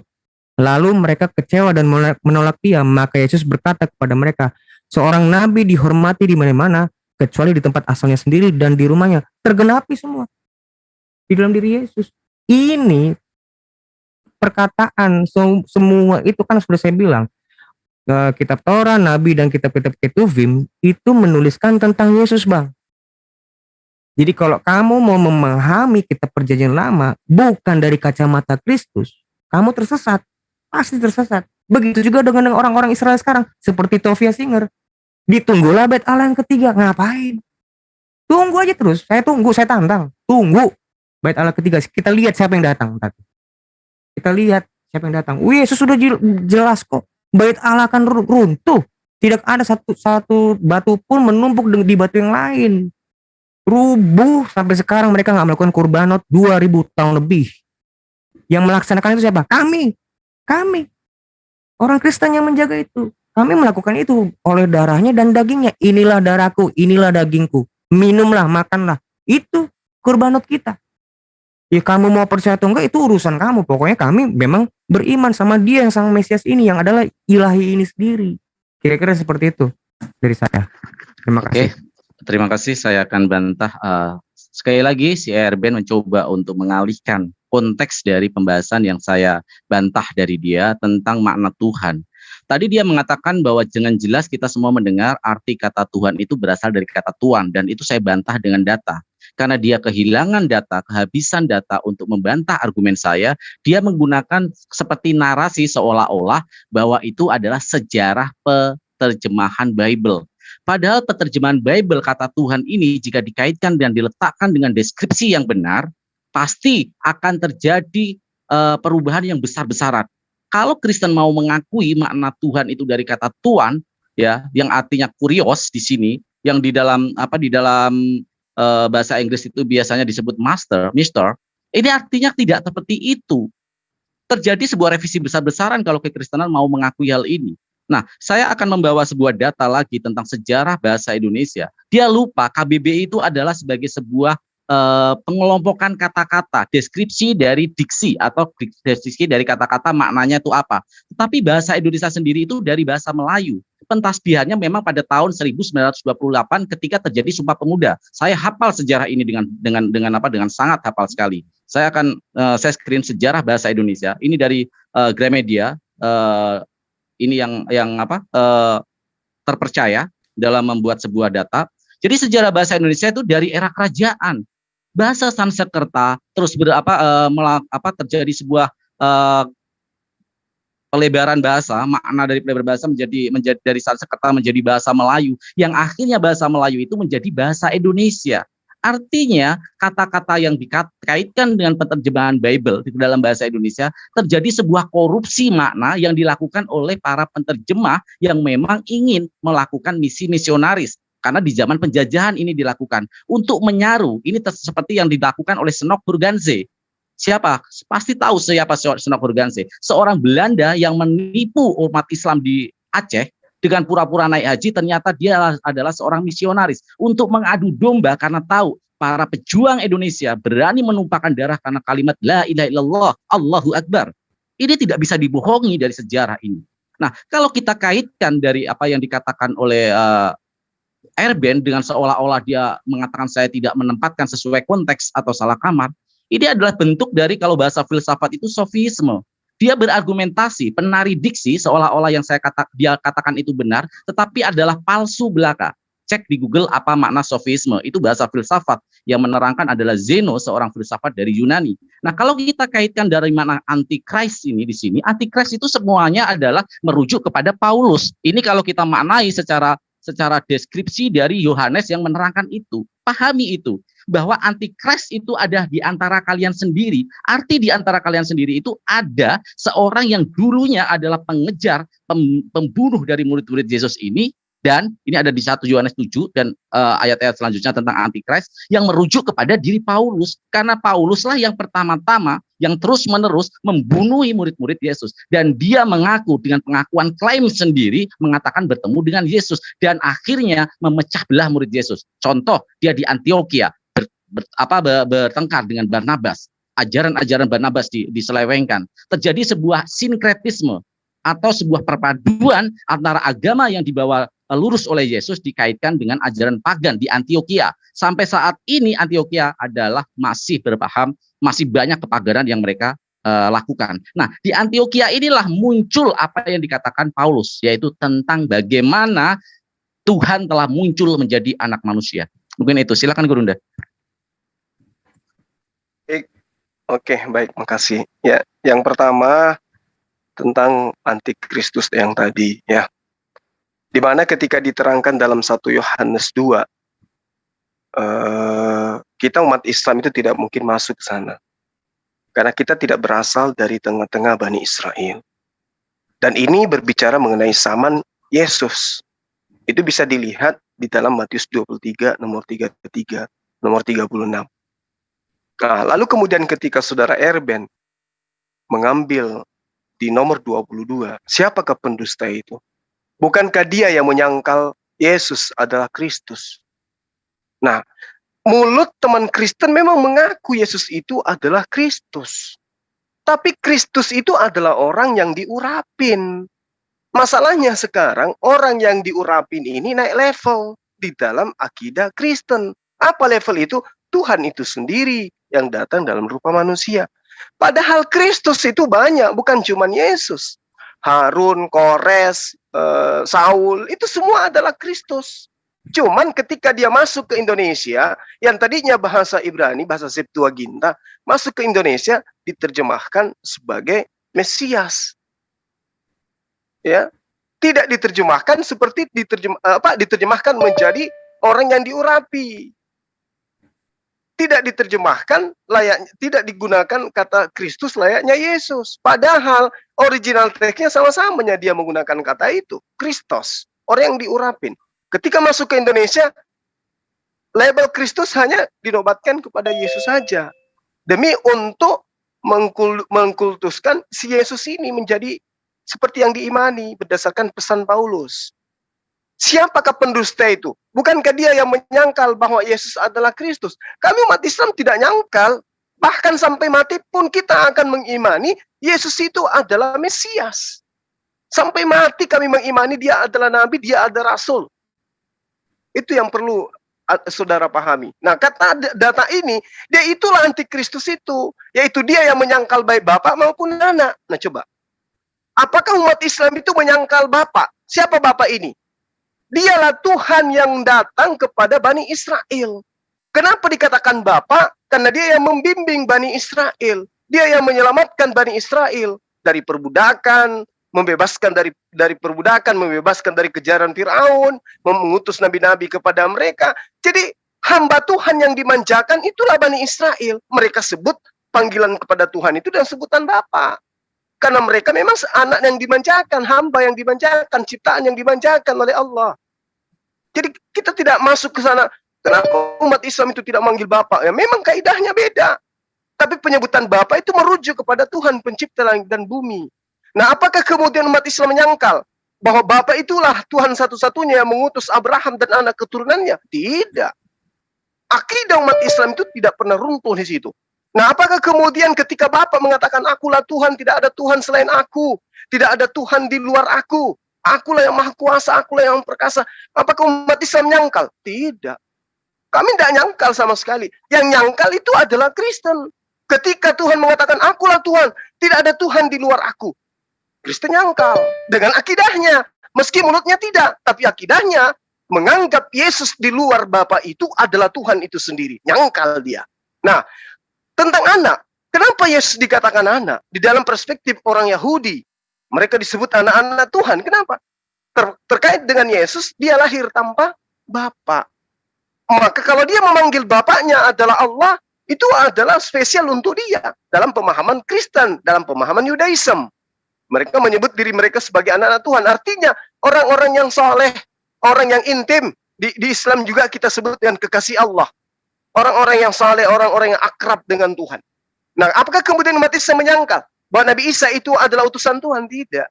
Lalu mereka kecewa dan menolak dia. Maka Yesus berkata kepada mereka, seorang nabi dihormati di mana-mana, kecuali di tempat asalnya sendiri dan di rumahnya. Tergenapi semua di dalam diri Yesus. Ini perkataan semua itu kan sudah saya bilang, kitab Torah, Nabi, dan kitab-kitab Ketuvim itu menuliskan tentang Yesus, Bang. Jadi kalau kamu mau memahami kitab Perjanjian Lama bukan dari kacamata Kristus, kamu tersesat, pasti tersesat. Begitu juga dengan orang-orang Israel sekarang, seperti Tovia Singer. Ditunggulah bait Allah yang ketiga, ngapain? Tunggu aja terus, saya tunggu, saya tantang, tunggu bait Allah ketiga. Kita lihat siapa yang datang. Kita lihat siapa yang datang. Yesus sudah jelas kok. Bait Allah akan runtuh. Tidak ada satu batu pun menumpuk di batu yang lain. Rubuh sampai sekarang mereka nggak melakukan kurbanot 2000 tahun lebih. Yang melaksanakan itu siapa? Kami. Orang Kristen yang menjaga itu. Kami melakukan itu oleh darahnya dan dagingnya. Inilah darahku, inilah dagingku. Minumlah, makanlah. Itu kurbanot kita. Ya kamu mau percaya atau enggak itu urusan kamu. Pokoknya kami memang beriman sama dia yang sang Mesias ini, yang adalah ilahi ini sendiri. Kira-kira seperti itu dari saya. Terima kasih. Oke, terima kasih. Saya akan bantah. Sekali lagi si Erben mencoba untuk mengalihkan konteks dari pembahasan yang saya bantah dari dia tentang makna Tuhan. Tadi dia mengatakan bahwa dengan jelas kita semua mendengar arti kata Tuhan itu berasal dari kata Tuhan, dan itu saya bantah dengan data. Karena dia kehilangan data, kehabisan data untuk membantah argumen saya, dia menggunakan seperti narasi seolah-olah bahwa itu adalah sejarah penerjemahan Bible. Padahal penerjemahan Bible kata Tuhan ini jika dikaitkan dan diletakkan dengan deskripsi yang benar, pasti akan terjadi perubahan yang besar-besaran. Kalau Kristen mau mengakui makna Tuhan itu dari kata Tuhan, ya, yang artinya kurios di sini, yang di dalam bahasa Inggris itu biasanya disebut Mister, ini artinya tidak seperti itu. Terjadi sebuah revisi besar-besaran kalau kekristenan mau mengakui hal ini. Nah, saya akan membawa sebuah data lagi tentang sejarah bahasa Indonesia. Dia lupa KBBI itu adalah sebagai sebuah pengelompokan kata-kata, deskripsi dari diksi atau deskripsi dari kata-kata maknanya itu apa. Tetapi bahasa Indonesia sendiri itu dari bahasa Melayu. Pentasbihannya memang pada tahun 1928 ketika terjadi Sumpah Pemuda. Saya hafal sejarah ini dengan sangat hafal sekali. Saya akan saya screen sejarah bahasa Indonesia. Ini dari Gramedia. Ini yang terpercaya dalam membuat sebuah data. Jadi sejarah bahasa Indonesia itu dari era kerajaan. Bahasa Sanskerta terus terjadi sebuah pelebaran bahasa, makna dari pelebaran bahasa menjadi dari Sanskerta menjadi bahasa Melayu, yang akhirnya bahasa Melayu itu menjadi bahasa Indonesia. Artinya kata-kata yang dikaitkan dengan penerjemahan Bible di dalam bahasa Indonesia terjadi sebuah korupsi makna yang dilakukan oleh para penerjemah yang memang ingin melakukan misi misionaris. Karena di zaman penjajahan ini dilakukan untuk menyaru, ini seperti yang dilakukan oleh Senok Hurganze. Siapa? Pasti tahu siapa Senok Hurganze. Seorang Belanda yang menipu umat Islam di Aceh dengan pura-pura naik haji, ternyata dia adalah seorang misionaris untuk mengadu domba karena tahu para pejuang Indonesia berani menumpahkan darah karena kalimat La ilaha illallah, Allahu Akbar. Ini tidak bisa dibohongi dari sejarah ini. Nah, kalau kita kaitkan dari apa yang dikatakan oleh Erben dengan seolah-olah dia mengatakan saya tidak menempatkan sesuai konteks atau salah kamar, ini adalah bentuk dari kalau bahasa filsafat itu sofisme. Dia berargumentasi, penari diksi seolah-olah yang dia katakan itu benar, tetapi adalah palsu belaka. cek di Google apa makna sofisme. Itu bahasa filsafat yang menerangkan adalah Zeno, seorang filsafat dari Yunani. Nah, kalau kita kaitkan dari mana antikris ini di sini, antikris itu semuanya adalah merujuk kepada Paulus. Ini kalau kita maknai secara deskripsi dari Yohanes yang menerangkan itu. Pahami itu, bahwa antikris itu ada di antara kalian sendiri. Arti di antara kalian sendiri itu ada seorang yang dulunya adalah pengejar, pembunuh dari murid-murid Yesus ini. Dan ini ada di 1 Yohanes 7 dan ayat-ayat selanjutnya tentang antikris yang merujuk kepada diri Paulus. Karena Pauluslah yang pertama-tama yang terus-menerus membunuh murid-murid Yesus. Dan dia mengaku dengan pengakuan klaim sendiri mengatakan bertemu dengan Yesus. Dan akhirnya memecah belah murid Yesus. Contoh, dia di Antioquia bertengkar dengan Barnabas. Ajaran-ajaran Barnabas diselewengkan. Terjadi sebuah sinkretisme atau sebuah perpaduan antara agama yang dibawa lurus oleh Yesus dikaitkan dengan ajaran pagan di Antioquia. Sampai saat ini Antioquia adalah masih berpaham, masih banyak kepaganan yang mereka lakukan. Nah, di Antioquia inilah muncul apa yang dikatakan Paulus, yaitu tentang bagaimana Tuhan telah muncul menjadi anak manusia. Mungkin itu, silakan Gurunda. Oke, baik, makasih. Ya, yang pertama tentang antikristus yang tadi, ya. Di mana ketika diterangkan dalam 1 Yohanes 2, kita umat Islam itu tidak mungkin masuk ke sana. Karena kita tidak berasal dari tengah-tengah Bani Israel. Dan ini berbicara mengenai zaman Yesus. Itu bisa dilihat di dalam Matius 23, nomor 33, nomor 36. Nah, lalu kemudian ketika saudara Erben mengambil di nomor 22, siapakah pendusta itu? Bukankah dia yang menyangkal Yesus adalah Kristus? Nah, mulut teman Kristen memang mengaku Yesus itu adalah Kristus. Tapi Kristus itu adalah orang yang diurapin. Masalahnya sekarang, orang yang diurapin ini naik level di dalam akidah Kristen. Apa level itu? Tuhan itu sendiri yang datang dalam rupa manusia. Padahal Kristus itu banyak, bukan cuma Yesus. Harun, Kores, Saul, itu semua adalah Kristus. Cuman ketika dia masuk ke Indonesia, yang tadinya bahasa Ibrani, bahasa Septuaginta, masuk ke Indonesia diterjemahkan sebagai Mesias. Ya, tidak diterjemahkan seperti diterjemahkan menjadi orang yang diurapi. Tidak diterjemahkan layaknya, tidak digunakan kata Kristus layaknya Yesus. Padahal original teksnya sama-samanya dia menggunakan kata itu, Kristos, orang yang diurapin. Ketika masuk ke Indonesia, label Kristus hanya dinobatkan kepada Yesus saja. Demi untuk mengkultuskan si Yesus ini menjadi seperti yang diimani berdasarkan pesan Paulus. Siapakah pendusta itu? Bukankah dia yang menyangkal bahwa Yesus adalah Kristus? Kami umat Islam tidak nyangkal. Bahkan sampai mati pun kita akan mengimani Yesus itu adalah Mesias. Sampai mati kami mengimani dia adalah Nabi, dia adalah Rasul. Itu yang perlu saudara pahami. Nah, kata data ini, dia itulah antikristus itu. Yaitu dia yang menyangkal baik bapak maupun anak. Nah, coba. Apakah umat Islam itu menyangkal bapak? Siapa bapak ini? Dialah Tuhan yang datang kepada Bani Israel. Kenapa dikatakan Bapa? Karena dia yang membimbing Bani Israel. Dia yang menyelamatkan Bani Israel dari perbudakan, membebaskan dari perbudakan, membebaskan dari kejaran Firaun, mengutus nabi-nabi kepada mereka. Jadi hamba Tuhan yang dimanjakan itulah Bani Israel. Mereka sebut panggilan kepada Tuhan itu dan sebutan Bapa. Karena mereka memang anak yang dimanjakan, hamba yang dimanjakan, ciptaan yang dimanjakan oleh Allah. Jadi kita tidak masuk ke sana. Kenapa umat Islam itu tidak manggil Bapa? Ya memang kaidahnya beda. Tapi penyebutan Bapa itu merujuk kepada Tuhan pencipta langit dan bumi. Nah, apakah kemudian umat Islam menyangkal bahwa Bapa itulah Tuhan satu-satunya yang mengutus Abraham dan anak keturunannya? Tidak. Akidah umat Islam itu tidak pernah runtuh di situ. Nah, apakah kemudian ketika Bapa mengatakan akulah Tuhan, tidak ada Tuhan selain aku, tidak ada Tuhan di luar aku, akulah yang maha kuasa, akulah yang perkasa, apakah umat Islam nyangkal? Tidak. Kami tidak nyangkal sama sekali. Yang nyangkal itu adalah Kristen. Ketika Tuhan mengatakan akulah Tuhan, tidak ada Tuhan di luar aku, Kristen nyangkal dengan akidahnya, meski mulutnya tidak, tapi akidahnya menganggap Yesus di luar Bapa itu adalah Tuhan itu sendiri. Nyangkal dia. Nah, tentang anak, kenapa Yesus dikatakan anak? Di dalam perspektif orang Yahudi, mereka disebut anak-anak Tuhan. Kenapa? Terkait dengan Yesus, dia lahir tanpa Bapa. Maka kalau dia memanggil Bapaknya adalah Allah, itu adalah spesial untuk dia. Dalam pemahaman Kristen, dalam pemahaman Yudaism. Mereka menyebut diri mereka sebagai anak-anak Tuhan. Artinya, orang-orang yang soleh, orang yang intim. Di Islam juga kita sebut dengan kekasih Allah. Orang-orang yang soleh, orang-orang yang akrab dengan Tuhan. Nah, apakah kemudian umat Islam menyangkal bahwa Nabi Isa itu adalah utusan Tuhan? Tidak.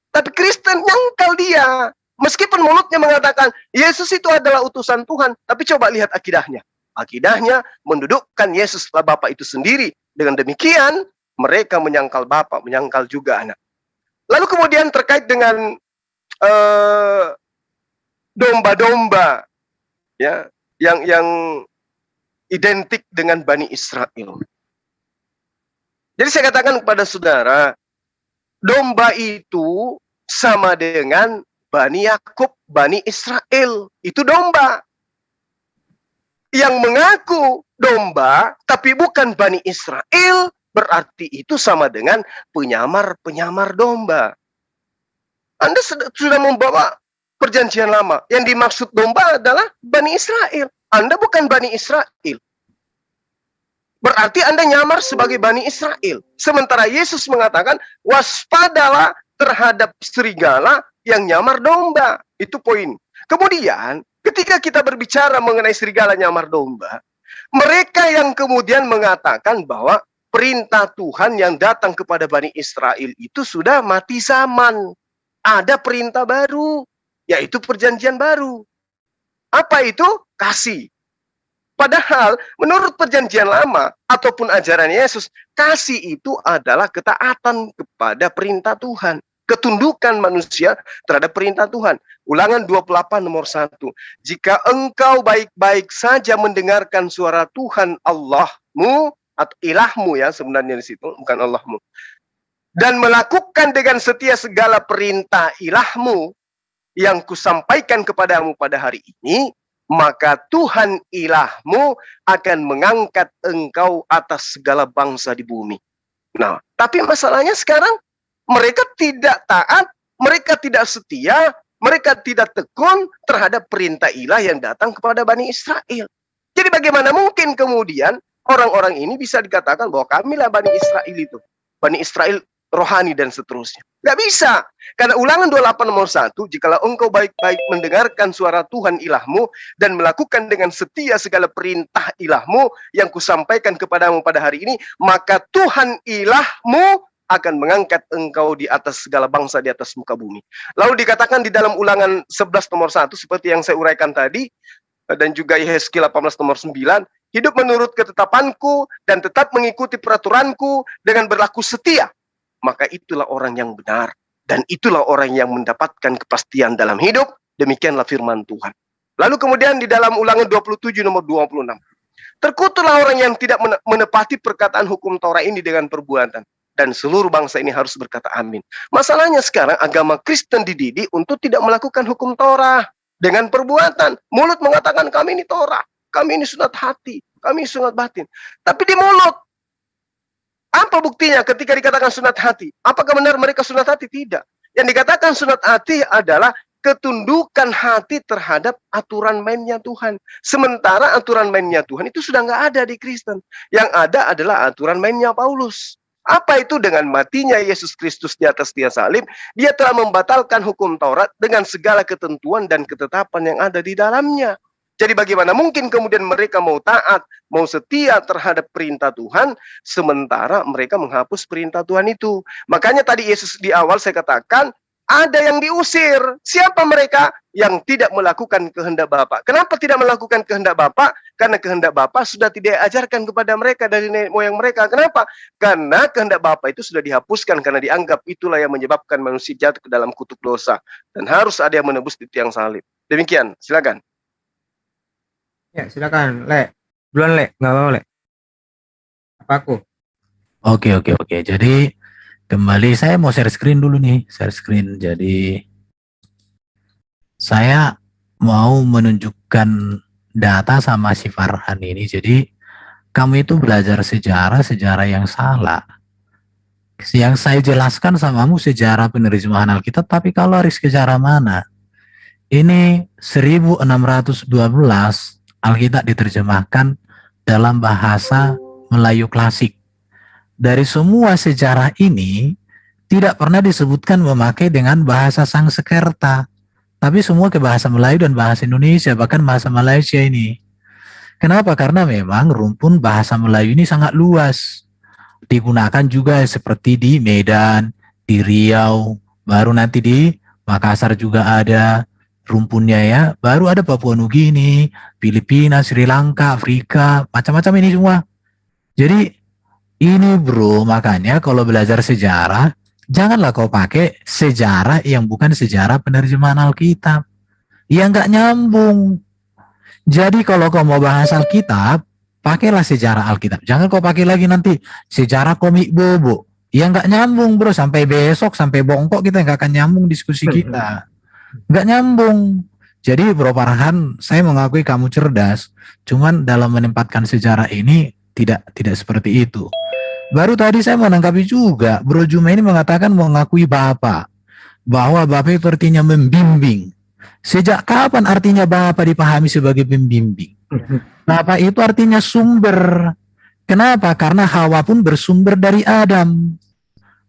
Tapi Kristen nyangkal dia. Meskipun mulutnya mengatakan, Yesus itu adalah utusan Tuhan. Tapi coba lihat akidahnya. Akidahnya mendudukkan Yesus setelah Bapa itu sendiri. Dengan demikian, mereka menyangkal Bapa, menyangkal juga anak. Lalu kemudian terkait dengan domba-domba, ya, yang identik dengan Bani Israel. Jadi saya katakan kepada saudara, domba itu sama dengan Bani Yakub, Bani Israel. Itu domba. Yang mengaku domba, tapi bukan Bani Israel, berarti itu sama dengan penyamar-penyamar domba. Anda sudah membawa perjanjian lama. Yang dimaksud domba adalah Bani Israel. Anda bukan Bani Israel. Berarti Anda nyamar sebagai Bani Israel. Sementara Yesus mengatakan, waspadalah terhadap serigala yang nyamar domba. Itu poin. Kemudian, ketika kita berbicara mengenai serigala nyamar domba, mereka yang kemudian mengatakan bahwa perintah Tuhan yang datang kepada Bani Israel itu sudah mati zaman. Ada perintah baru, yaitu perjanjian baru. Apa itu? Kasih. Padahal menurut perjanjian lama ataupun ajaran Yesus, kasih itu adalah ketaatan kepada perintah Tuhan. Ketundukan manusia terhadap perintah Tuhan. Ulangan 28 nomor 1. Jika engkau baik-baik saja mendengarkan suara Tuhan Allahmu, atau ilahmu ya sebenarnya di situ, bukan Allahmu. Dan melakukan dengan setia segala perintah ilahmu yang kusampaikan kepadamu pada hari ini, maka Tuhan ilahmu akan mengangkat engkau atas segala bangsa di bumi. Nah, tapi masalahnya sekarang mereka tidak taat, mereka tidak setia, mereka tidak tekun terhadap perintah ilah yang datang kepada Bani Israel. Jadi bagaimana mungkin kemudian orang-orang ini bisa dikatakan bahwa kamilah Bani Israel itu. Bani Israel rohani dan seterusnya. Nggak bisa. Karena ulangan 28 nomor 1, jikalau engkau baik-baik mendengarkan suara Tuhan ilahmu dan melakukan dengan setia segala perintah ilahmu yang kusampaikan kepadamu pada hari ini, maka Tuhan ilahmu akan mengangkat engkau di atas segala bangsa di atas muka bumi. Lalu dikatakan di dalam ulangan 11 nomor 1, seperti yang saya uraikan tadi, dan juga Yehezkiel 18 nomor 9, hidup menurut ketetapanku dan tetap mengikuti peraturanku dengan berlaku setia. Maka itulah orang yang benar. Dan itulah orang yang mendapatkan kepastian dalam hidup. Demikianlah firman Tuhan. Lalu kemudian di dalam ulangan 27 nomor 26. Terkutuklah orang yang tidak menepati perkataan hukum Taurat ini dengan perbuatan. Dan seluruh bangsa ini harus berkata amin. Masalahnya sekarang agama Kristen dididik untuk tidak melakukan hukum Taurat dengan perbuatan. Mulut mengatakan kami ini Taurat. Kami ini sunat hati. Kami sunat batin. Tapi di mulut. Apa buktinya ketika dikatakan sunat hati? Apakah benar mereka sunat hati? Tidak. Yang dikatakan sunat hati adalah ketundukan hati terhadap aturan mainnya Tuhan. Sementara aturan mainnya Tuhan itu sudah nggak ada di Kristen. Yang ada adalah aturan mainnya Paulus. Apa itu? Dengan matinya Yesus Kristus di atas tiang salib, dia telah membatalkan hukum Taurat dengan segala ketentuan dan ketetapan yang ada di dalamnya. Jadi bagaimana mungkin kemudian mereka mau taat, mau setia terhadap perintah Tuhan, sementara mereka menghapus perintah Tuhan itu. Makanya tadi Yesus di awal saya katakan, ada yang diusir. Siapa mereka? Yang tidak melakukan kehendak Bapa. Kenapa tidak melakukan kehendak Bapa? Karena kehendak Bapa sudah tidak diajarkan kepada mereka dari nenek moyang mereka. Kenapa? Karena kehendak Bapa itu sudah dihapuskan, karena dianggap itulah yang menyebabkan manusia jatuh ke dalam kutuk dosa. Dan harus ada yang menebus di tiang salib. Demikian, silakan. Ya, silakan, Le. Duluan, Le. Nggak apa-apa, Le. Apa aku? Oke. Jadi kembali saya mau share screen dulu nih. Share screen. Jadi saya mau menunjukkan data sama si Farhan ini. Jadi kamu itu belajar sejarah yang salah. Yang saya jelaskan samamu sejarah penerjemahan Alkitab, tapi kalau harus sejarah mana? Ini 1612 Alkitab diterjemahkan dalam bahasa Melayu klasik. Dari semua sejarah ini tidak pernah disebutkan memakai dengan bahasa Sangsekerta, tapi semua ke bahasa Melayu dan bahasa Indonesia, bahkan bahasa Malaysia ini. Kenapa? Karena memang rumpun bahasa Melayu ini sangat luas. Digunakan juga seperti di Medan, di Riau, baru nanti di Makassar juga ada rumpunnya ya. Baru ada Papua Nugini, Filipina, Sri Lanka, Afrika, macam-macam ini semua. Jadi ini bro, makanya kalau belajar sejarah, janganlah kau pakai sejarah yang bukan sejarah penerjemahan Alkitab. Yang nggak nyambung. Jadi kalau kau mau bahas Alkitab, pakailah sejarah Alkitab. Jangan kau pakai lagi nanti sejarah komik bobo. Yang nggak nyambung bro, sampai besok, sampai bongkok kita nggak akan nyambung diskusi kita. Nggak nyambung. Jadi Bro Farhan, saya mengakui kamu cerdas. Cuman dalam menempatkan sejarah ini tidak seperti itu. Baru tadi saya menanggapi juga, Bro Juma ini mengatakan mengakui Bapa, bahwa Bapa itu artinya membimbing. Sejak kapan artinya Bapa dipahami sebagai pembimbing? Bapa itu artinya sumber. Kenapa? Karena Hawa pun bersumber dari Adam.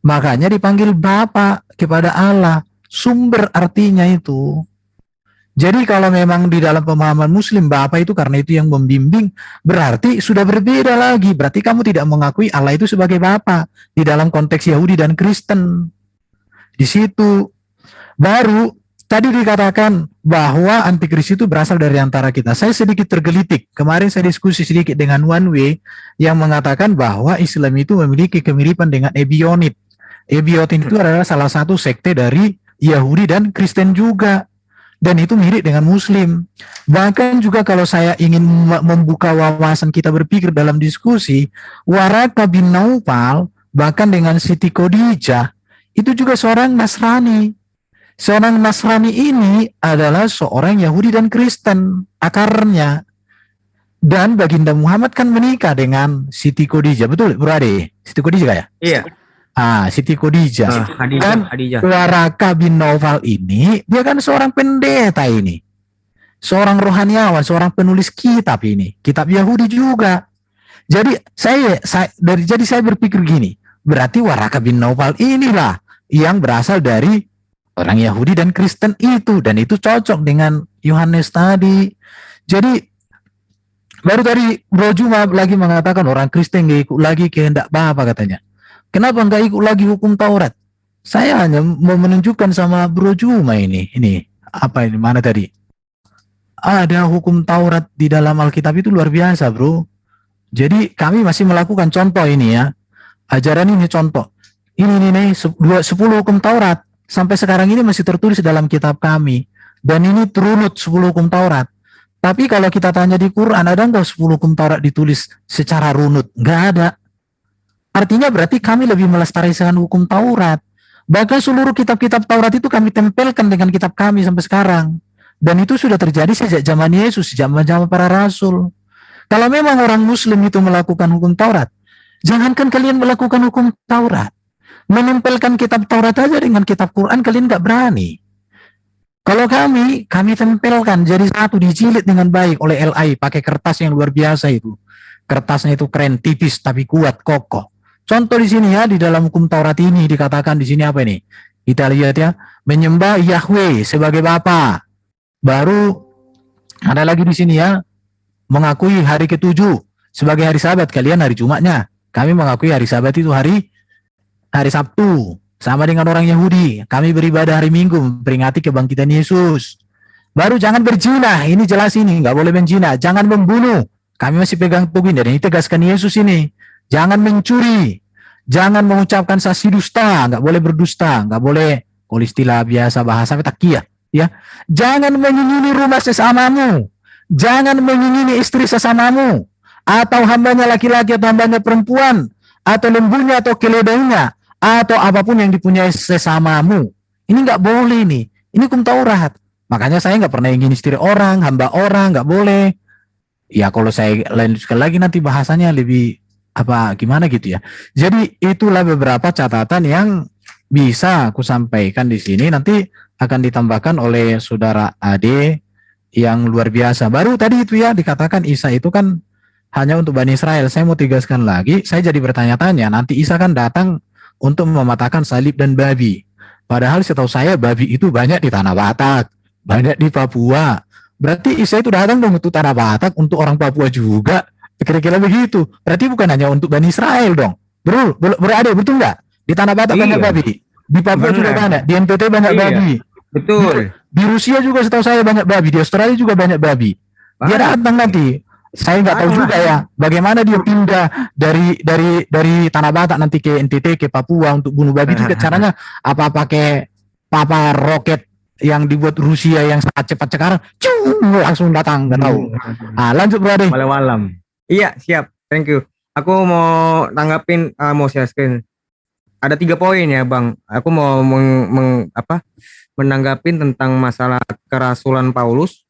Makanya dipanggil Bapa kepada Allah. Sumber artinya itu. Jadi kalau memang di dalam pemahaman Muslim Bapa itu karena itu yang membimbing, berarti sudah berbeda lagi. Berarti kamu tidak mengakui Allah itu sebagai Bapa di dalam konteks Yahudi dan Kristen. Di situ baru tadi dikatakan bahwa antikris itu berasal dari antara kita. Saya sedikit tergelitik. Kemarin saya diskusi sedikit dengan One Way yang mengatakan bahwa Islam itu memiliki kemiripan dengan Ebionit. Ebionit itu adalah salah satu sekte dari Yahudi dan Kristen juga. Dan itu mirip dengan Muslim. Bahkan juga kalau saya ingin membuka wawasan kita berpikir dalam diskusi, Waraka bin Naufal, bahkan dengan Siti Khadijah, itu juga seorang Nasrani. Seorang Nasrani ini adalah seorang Yahudi dan Kristen, akarnya. Dan Baginda Muhammad kan menikah dengan Siti Khadijah, betul Bro Ade? Siti Khadijah ya? Iya. Siti Khadijah. Dan Waraka bin Naufal ini, dia kan seorang pendeta ini. Seorang rohaniawan, seorang penulis kitab ini. Kitab Yahudi juga. Jadi saya berpikir gini, berarti Waraka bin Naufal inilah yang berasal dari orang Yahudi dan Kristen itu. Dan itu cocok dengan Yohanes tadi. Jadi, baru tadi Bro Juma lagi mengatakan orang Kristen gak ikut lagi kehendak Bapa katanya. Kenapa nggak ikut lagi hukum Taurat? Saya hanya mau menunjukkan sama Bro Juma ini apa ini mana tadi? Ada hukum Taurat di dalam Alkitab itu luar biasa, Bro. Jadi kami masih melakukan contoh ini ya. Ajaran ini contoh. Ini 10 hukum Taurat sampai sekarang ini masih tertulis dalam kitab kami. Dan ini terunut 10 hukum Taurat. Tapi kalau kita tanya di Quran, ada nggak 10 hukum Taurat ditulis secara runut? Nggak ada. Artinya berarti kami lebih melestarikan hukum Taurat. Bahkan seluruh kitab-kitab Taurat itu kami tempelkan dengan kitab kami sampai sekarang. Dan itu sudah terjadi sejak zaman Yesus, sejak zaman para rasul. Kalau memang orang Muslim itu melakukan hukum Taurat, jangankan kalian melakukan hukum Taurat. Menempelkan kitab Taurat aja dengan kitab Quran kalian nggak berani. Kalau kami tempelkan jadi satu, dijilid dengan baik oleh LI pakai kertas yang luar biasa itu. Kertasnya itu keren, tipis tapi kuat, kokoh. Contoh di sini ya, di dalam hukum Taurat ini dikatakan di sini apa ini? Kita lihat ya, menyembah Yahweh sebagai Bapa. Baru ada lagi di sini ya, mengakui hari ke-7 sebagai hari Sabat. Kalian hari Jumatnya, kami mengakui hari Sabat itu hari Sabtu. Sama dengan orang Yahudi, kami beribadah hari Minggu, memperingati kebangkitan Yesus. Baru jangan berzina, ini jelas ini, nggak boleh berzina. Jangan membunuh, kami masih pegang teguh dan ini tegaskan Yesus ini. Jangan mencuri, jangan mengucapkan saksi dusta, nggak boleh berdusta, nggak boleh, kalau istilah biasa bahasa takiyah, ya. Jangan mengingini rumah sesamamu, jangan mengingini istri sesamamu, atau hambanya laki-laki atau hambanya perempuan, atau lembunya atau keledainya, atau apapun yang dipunyai sesamamu. Ini nggak boleh nih. Ini hukum Taurat. Makanya saya nggak pernah ingin istri orang, hamba orang, nggak boleh. Ya kalau saya lanjutkan lagi nanti bahasanya lebih apa gimana gitu ya. Jadi itulah beberapa catatan yang bisa aku sampaikan di sini, nanti akan ditambahkan oleh saudara Ade yang luar biasa. Baru tadi itu ya dikatakan Isa itu kan hanya untuk Bani Israel. Saya mau tegaskan lagi, saya jadi bertanya-tanya, nanti Isa kan datang untuk mematahkan salib dan babi. Padahal setahu saya babi itu banyak di Tanah Batak, banyak di Papua. Berarti Isa itu datang dong untuk Tanah Batak, untuk orang Papua juga. Kira-kira begitu. Berarti bukan hanya untuk Bani Israel dong. Berada, betul nggak? Di Tanah Batak banyak babi. Di Papua juga banyak. Di NTT banyak babi. Betul. Di Rusia juga setahu saya banyak babi. Di Australia juga banyak babi. Dia datang nanti. Saya nggak tahu juga ya bagaimana dia pindah dari Tanah Batak nanti ke NTT, ke Papua untuk bunuh babi itu caranya apa pakai roket yang dibuat Rusia yang sangat cepat sekarang, langsung datang, nggak tahu. Lanjut Bro Ade. Malam. Iya, siap. Thank you. Aku mau tanggapin, mau share screen. Ada 3 poin ya, Bang. Aku mau menanggapin tentang masalah kerasulan Paulus,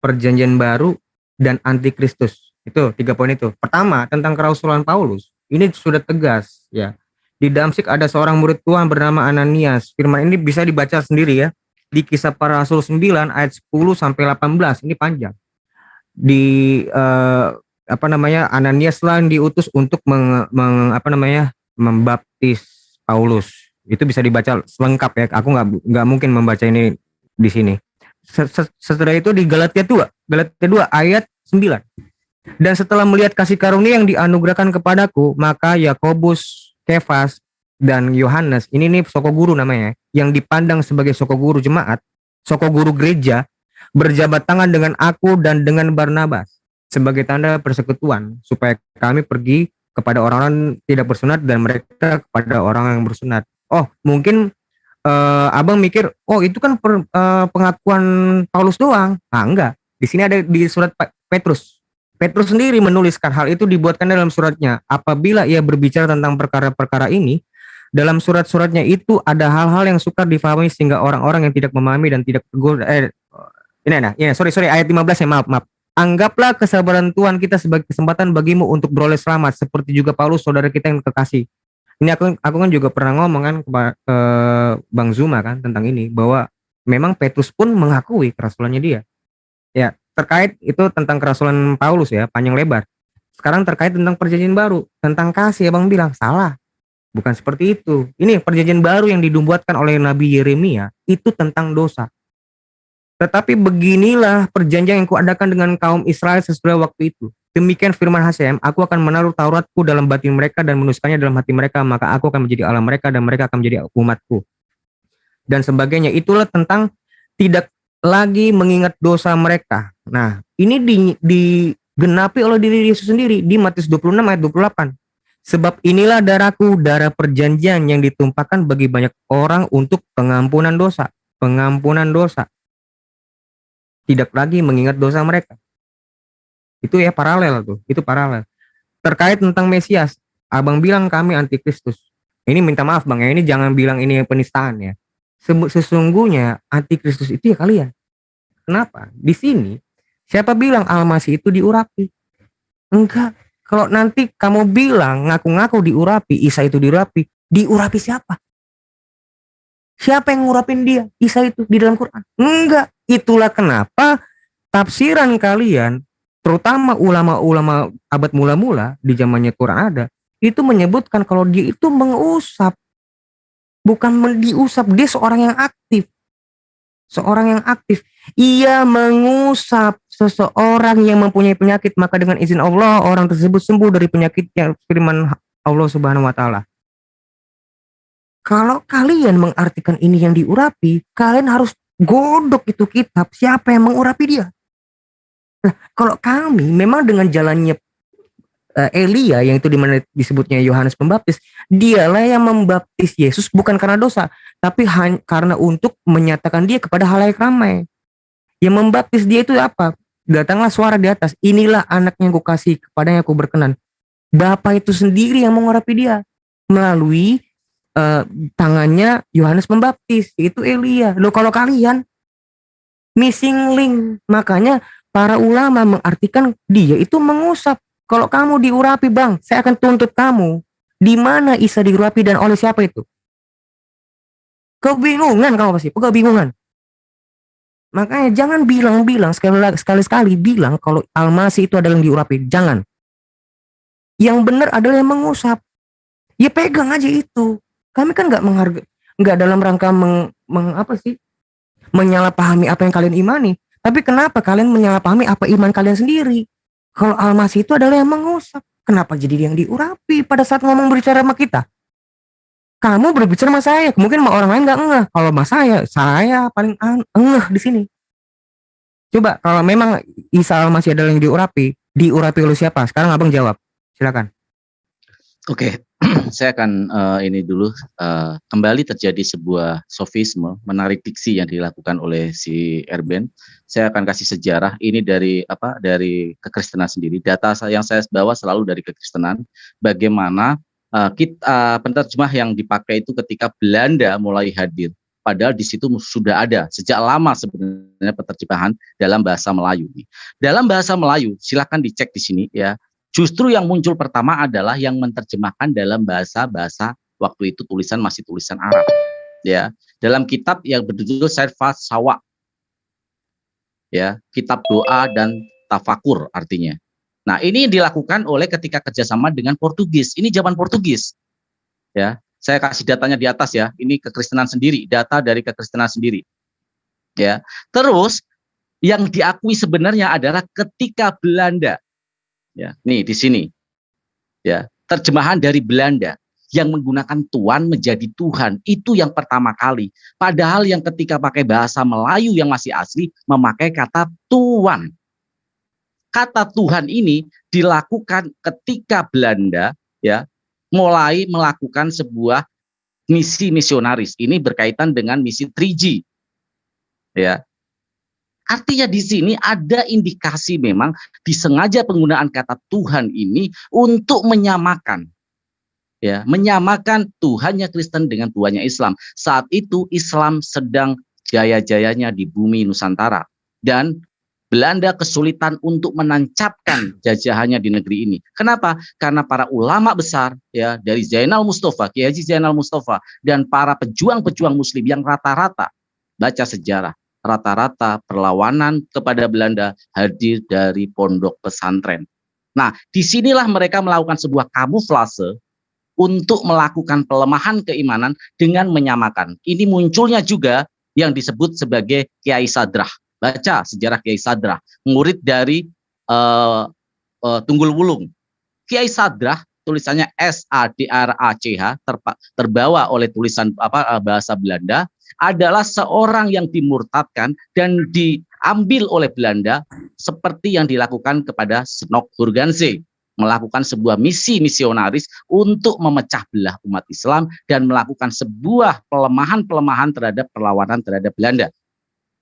perjanjian baru, dan antikristus. Itu 3 poin itu. Pertama, tentang kerasulan Paulus. Ini sudah tegas ya. Di Damsyik ada seorang murid Tuhan bernama Ananias. Firman ini bisa dibaca sendiri ya. Di Kisah Para Rasul 9 ayat 10 sampai 18, ini panjang. Di Ananias lah yang diutus untuk membaptis Paulus. Itu bisa dibaca selengkap ya. Aku nggak mungkin membaca ini di sini. Setelah itu di Galatia 2 ayat 9. Dan setelah melihat kasih karunia yang dianugerahkan kepadaku, maka Yakobus, Kefas, dan Yohanes, ini nih soko guru namanya, yang dipandang sebagai soko guru jemaat, soko guru gereja, berjabat tangan dengan aku dan dengan Barnabas sebagai tanda persekutuan, supaya kami pergi kepada orang-orang tidak bersunat dan mereka kepada orang yang bersunat. Oh, mungkin abang mikir, oh itu kan pengakuan Paulus doang. Enggak. Di sini ada di surat Petrus. Petrus sendiri menuliskan hal itu, dibuatkan dalam suratnya. Apabila ia berbicara tentang perkara-perkara ini, dalam surat-suratnya itu ada hal-hal yang sukar difahami sehingga orang-orang yang tidak memahami dan tidak tegur. Sorry ayat 15 ya, maaf. Anggaplah kesabaran Tuhan kita sebagai kesempatan bagimu untuk beroleh selamat, seperti juga Paulus saudara kita yang kekasih. Ini aku kan juga pernah ngomong kan ke Bang Zuma kan tentang ini, bahwa memang Petrus pun mengakui kerasulannya dia. Ya, terkait itu tentang kerasulan Paulus ya, panjang lebar. Sekarang terkait tentang perjanjian baru, tentang kasih, Abang bilang salah. Bukan seperti itu. Ini perjanjian baru yang dibuatkan oleh Nabi Yeremia itu tentang dosa. Tetapi beginilah perjanjian yang kuadakan dengan kaum Israel sesudah waktu itu. Demikian firman HCM, aku akan menaruh Tauratku dalam batin mereka dan menuliskannya dalam hati mereka, maka aku akan menjadi Allah mereka dan mereka akan menjadi umatku. Dan sebagainya. Itulah tentang tidak lagi mengingat dosa mereka. Nah, ini digenapi oleh diri Yesus sendiri di Matius 26 ayat 28. Sebab inilah darahku, darah perjanjian yang ditumpahkan bagi banyak orang untuk pengampunan dosa. Pengampunan dosa. Tidak lagi mengingat dosa mereka. Itu ya paralel tuh. Itu paralel. Terkait tentang Mesias, abang bilang kami antikristus. Ini minta maaf bang ya, ini jangan bilang ini penistaan ya. Sesungguhnya antikristus itu ya kalian. Kenapa? Di sini siapa bilang Al-Masih itu diurapi? Enggak. Kalau nanti kamu bilang ngaku-ngaku diurapi, Isa itu diurapi siapa? Siapa yang ngurapin dia? Isa itu di dalam Quran? Enggak. Itulah kenapa tafsiran kalian, terutama ulama-ulama abad mula-mula di zamannya Quran ada, itu menyebutkan kalau dia itu mengusap. Bukan diusap, dia seorang yang aktif. Seorang yang aktif. Ia mengusap seseorang yang mempunyai penyakit, maka dengan izin Allah orang tersebut sembuh dari penyakitnya, firman Allah Subhanahu wa taala. Kalau kalian mengartikan ini yang diurapi, kalian harus godok itu kitab, siapa yang mengurapi dia. Nah, kalau kami memang dengan jalannya Elia yang itu dimana disebutnya Yohanes Pembaptis, dialah yang membaptis Yesus bukan karena dosa, tapi karena untuk menyatakan dia kepada halayak ramai. Yang membaptis dia itu apa? Datanglah suara di atas, inilah anaknya yang kukasih, kepadanya aku berkenan. Bapa itu sendiri yang mengurapi dia melalui tangannya Yohanes Pembaptis, itu Elia. Loh kalau kalian missing link. Makanya para ulama mengartikan dia itu mengusap. Kalau kamu diurapi bang, saya akan tuntut kamu. Di mana Isa diurapi dan oleh siapa itu? Kebingungan kamu pasti, kebingungan. Makanya jangan bilang-bilang sekali-sekali bilang kalau Al-Masih itu adalah yang diurapi. Jangan. Yang benar adalah yang mengusap. Ya pegang aja itu. Kami kan nggak menghargai, nggak dalam rangka menyalahpahami apa yang kalian imani. Tapi kenapa kalian menyalahpahami apa iman kalian sendiri? Kalau Al-Masih itu adalah yang mengusap. Kenapa jadi yang diurapi pada saat ngomong berbicara sama kita? Kamu berbicara sama saya, mungkin sama orang lain nggak ngeh. Kalau sama saya paling ngeh di sini. Coba kalau memang Isa Al-Masih adalah yang diurapi oleh siapa? Sekarang abang jawab, silakan. Oke, saya akan ini dulu kembali terjadi sebuah sofisme menarik diksi yang dilakukan oleh si Erben. Saya akan kasih sejarah ini dari kekristenan sendiri. Data yang saya bawa selalu dari kekristenan. Bagaimana penerjemah yang dipakai itu ketika Belanda mulai hadir. Padahal di situ sudah ada sejak lama sebenarnya penerjemahan dalam bahasa Melayu. Dalam bahasa Melayu, silakan dicek di sini ya. Justru yang muncul pertama adalah yang menerjemahkan dalam bahasa waktu itu masih tulisan Arab. Ya, dalam kitab yang berjudul Syarfat Sawa. Ya, kitab doa dan tafakur artinya. Nah, ini dilakukan oleh ketika kerjasama dengan Portugis. Ini zaman Portugis. Ya, saya kasih datanya di atas ya. Ini kekristenan sendiri, data dari kekristenan sendiri. Ya. Terus yang diakui sebenarnya adalah ketika Belanda. Ya, nih di sini. Ya, terjemahan dari Belanda yang menggunakan Tuhan menjadi Tuhan itu yang pertama kali. Padahal yang ketika pakai bahasa Melayu yang masih asli memakai kata Tuhan. Kata Tuhan ini dilakukan ketika Belanda ya mulai melakukan sebuah misi misionaris. Ini berkaitan dengan misi 3G. Ya. Artinya di sini ada indikasi memang disengaja penggunaan kata Tuhan ini untuk menyamakan Tuhannya Kristen dengan Tuhannya Islam. Saat itu Islam sedang jaya-jayanya di bumi Nusantara dan Belanda kesulitan untuk menancapkan jajahannya di negeri ini. Kenapa? Karena para ulama besar ya dari Zainal Mustafa, Kiai Haji Zainal Mustafa dan para pejuang-pejuang muslim yang rata-rata baca sejarah, rata-rata perlawanan kepada Belanda hadir dari pondok pesantren. Nah, disinilah mereka melakukan sebuah kamuflase untuk melakukan pelemahan keimanan dengan menyamakan. Ini munculnya juga yang disebut sebagai Kiai Sadrah. Baca sejarah Kiai Sadrah, murid dari Tunggul Wulung. Kiai Sadrah, tulisannya S-A-D-R-A-C-H, terbawa oleh tulisan bahasa Belanda, adalah seorang yang dimurtadkan dan diambil oleh Belanda seperti yang dilakukan kepada Snok Hurganze, melakukan sebuah misi misionaris untuk memecah belah umat Islam dan melakukan sebuah pelemahan terhadap perlawanan terhadap Belanda.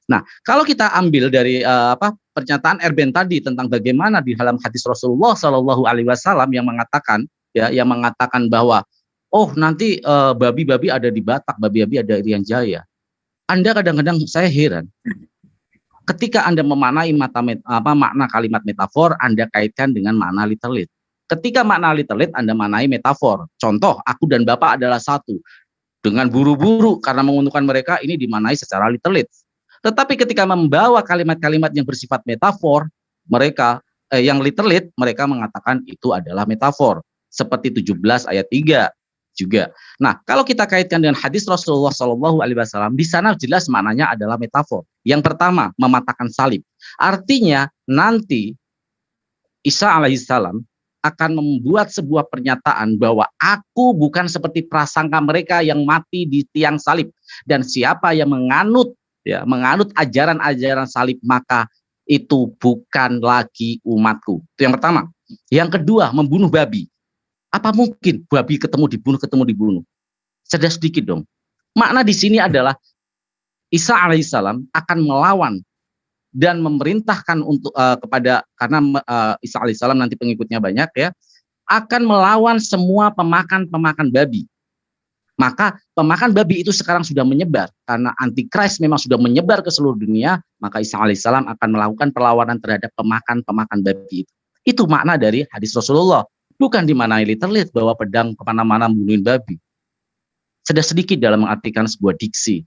Nah, kalau kita ambil dari pernyataan Erben tadi tentang bagaimana di dalam hadis Rasulullah Shallallahu Alaihi Wasallam yang mengatakan bahwa nanti babi-babi ada di Batak, babi-babi ada di Irian Jaya. Anda kadang-kadang saya heran ketika Anda memaknai makna kalimat metafor, Anda kaitkan dengan makna literal. Ketika makna literal Anda maknai metafor. Contoh, aku dan Bapak adalah satu. Dengan buru-buru karena menguntungkan mereka ini dimaknai secara literal. Tetapi ketika membawa kalimat-kalimat yang bersifat metafor, mereka yang literal, mereka mengatakan itu adalah metafor. Seperti 17 ayat 3 juga. Nah, kalau kita kaitkan dengan hadis Rasulullah Shallallahu Alaihi Wasallam, di sana jelas maknanya adalah metafor. Yang pertama, mematahkan salib. Artinya nanti Isa alaihissalam akan membuat sebuah pernyataan bahwa aku bukan seperti prasangka mereka yang mati di tiang salib, dan siapa yang menganut ajaran-ajaran salib maka itu bukan lagi umatku. Itu yang pertama. Yang kedua, membunuh babi. Apa mungkin babi ketemu dibunuh? Cerdas sedikit dong. Makna di sini adalah Isa alaihissalam akan melawan dan memerintahkan untuk karena Isa alaihissalam nanti pengikutnya banyak ya, akan melawan semua pemakan babi. Maka pemakan babi itu sekarang sudah menyebar. Karena antikris memang sudah menyebar ke seluruh dunia, maka Isa alaihissalam akan melakukan perlawanan terhadap pemakan babi itu. Itu makna dari hadis Rasulullah. Bukan dimaknai literal bahwa pedang kemana-mana membunuhin babi. Sudah sedikit dalam mengartikan sebuah diksi.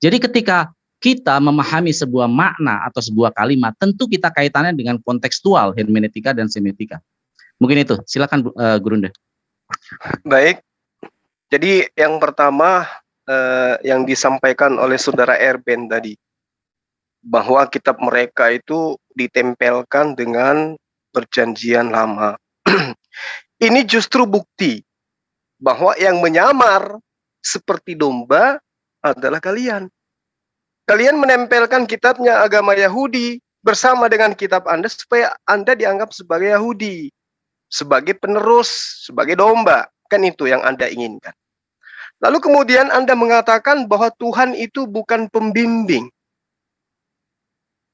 Jadi ketika kita memahami sebuah makna atau sebuah kalimat, tentu kita kaitannya dengan kontekstual, hermeneutika dan semiotika. Mungkin itu. Silakan Gurunda. Baik. Jadi yang pertama yang disampaikan oleh saudara Erben tadi, bahwa kitab mereka itu ditempelkan dengan perjanjian lama. Ini justru bukti bahwa yang menyamar seperti domba adalah kalian. Kalian menempelkan kitabnya agama Yahudi bersama dengan kitab Anda supaya Anda dianggap sebagai Yahudi, sebagai penerus, sebagai domba. Kan itu yang Anda inginkan. Lalu kemudian Anda mengatakan bahwa Tuhan itu bukan pembimbing.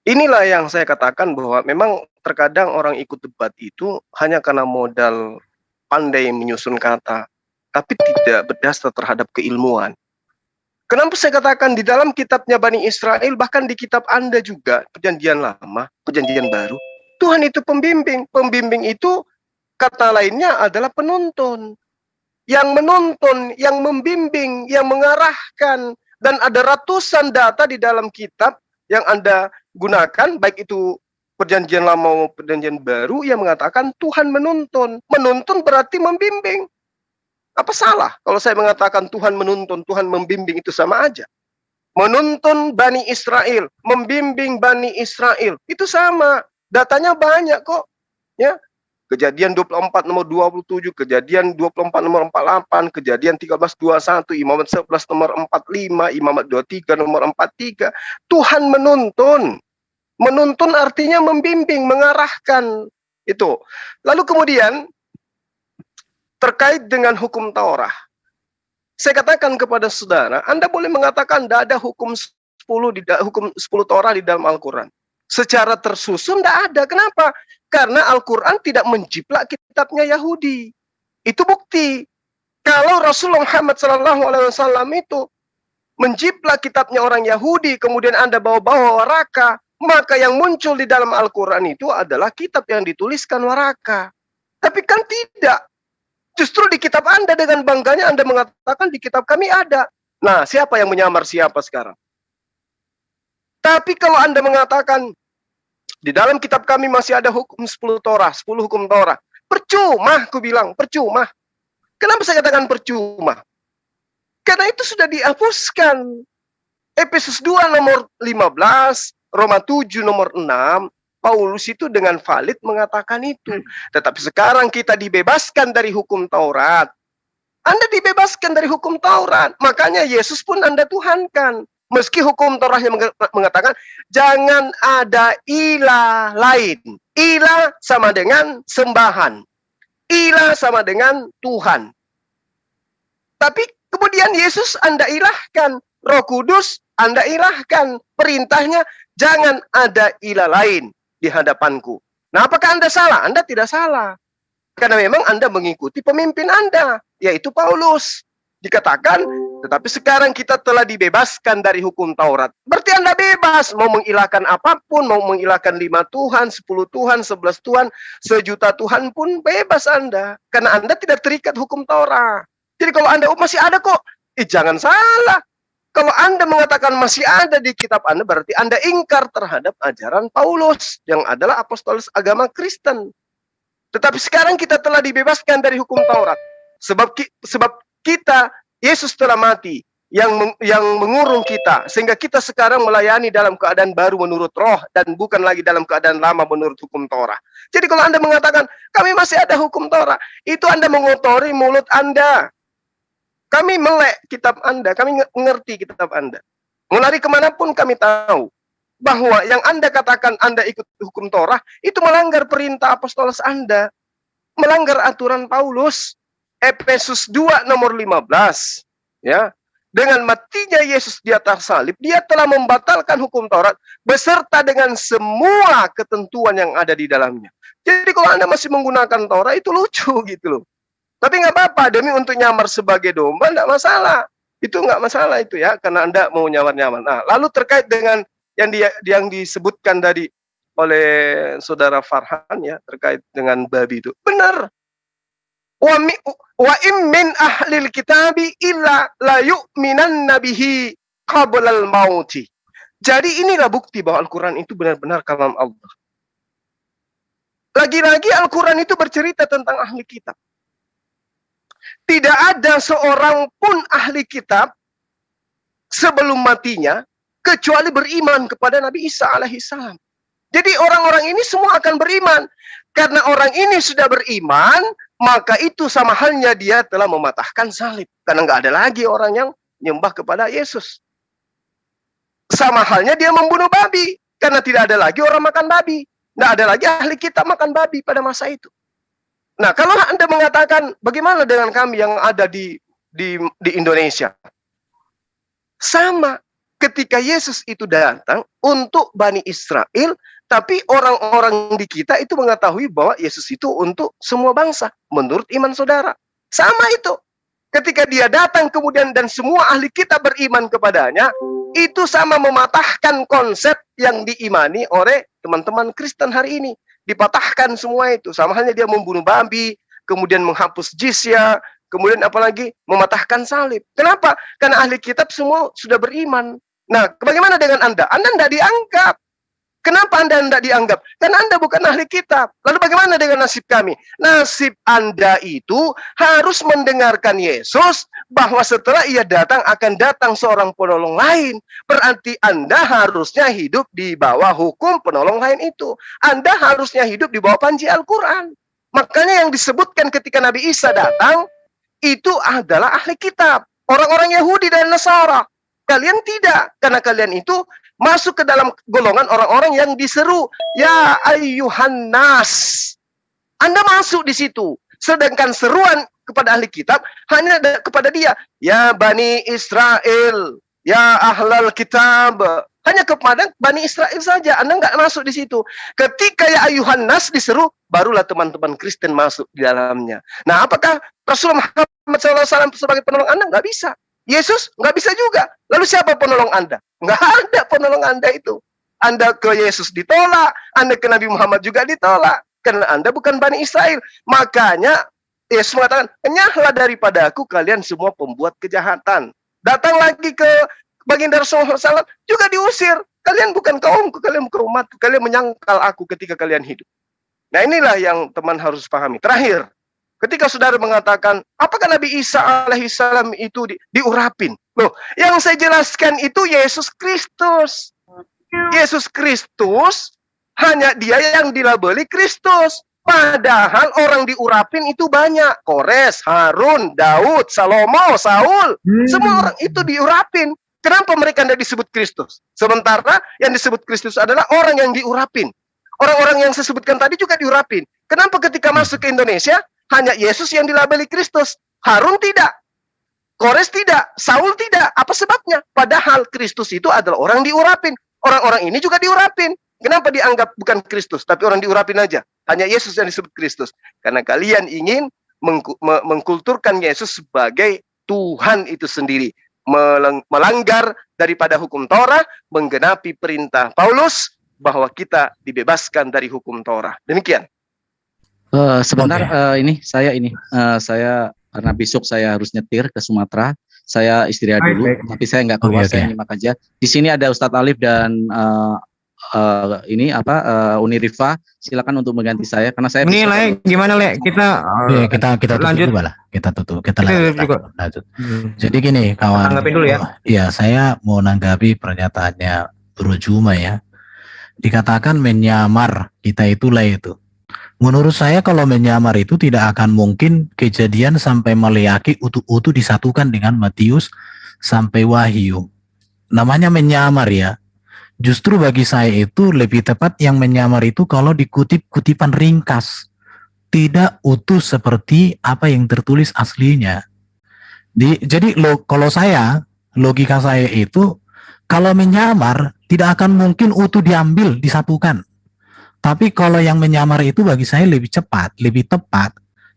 Inilah yang saya katakan bahwa memang terkadang orang ikut debat itu hanya karena modal pandai menyusun kata, tapi tidak berdasar terhadap keilmuan. Kenapa saya katakan di dalam kitabnya Bani Israel, bahkan di kitab Anda juga, perjanjian lama, perjanjian baru, Tuhan itu pembimbing. Pembimbing itu kata lainnya adalah penuntun. Yang menuntun, yang membimbing, yang mengarahkan. Dan ada ratusan data di dalam kitab yang Anda gunakan, baik itu perjanjian lama maupun perjanjian baru, yang mengatakan Tuhan menuntun. Menuntun berarti membimbing. Apa salah kalau saya mengatakan Tuhan menuntun, Tuhan membimbing, itu sama aja. Menuntun Bani Israel, membimbing Bani Israel, itu sama. Datanya banyak kok. Ya. Kejadian 24 nomor 27, Kejadian 24 nomor 48, Kejadian 13:21, Imamat 11 nomor 45, Imamat 23 nomor 43. Tuhan menuntun. Menuntun artinya membimbing, mengarahkan. Itu. Lalu kemudian terkait dengan hukum Taurat. Saya katakan kepada saudara, Anda boleh mengatakan tidak ada hukum 10 Taurat di dalam Al-Quran. Secara tersusun tidak ada. Kenapa? Karena Al-Quran tidak menjiplak kitabnya Yahudi. Itu bukti. Kalau Rasulullah Muhammad SAW itu menjiplak kitabnya orang Yahudi, kemudian Anda bawa-bawa waraka, maka yang muncul di dalam Al-Quran itu adalah kitab yang dituliskan waraka. Tapi kan tidak. Justru di kitab Anda dengan bangganya Anda mengatakan di kitab kami ada. Nah, siapa yang menyamar siapa sekarang? Tapi kalau Anda mengatakan di dalam kitab kami masih ada hukum 10 Torah, 10 hukum Torah. Percuma, aku bilang, percuma. Kenapa saya katakan percuma? Karena itu sudah dihapuskan. Efesus 2 nomor 15, Roma 7 nomor 6, Paulus itu dengan valid mengatakan itu. Tetapi sekarang kita dibebaskan dari hukum Taurat. Anda dibebaskan dari hukum Taurat. Makanya Yesus pun Anda tuhankan. Meski hukum Tauratnya mengatakan jangan ada ilah lain. Ilah sama dengan sembahan. Ilah sama dengan Tuhan. Tapi kemudian Yesus Anda ilahkan. Roh Kudus Anda ilahkan. Perintahnya jangan ada ilah lain di hadapanku. Nah, apakah Anda salah? Anda tidak salah. Karena memang Anda mengikuti pemimpin Anda, yaitu Paulus. Dikatakan, tetapi sekarang kita telah dibebaskan dari hukum Taurat. Berarti Anda bebas mau mengilahkan apapun, mau mengilahkan 5 Tuhan, 10 Tuhan, 11 Tuhan, 1.000.000 Tuhan pun bebas Anda. Karena Anda tidak terikat hukum Taurat. Jadi kalau Anda masih ada kok, jangan salah. Kalau Anda mengatakan masih ada di kitab Anda, berarti Anda ingkar terhadap ajaran Paulus, yang adalah apostolos agama Kristen. Tetapi sekarang kita telah dibebaskan dari hukum Taurat. Sebab kita, Yesus telah mati yang mengurung kita. Sehingga kita sekarang melayani dalam keadaan baru menurut roh. Dan bukan lagi dalam keadaan lama menurut hukum Taurat. Jadi kalau Anda mengatakan, kami masih ada hukum Taurat. Itu Anda mengotori mulut Anda. Kami melek kitab Anda. Kami mengerti kitab Anda. Melari kemanapun kami tahu. Bahwa yang Anda katakan Anda ikut hukum Taurat. Itu melanggar perintah apostolos Anda. Melanggar aturan Paulus. Efesus 2 nomor 15, ya. Dengan matinya Yesus di atas salib, dia telah membatalkan hukum Taurat beserta dengan semua ketentuan yang ada di dalamnya. Jadi kalau Anda masih menggunakan Taurat itu lucu gitu loh. Tapi nggak apa-apa, demi untuk nyamar sebagai domba nggak masalah. Itu nggak masalah itu ya, karena Anda mau nyamar-nyamar. Nah, lalu terkait dengan yang disebutkan tadi oleh saudara Farhan ya, terkait dengan babi itu. Benar. Wa im min ahlil kitabi illa la yu'minan nabihi qablal mauti. Jadi inilah bukti bahwa Al-Quran itu benar-benar kalam Allah. Lagi-lagi Al-Quran itu bercerita tentang ahli kitab. Tidak ada seorang pun ahli kitab sebelum matinya kecuali beriman kepada Nabi Isa alaihissalam. Jadi orang-orang ini semua akan beriman. Karena orang ini sudah beriman, maka itu sama halnya dia telah mematahkan salib. Karena nggak ada lagi orang yang menyembah kepada Yesus. Sama halnya dia membunuh babi. Karena tidak ada lagi orang makan babi. Nggak ada lagi ahli kitab makan babi pada masa itu. Nah, kalau Anda mengatakan, bagaimana dengan kami yang ada di Indonesia? Sama, ketika Yesus itu datang untuk Bani Israel, tapi orang-orang di kita itu mengetahui bahwa Yesus itu untuk semua bangsa, menurut iman saudara. Sama itu. Ketika dia datang kemudian dan semua ahli kita beriman kepadanya, itu sama mematahkan konsep yang diimani oleh teman-teman Kristen hari ini. Dipatahkan semua itu. Sama halnya dia membunuh babi, kemudian menghapus jizya, kemudian apalagi mematahkan salib. Kenapa? Karena ahli kitab semua sudah beriman. Nah, bagaimana dengan Anda? Anda tidak dianggap. Kenapa Anda tidak dianggap? Karena Anda bukan ahli kitab. Lalu bagaimana dengan nasib kami? Nasib Anda itu harus mendengarkan Yesus bahwa setelah ia datang akan datang seorang penolong lain. Berarti Anda harusnya hidup di bawah hukum penolong lain itu. Anda harusnya hidup di bawah panji Al-Quran. Makanya yang disebutkan ketika Nabi Isa datang, itu adalah ahli kitab. Orang-orang Yahudi dan Nasara. Kalian tidak. Karena kalian itu masuk ke dalam golongan orang-orang yang diseru, ya ayyuhan nas. Anda masuk di situ. Sedangkan seruan kepada ahli kitab hanya kepada dia, ya Bani Israel, ya ahlal kitab. Hanya kepada Bani Israel saja. Anda nggak masuk di situ. Ketika ya ayyuhan nas diseru, barulah teman-teman Kristen masuk di dalamnya. Nah, apakah Rasulullah Muhammad SAW sebagai penolong Anda? Nggak bisa. Yesus nggak bisa juga. Lalu siapa penolong Anda? Nggak ada penolong Anda itu. Anda ke Yesus ditolak, Anda ke Nabi Muhammad juga ditolak. Karena Anda bukan Bani Israel. Makanya Yesus mengatakan, enyahlah daripada aku kalian semua pembuat kejahatan. Datang lagi ke baginda Rasulullah SAW, juga diusir. Kalian bukan kaumku, kalian bukan umatku. Kalian menyangkal aku ketika kalian hidup. Nah, inilah yang teman harus pahami. Terakhir, ketika saudara mengatakan, apakah Nabi Isa alaihissalam itu diurapin? Loh, yang saya jelaskan itu Yesus Kristus. Yesus Kristus, hanya dia yang dilabeli Kristus. Padahal orang diurapin itu banyak. Kores, Harun, Daud, Salomo, Saul. Semua orang itu diurapin. Kenapa mereka tidak disebut Kristus? Sementara yang disebut Kristus adalah orang yang diurapin. Orang-orang yang saya sebutkan tadi juga diurapin. Kenapa ketika masuk ke Indonesia, hanya Yesus yang dilabeli Kristus? Harun tidak. Kores tidak. Saul tidak. Apa sebabnya? Padahal Kristus itu adalah orang diurapin. Orang-orang ini juga diurapin. Kenapa dianggap bukan Kristus, tapi orang diurapin aja? Hanya Yesus yang disebut Kristus. Karena kalian ingin mengkulturkan Yesus sebagai Tuhan itu sendiri. Melanggar daripada hukum Torah, menggenapi perintah Paulus, bahwa kita dibebaskan dari hukum Torah. Demikian. Sebentar, saya karena besok saya harus nyetir ke Sumatera, saya istirahat dulu, tapi saya nggak keluar, saya nyimak aja. Di sini ada Ustadz Alif dan Unirifa, silakan untuk mengganti saya karena saya. Ini Le, gimana Le? Kita lanjut lah, kita lanjut. Jadi gini kawan, tanggapin dulu ya. Iya, saya mau nanggapi pernyataannya Bro Juma ya. Dikatakan menyamar kita itulah itu. Menurut saya kalau menyamar itu tidak akan mungkin kejadian sampai Maleakhi utuh-utuh disatukan dengan Matius sampai Wahyu. Namanya menyamar ya. Justru bagi saya itu lebih tepat yang menyamar itu kalau dikutip kutipan ringkas. Tidak utuh seperti apa yang tertulis aslinya. Jadi kalau saya, logika saya itu, kalau menyamar tidak akan mungkin utuh diambil, disatukan. Tapi kalau yang menyamar itu bagi saya lebih cepat, lebih tepat.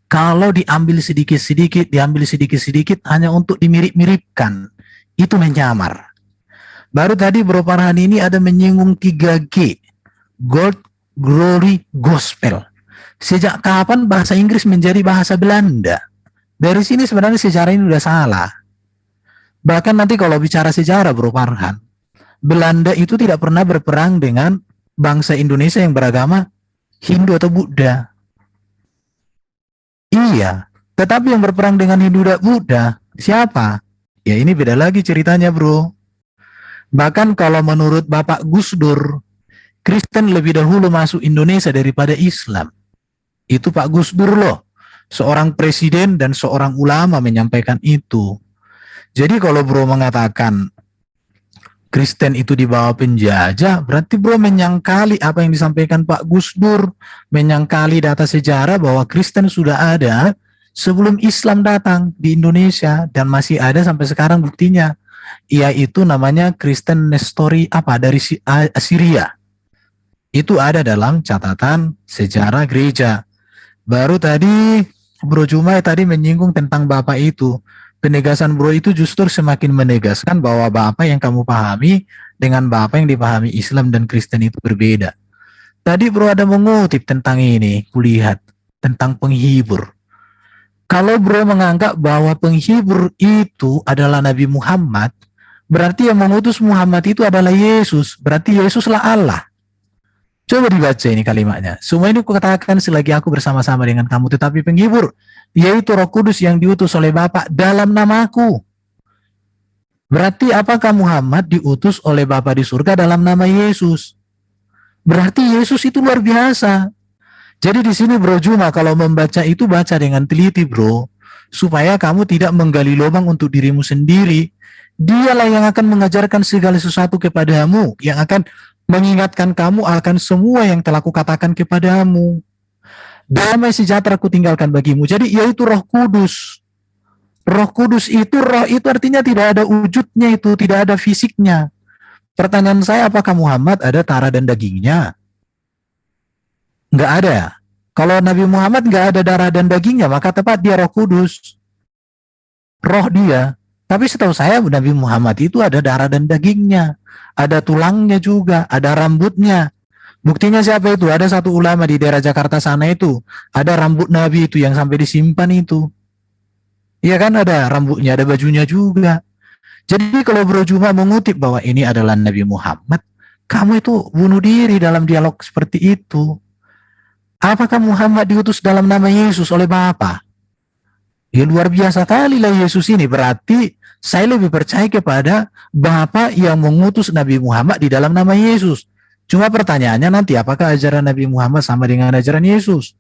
Kalau diambil sedikit-sedikit hanya untuk dimirip-miripkan, itu menyamar. Baru tadi Bro Farhan ini ada menyinggung 3G, God, Glory, Gospel. Sejak kapan bahasa Inggris menjadi bahasa Belanda? Dari sini sebenarnya sejarah ini udah salah. Bahkan nanti kalau bicara sejarah Bro Farhan, Belanda itu tidak pernah berperang dengan bangsa Indonesia yang beragama Hindu atau Buddha. Iya, tetapi yang berperang dengan Hindu dan Buddha siapa? Ya ini beda lagi ceritanya bro. Bahkan kalau menurut Bapak Gus Dur, Kristen lebih dahulu masuk Indonesia daripada Islam. Itu Pak Gus Dur loh, seorang presiden dan seorang ulama menyampaikan itu. Jadi kalau bro mengatakan Kristen itu di bawah penjajah, berarti bro menyangkali apa yang disampaikan Pak Gus Dur, menyangkali data sejarah bahwa Kristen sudah ada sebelum Islam datang di Indonesia dan masih ada sampai sekarang buktinya, yaitu namanya Kristen Nestori dari Syria. Itu ada dalam catatan sejarah gereja. Baru tadi Bro Jumai tadi menyinggung tentang Bapak itu. Penegasan bro itu justru semakin menegaskan bahwa Bapak yang kamu pahami dengan Bapak yang dipahami Islam dan Kristen itu berbeda. Tadi bro ada mengutip tentang ini, kulihat tentang penghibur. Kalau bro menganggap bahwa penghibur itu adalah Nabi Muhammad, berarti yang mengutus Muhammad itu adalah Yesus, berarti Yesuslah Allah. Coba dibaca ini kalimatnya. Semua ini kukatakan selagi aku bersama-sama dengan kamu, tetapi penghibur, yaitu Roh Kudus yang diutus oleh Bapa dalam namaku. Berarti apakah Muhammad diutus oleh Bapa di surga dalam nama Yesus? Berarti Yesus itu luar biasa. Jadi di sini Bro Juma kalau membaca itu baca dengan teliti bro, supaya kamu tidak menggali lubang untuk dirimu sendiri. Dialah yang akan mengajarkan segala sesuatu kepadamu, yang akan mengingatkan kamu akan semua yang telah kukatakan kepadamu. Damai sejahtera kutinggalkan bagimu. Jadi yaitu Roh Kudus. Roh Kudus itu, roh itu artinya tidak ada wujudnya itu, tidak ada fisiknya. Pertanyaan saya, apakah Muhammad ada darah dan dagingnya? Enggak ada. Kalau Nabi Muhammad enggak ada darah dan dagingnya, maka tepat dia Roh Kudus. Roh dia. Tapi setahu saya Nabi Muhammad itu ada darah dan dagingnya. Ada tulangnya juga, ada rambutnya. Buktinya siapa itu? Ada satu ulama di daerah Jakarta sana itu. Ada rambut Nabi itu yang sampai disimpan itu. Iya kan, ada rambutnya, ada bajunya juga. Jadi kalau Bro Juma mengutip bahwa ini adalah Nabi Muhammad, kamu itu bunuh diri dalam dialog seperti itu. Apakah Muhammad diutus dalam nama Yesus oleh Bapa? Ya luar biasa kali lah Yesus ini. Berarti saya lebih percaya kepada Bapa yang mengutus Nabi Muhammad di dalam nama Yesus. Cuma pertanyaannya nanti apakah ajaran Nabi Muhammad sama dengan ajaran Yesus?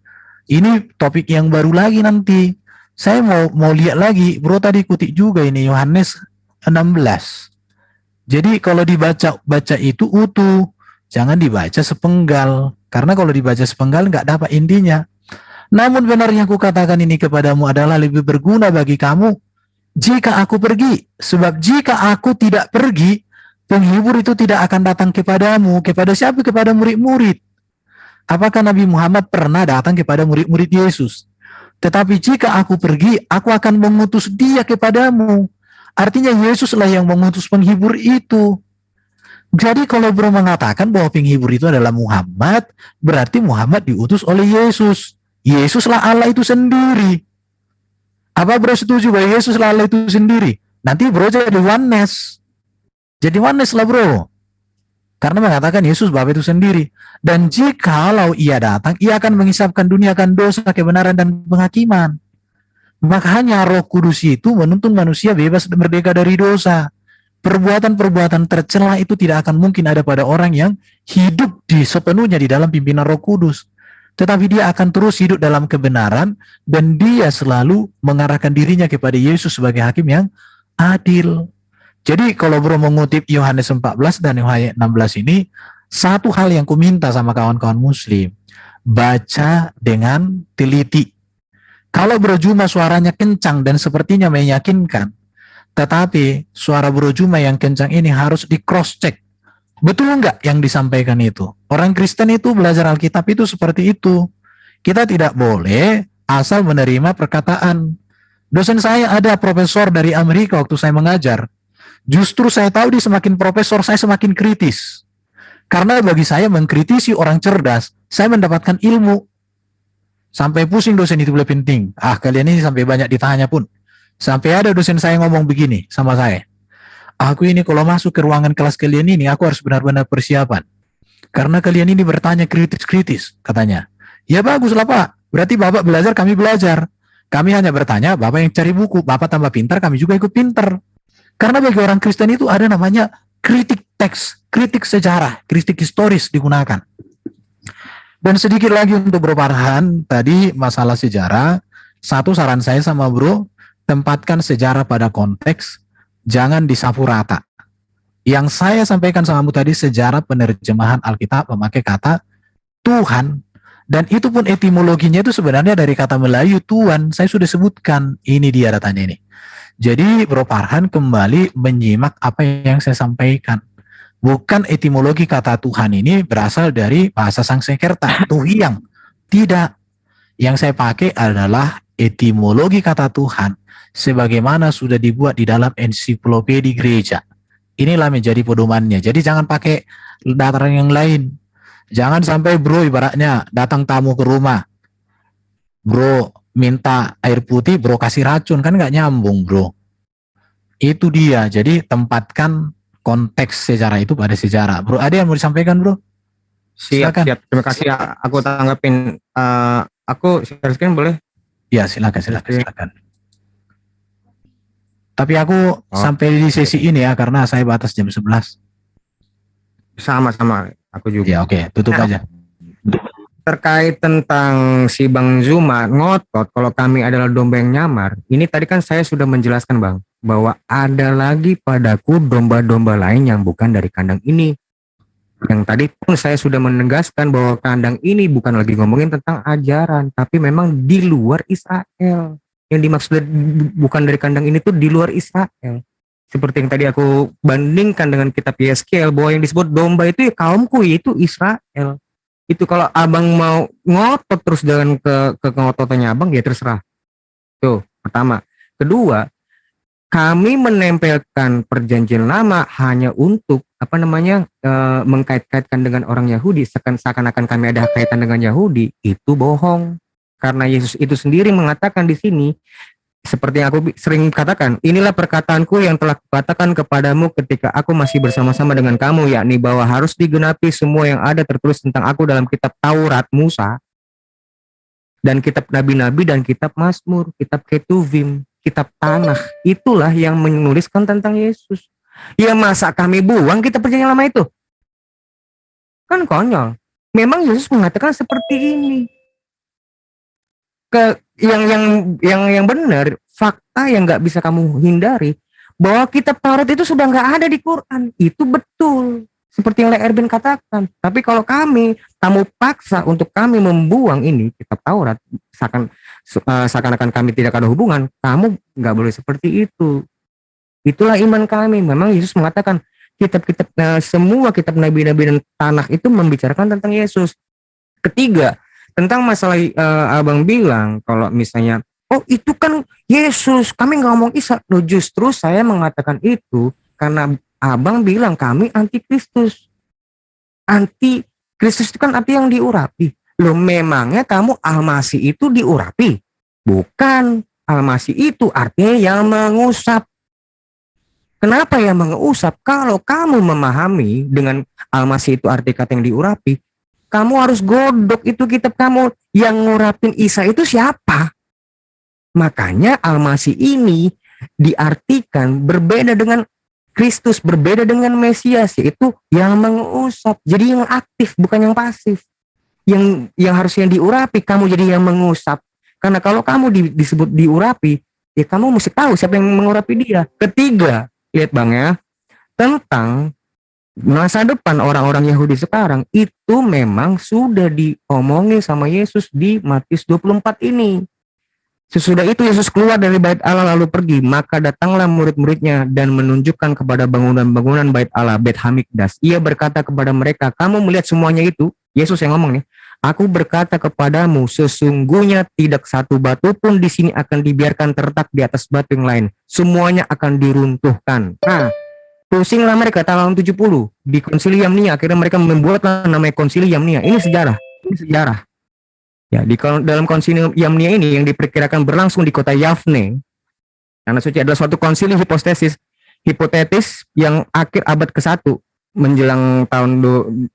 Ini topik yang baru lagi nanti. Saya mau lihat lagi. Bro tadi kutip juga ini Yohanes 16. Jadi kalau dibaca itu utuh. Jangan dibaca sepenggal. Karena kalau dibaca sepenggal nggak dapat intinya. Namun benarnya aku katakan ini kepadamu adalah lebih berguna bagi kamu jika aku pergi. Sebab jika aku tidak pergi, penghibur itu tidak akan datang kepadamu. Kepada siapa? Kepada murid-murid. Apakah Nabi Muhammad pernah datang kepada murid-murid Yesus? Tetapi jika aku pergi, aku akan mengutus dia kepadamu. Artinya Yesuslah yang mengutus penghibur itu. Jadi kalau bro mengatakan bahwa penghibur itu adalah Muhammad, berarti Muhammad diutus oleh Yesus. Yesuslah Allah itu sendiri. Apa bro setuju bahwa Yesuslah Allah itu sendiri? Nanti bro jadi oneness. Jadi oneness lah bro. Karena mengatakan Yesus Bapa itu sendiri. Dan jikalau ia datang, ia akan mengisapkan dunia akan dosa, kebenaran, dan penghakiman. Makanya Roh Kudus itu menuntun manusia bebas dan merdeka dari dosa. Perbuatan-perbuatan tercela itu tidak akan mungkin ada pada orang yang hidup sepenuhnya di dalam pimpinan Roh Kudus. Tetapi dia akan terus hidup dalam kebenaran dan dia selalu mengarahkan dirinya kepada Yesus sebagai hakim yang adil. Jadi kalau bro mengutip Yohanes 14 dan Yohanes 16 ini, satu hal yang ku minta sama kawan-kawan muslim, baca dengan teliti. Kalau bro Juma suaranya kencang dan sepertinya meyakinkan, tetapi suara bro Juma yang kencang ini harus di cross check. Betul enggak yang disampaikan itu? Orang Kristen itu belajar Alkitab itu seperti itu. Kita tidak boleh asal menerima perkataan. Dosen saya ada profesor dari Amerika waktu saya mengajar. Justru saya tahu dia semakin profesor, saya semakin kritis. Karena bagi saya mengkritisi orang cerdas, saya mendapatkan ilmu. Sampai pusing dosen itu lebih penting. Kalian ini sampai banyak ditanya pun. Sampai ada dosen saya ngomong begini sama saya. Aku ini kalau masuk ke ruangan kelas kalian ini, aku harus benar-benar persiapan. Karena kalian ini bertanya kritis-kritis, katanya. Ya baguslah Pak, berarti Bapak belajar, kami belajar. Kami hanya bertanya, Bapak yang cari buku, Bapak tambah pintar, kami juga ikut pintar. Karena bagi orang Kristen itu ada namanya kritik teks, kritik sejarah, kritik historis digunakan. Dan sedikit lagi untuk Bro Farhan, tadi masalah sejarah, satu saran saya sama Bro, tempatkan sejarah pada konteks, jangan disapu rata. Yang saya sampaikan sama kamu tadi, sejarah penerjemahan Alkitab memakai kata Tuhan, dan itu pun etimologinya itu sebenarnya dari kata Melayu Tuhan. Saya sudah sebutkan, ini dia datanya ini. Jadi Bro Farhan kembali menyimak apa yang saya sampaikan. Bukan etimologi kata Tuhan ini berasal dari bahasa Sanskerta, Tuhiang. Tidak. Yang saya pakai adalah etimologi kata Tuhan sebagaimana sudah dibuat di dalam ensiklopedia gereja. Inilah menjadi pedomannya. Jadi jangan pakai dataran yang lain. Jangan sampai Bro ibaratnya datang tamu ke rumah. Bro minta air putih, Bro kasih racun, kan nggak nyambung Bro. Itu dia. Jadi tempatkan konteks sejarah itu pada sejarah. Bro, ada yang mau disampaikan Bro? Siap. Terima kasih. Aku tanggapin. Aku share screen boleh? Ya silakan. Tapi aku sampai di sesi ini ya, karena saya batas jam 11. Sama-sama, aku juga. Ya oke, tutup aja. Terkait tentang si Bang Zuma ngotot kalau kami adalah domba yang nyamar, ini tadi kan saya sudah menjelaskan Bang, bahwa ada lagi padaku domba-domba lain yang bukan dari kandang ini. Yang tadi pun saya sudah menegaskan bahwa kandang ini bukan lagi ngomongin tentang ajaran, tapi memang di luar Israel. Yang dimaksud bukan dari kandang ini tuh di luar Israel. Seperti yang tadi aku bandingkan dengan kitab Yeskiel, bahwa yang disebut domba itu ya kaumku, yaitu Israel. Itu kalau abang mau ngotot terus dengan ke ngototannya abang, ya terserah. Tuh, pertama. Kedua, kami menempelkan perjanjian lama hanya untuk mengkait-kaitkan dengan orang Yahudi, seakan-akan kami ada kaitan dengan Yahudi, itu bohong. Karena Yesus itu sendiri mengatakan di sini, seperti yang aku sering katakan, inilah perkataanku yang telah kukatakan kepadamu ketika aku masih bersama-sama dengan kamu, yakni bahwa harus digenapi semua yang ada tertulis tentang aku dalam kitab Taurat Musa, dan kitab Nabi-Nabi, dan kitab Mazmur, kitab Ketuvim, kitab Tanakh. Itulah yang menuliskan tentang Yesus. Ya masa kami buang kitab perjanjian lama itu? Kan konyol. Memang Yesus mengatakan seperti ini. Yang benar, fakta yang nggak bisa kamu hindari, bahwa kitab Taurat itu sudah nggak ada di Quran. Itu betul, seperti yang Erben katakan. Tapi kalau kamu paksa untuk kami membuang ini kitab Taurat, seakan-akan kami tidak ada hubungan, kamu nggak boleh seperti itu. Itulah iman kami. Memang Yesus mengatakan kitab-kitab, semua kitab nabi-nabi dan Tanakh itu membicarakan tentang Yesus. Ketiga, tentang masalah abang bilang kalau misalnya, oh itu kan Yesus, kami nggak ngomong Isa. Loh, justru saya mengatakan itu karena abang bilang kami anti Kristus. Anti Kristus itu kan arti yang diurapi. Loh, memangnya kamu Almasih itu diurapi? Bukan. Almasih itu artinya yang mengusap. Kenapa yang mengusap? Kalau kamu memahami dengan Almasih itu arti kata yang diurapi, kamu harus godok itu kitab kamu. Yang ngurapin Isa itu siapa? Makanya Almasih ini diartikan berbeda dengan Kristus, berbeda dengan Mesias, yaitu yang mengusap. Jadi yang aktif, bukan yang pasif. Yang harusnya diurapi, kamu jadi yang mengusap. Karena kalau kamu disebut diurapi, ya kamu mesti tahu siapa yang mengurapi dia. Ketiga, lihat Bang ya, tentang masa depan orang-orang Yahudi sekarang, itu memang sudah diomongin sama Yesus di Matius 24 ini. Sesudah itu Yesus keluar dari bait Allah lalu pergi, maka datanglah murid-muridnya dan menunjukkan kepada bangunan-bangunan bait Allah, Bait Hamikdas. Ia berkata kepada mereka, kamu melihat semuanya itu, Yesus yang ngomong nih, Aku berkata kepadamu, sesungguhnya tidak satu batu pun di sini akan dibiarkan terletak di atas batu yang lain. Semuanya akan diruntuhkan. Nah, pusinglah mereka tahun 70 di Konsilium Nia. Akhirnya mereka membuatlah namanya Konsilium Nia. Ini sejarah. Ini sejarah. Ya, dalam Konsilium Nia ini yang diperkirakan berlangsung di kota Yafne. Karena suci adalah suatu konsili hipotetis yang akhir abad ke-1 menjelang tahun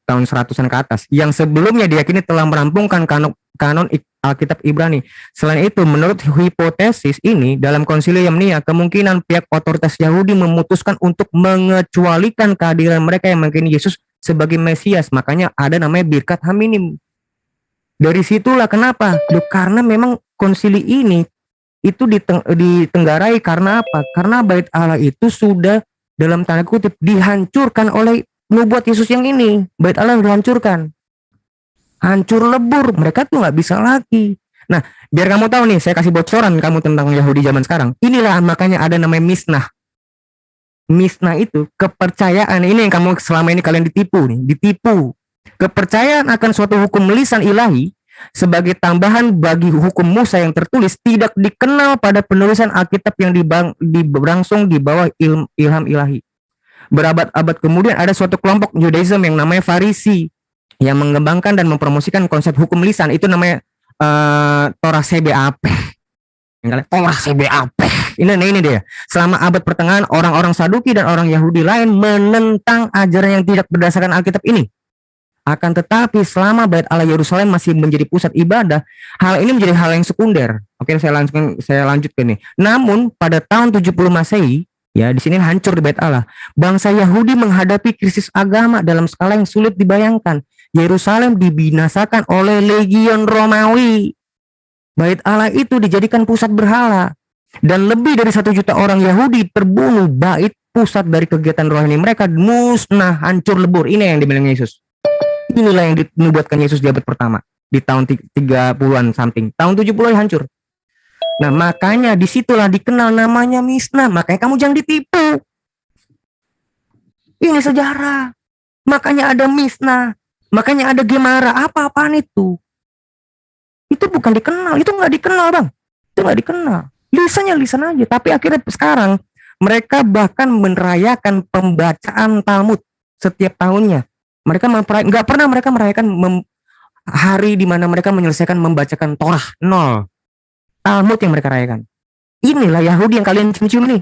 100-an ke atas, yang sebelumnya diyakini telah merampungkan kanon Alkitab Ibrani. Selain itu, menurut hipotesis ini, dalam Konsilium Nia, kemungkinan pihak otoritas Yahudi memutuskan untuk mengecualikan kehadiran mereka yang meyakini Yesus sebagai Mesias. Makanya ada namanya Birkat Haminim. Dari situlah kenapa? Karena memang konsili ini itu ditenggarai karena apa? Karena bait Allah itu sudah dalam tanda kutip dihancurkan oleh nubuat Yesus yang ini. Bait Allah dihancurkan, hancur lebur, mereka tuh nggak bisa lagi. Nah, biar kamu tahu nih, saya kasih bocoran kamu tentang Yahudi zaman sekarang. Inilah makanya ada namanya misnah. Misnah itu kepercayaan, ini yang kamu selama ini kalian ditipu. Kepercayaan akan suatu hukum lisan ilahi sebagai tambahan bagi hukum Musa yang tertulis tidak dikenal pada penulisan Alkitab yang berlangsung di bawah ilham ilahi. Berabad-abad kemudian ada suatu kelompok Judaism yang namanya Farisi yang mengembangkan dan mempromosikan konsep hukum lisan. Itu namanya Torah CBAP. Torah CBAP. Ini dia. Selama abad pertengahan, orang-orang Saduki dan orang Yahudi lain menentang ajaran yang tidak berdasarkan Alkitab ini. Akan tetapi selama bait Allah Yerusalem masih menjadi pusat ibadah, hal ini menjadi hal yang sekunder. Oke, saya lanjutkan nih. Namun pada tahun 70 Masehi, ya, di sini hancur di bait Allah. Bangsa Yahudi menghadapi krisis agama dalam skala yang sulit dibayangkan. Yerusalem dibinasakan oleh legion Romawi. Bait Allah itu dijadikan pusat berhala. Dan lebih dari 1 juta orang Yahudi terbunuh. Bait pusat dari kegiatan rohani mereka musnah, hancur lebur. Ini yang dibilang Yesus. Inilah yang dinubuatkan Yesus di abad pertama. Di tahun 30-an something. Tahun 70 hancur. Nah, makanya disitulah dikenal namanya misnah. Makanya kamu jangan ditipu. Ini sejarah. Makanya ada misnah. Makanya ada gemara. Apa-apaan itu? Itu bukan dikenal. Itu nggak dikenal, Bang. Itu nggak dikenal. Lisannya lisan aja. Tapi akhirnya sekarang mereka bahkan merayakan pembacaan Talmud setiap tahunnya. Mereka nggak pernah mereka merayakan hari di mana mereka menyelesaikan membacakan Torah. Nol. Talmud yang mereka rayakan. Inilah Yahudi yang kalian cium-cium nih.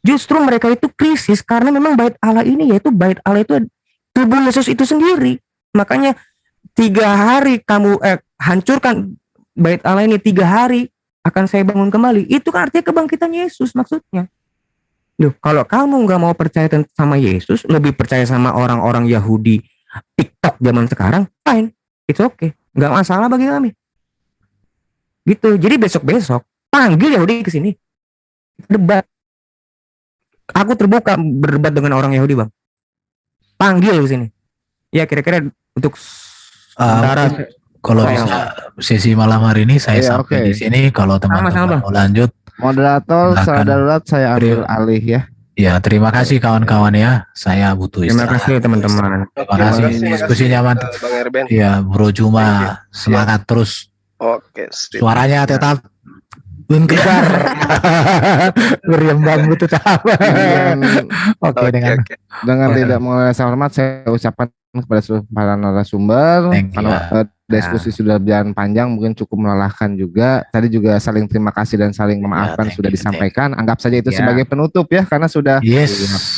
Justru mereka itu krisis karena memang bait Allah ini, yaitu bait Allah itu tubuh Yesus itu sendiri. Makanya 3 hari kamu hancurkan bait Allah ini, 3 hari akan saya bangun kembali. Itu kan artinya kebangkitan Yesus maksudnya. Loh, kalau kamu nggak mau percaya sama Yesus, lebih percaya sama orang-orang Yahudi TikTok zaman sekarang, fine, it's okay, nggak masalah bagi kami. Gitu. Jadi besok-besok panggil Yahudi ke sini, debat. Aku terbuka berdebat dengan orang Yahudi, Bang. Panggil ke sini. Ya kira-kira untuk sementara. Kalau bisa sesi malam hari ini saya sampai di sini. Kalau teman-teman mau lanjut, moderator secara darurat saya ambil alih ya. Ya, terima kasih kawan-kawan ya. Saya butuh istirahat. Terima kasih teman-teman. Terima kasih diskusinya mantap. Bang Erben. Ya, Bro Juma semangat terus. Oke, sip. Suaranya tetap keluar. Berimbang betul apa. Oke, dengan tidak mengurangi rasa hormat saya ucapkan kepada seluruh para narasumber. Karena diskusi sudah berjalan panjang, mungkin cukup melelahkan juga. Tadi juga saling terima kasih dan saling memaafkan sudah disampaikan. Anggap saja itu sebagai penutup ya, karena sudah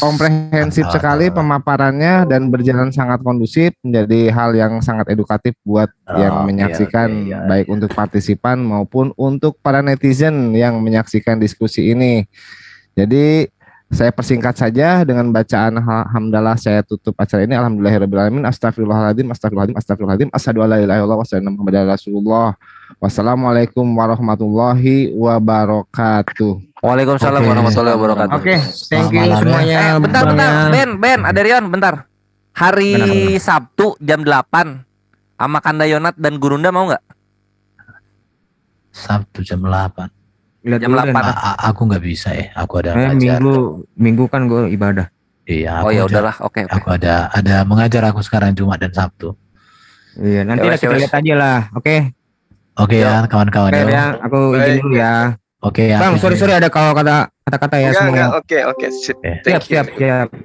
komprehensif sekali pemaparannya dan berjalan sangat kondusif, menjadi hal yang sangat edukatif buat yang menyaksikan, baik untuk partisipan maupun untuk para netizen yang menyaksikan diskusi ini. Jadi saya persingkat saja dengan bacaan hamdalah, saya tutup acara ini. Alhamdulillahirabbil alamin. Astagfirullahaladzim, astagfirullahaladzim, astagfirullahaladzim. Asyhadu alla ilaha illallah wa asyhadu anna muhammadar rasulullah. Wassalamualaikum warahmatullahi wabarakatuh. Waalaikumsalam warahmatullahi wabarakatuh. Oke, thank you semuanya. Bentar, Ben, Aderion, bentar. Hari Sabtu jam 8 sama Kanda Yonat dan Gurunda mau nggak? Sabtu jam 8. Jam 8. Aku nggak bisa ya. Aku ada minggu kan gue ibadah. Iya. Oh ya udahlah, oke. Aku ada mengajar aku sekarang Jumat dan Sabtu. Iya, nanti Ya, kita wes. lihat aja lah. Oke. Oke ya kawan-kawan Oke ya. ya, aku izin Baik. dulu ya. Oke ya. Bang, sorry ada kalau kata-kata ya Enggak, semua. oke. Siap.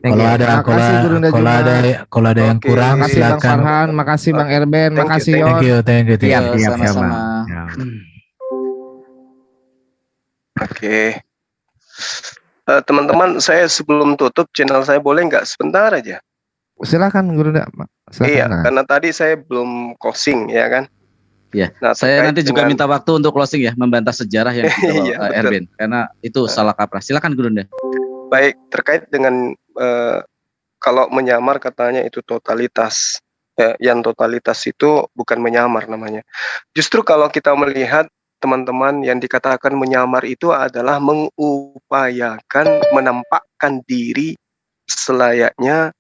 Thank Kalau you. ada Makasih Guru Nda Juma. kalau ada yang Oke. kurang Makasih Bang silakan. Farhan, makasih Bang Erben, Thank you, makasih thank Yon. Thank you. Siap, sama-sama. Bang. Ya. Oke. Teman-teman, saya sebelum tutup channel saya boleh nggak sebentar aja? Silakan Guru Nda. Silakan. Iya, Silakan. karena tadi saya belum closing ya kan. Ya, Nah, saya terkait nanti juga dengan- minta waktu untuk closing ya, membantah sejarah yang dibawa Iya, betul. Erben, karena itu salah kaprah. Silakan Guru Nda. Baik, terkait dengan kalau menyamar katanya itu totalitas. Yang totalitas itu bukan menyamar namanya. Justru kalau kita melihat teman-teman yang dikatakan menyamar itu adalah mengupayakan menampakkan diri selayaknya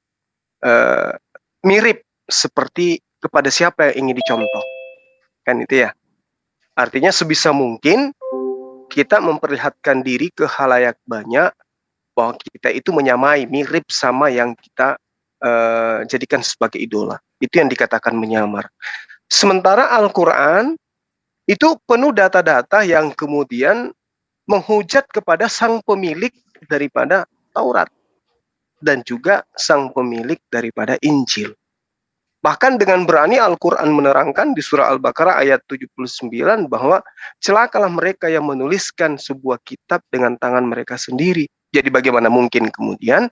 mirip seperti kepada siapa yang ingin dicontoh. Kan itu ya. Artinya sebisa mungkin kita memperlihatkan diri ke khalayak banyak bahwa kita itu menyamai, mirip sama yang kita jadikan sebagai idola. Itu yang dikatakan menyamar. Sementara Al-Quran itu penuh data-data yang kemudian menghujat kepada sang pemilik daripada Taurat dan juga sang pemilik daripada Injil. Bahkan dengan berani Al-Quran menerangkan di surah Al-Baqarah ayat 79 bahwa celakalah mereka yang menuliskan sebuah kitab dengan tangan mereka sendiri. Jadi bagaimana mungkin kemudian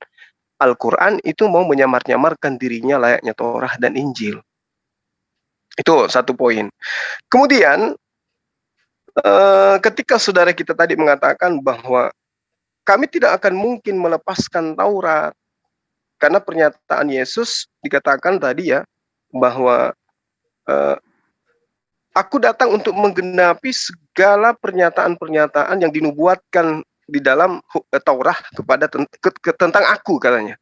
Al-Quran itu mau menyamar-nyamarkan dirinya layaknya Taurat dan Injil. Itu satu poin. Kemudian ketika saudara kita tadi mengatakan bahwa kami tidak akan mungkin melepaskan Taurat, karena pernyataan Yesus dikatakan tadi ya, bahwa aku datang untuk menggenapi segala pernyataan-pernyataan yang dinubuatkan di dalam Taurat kepada tentang aku katanya.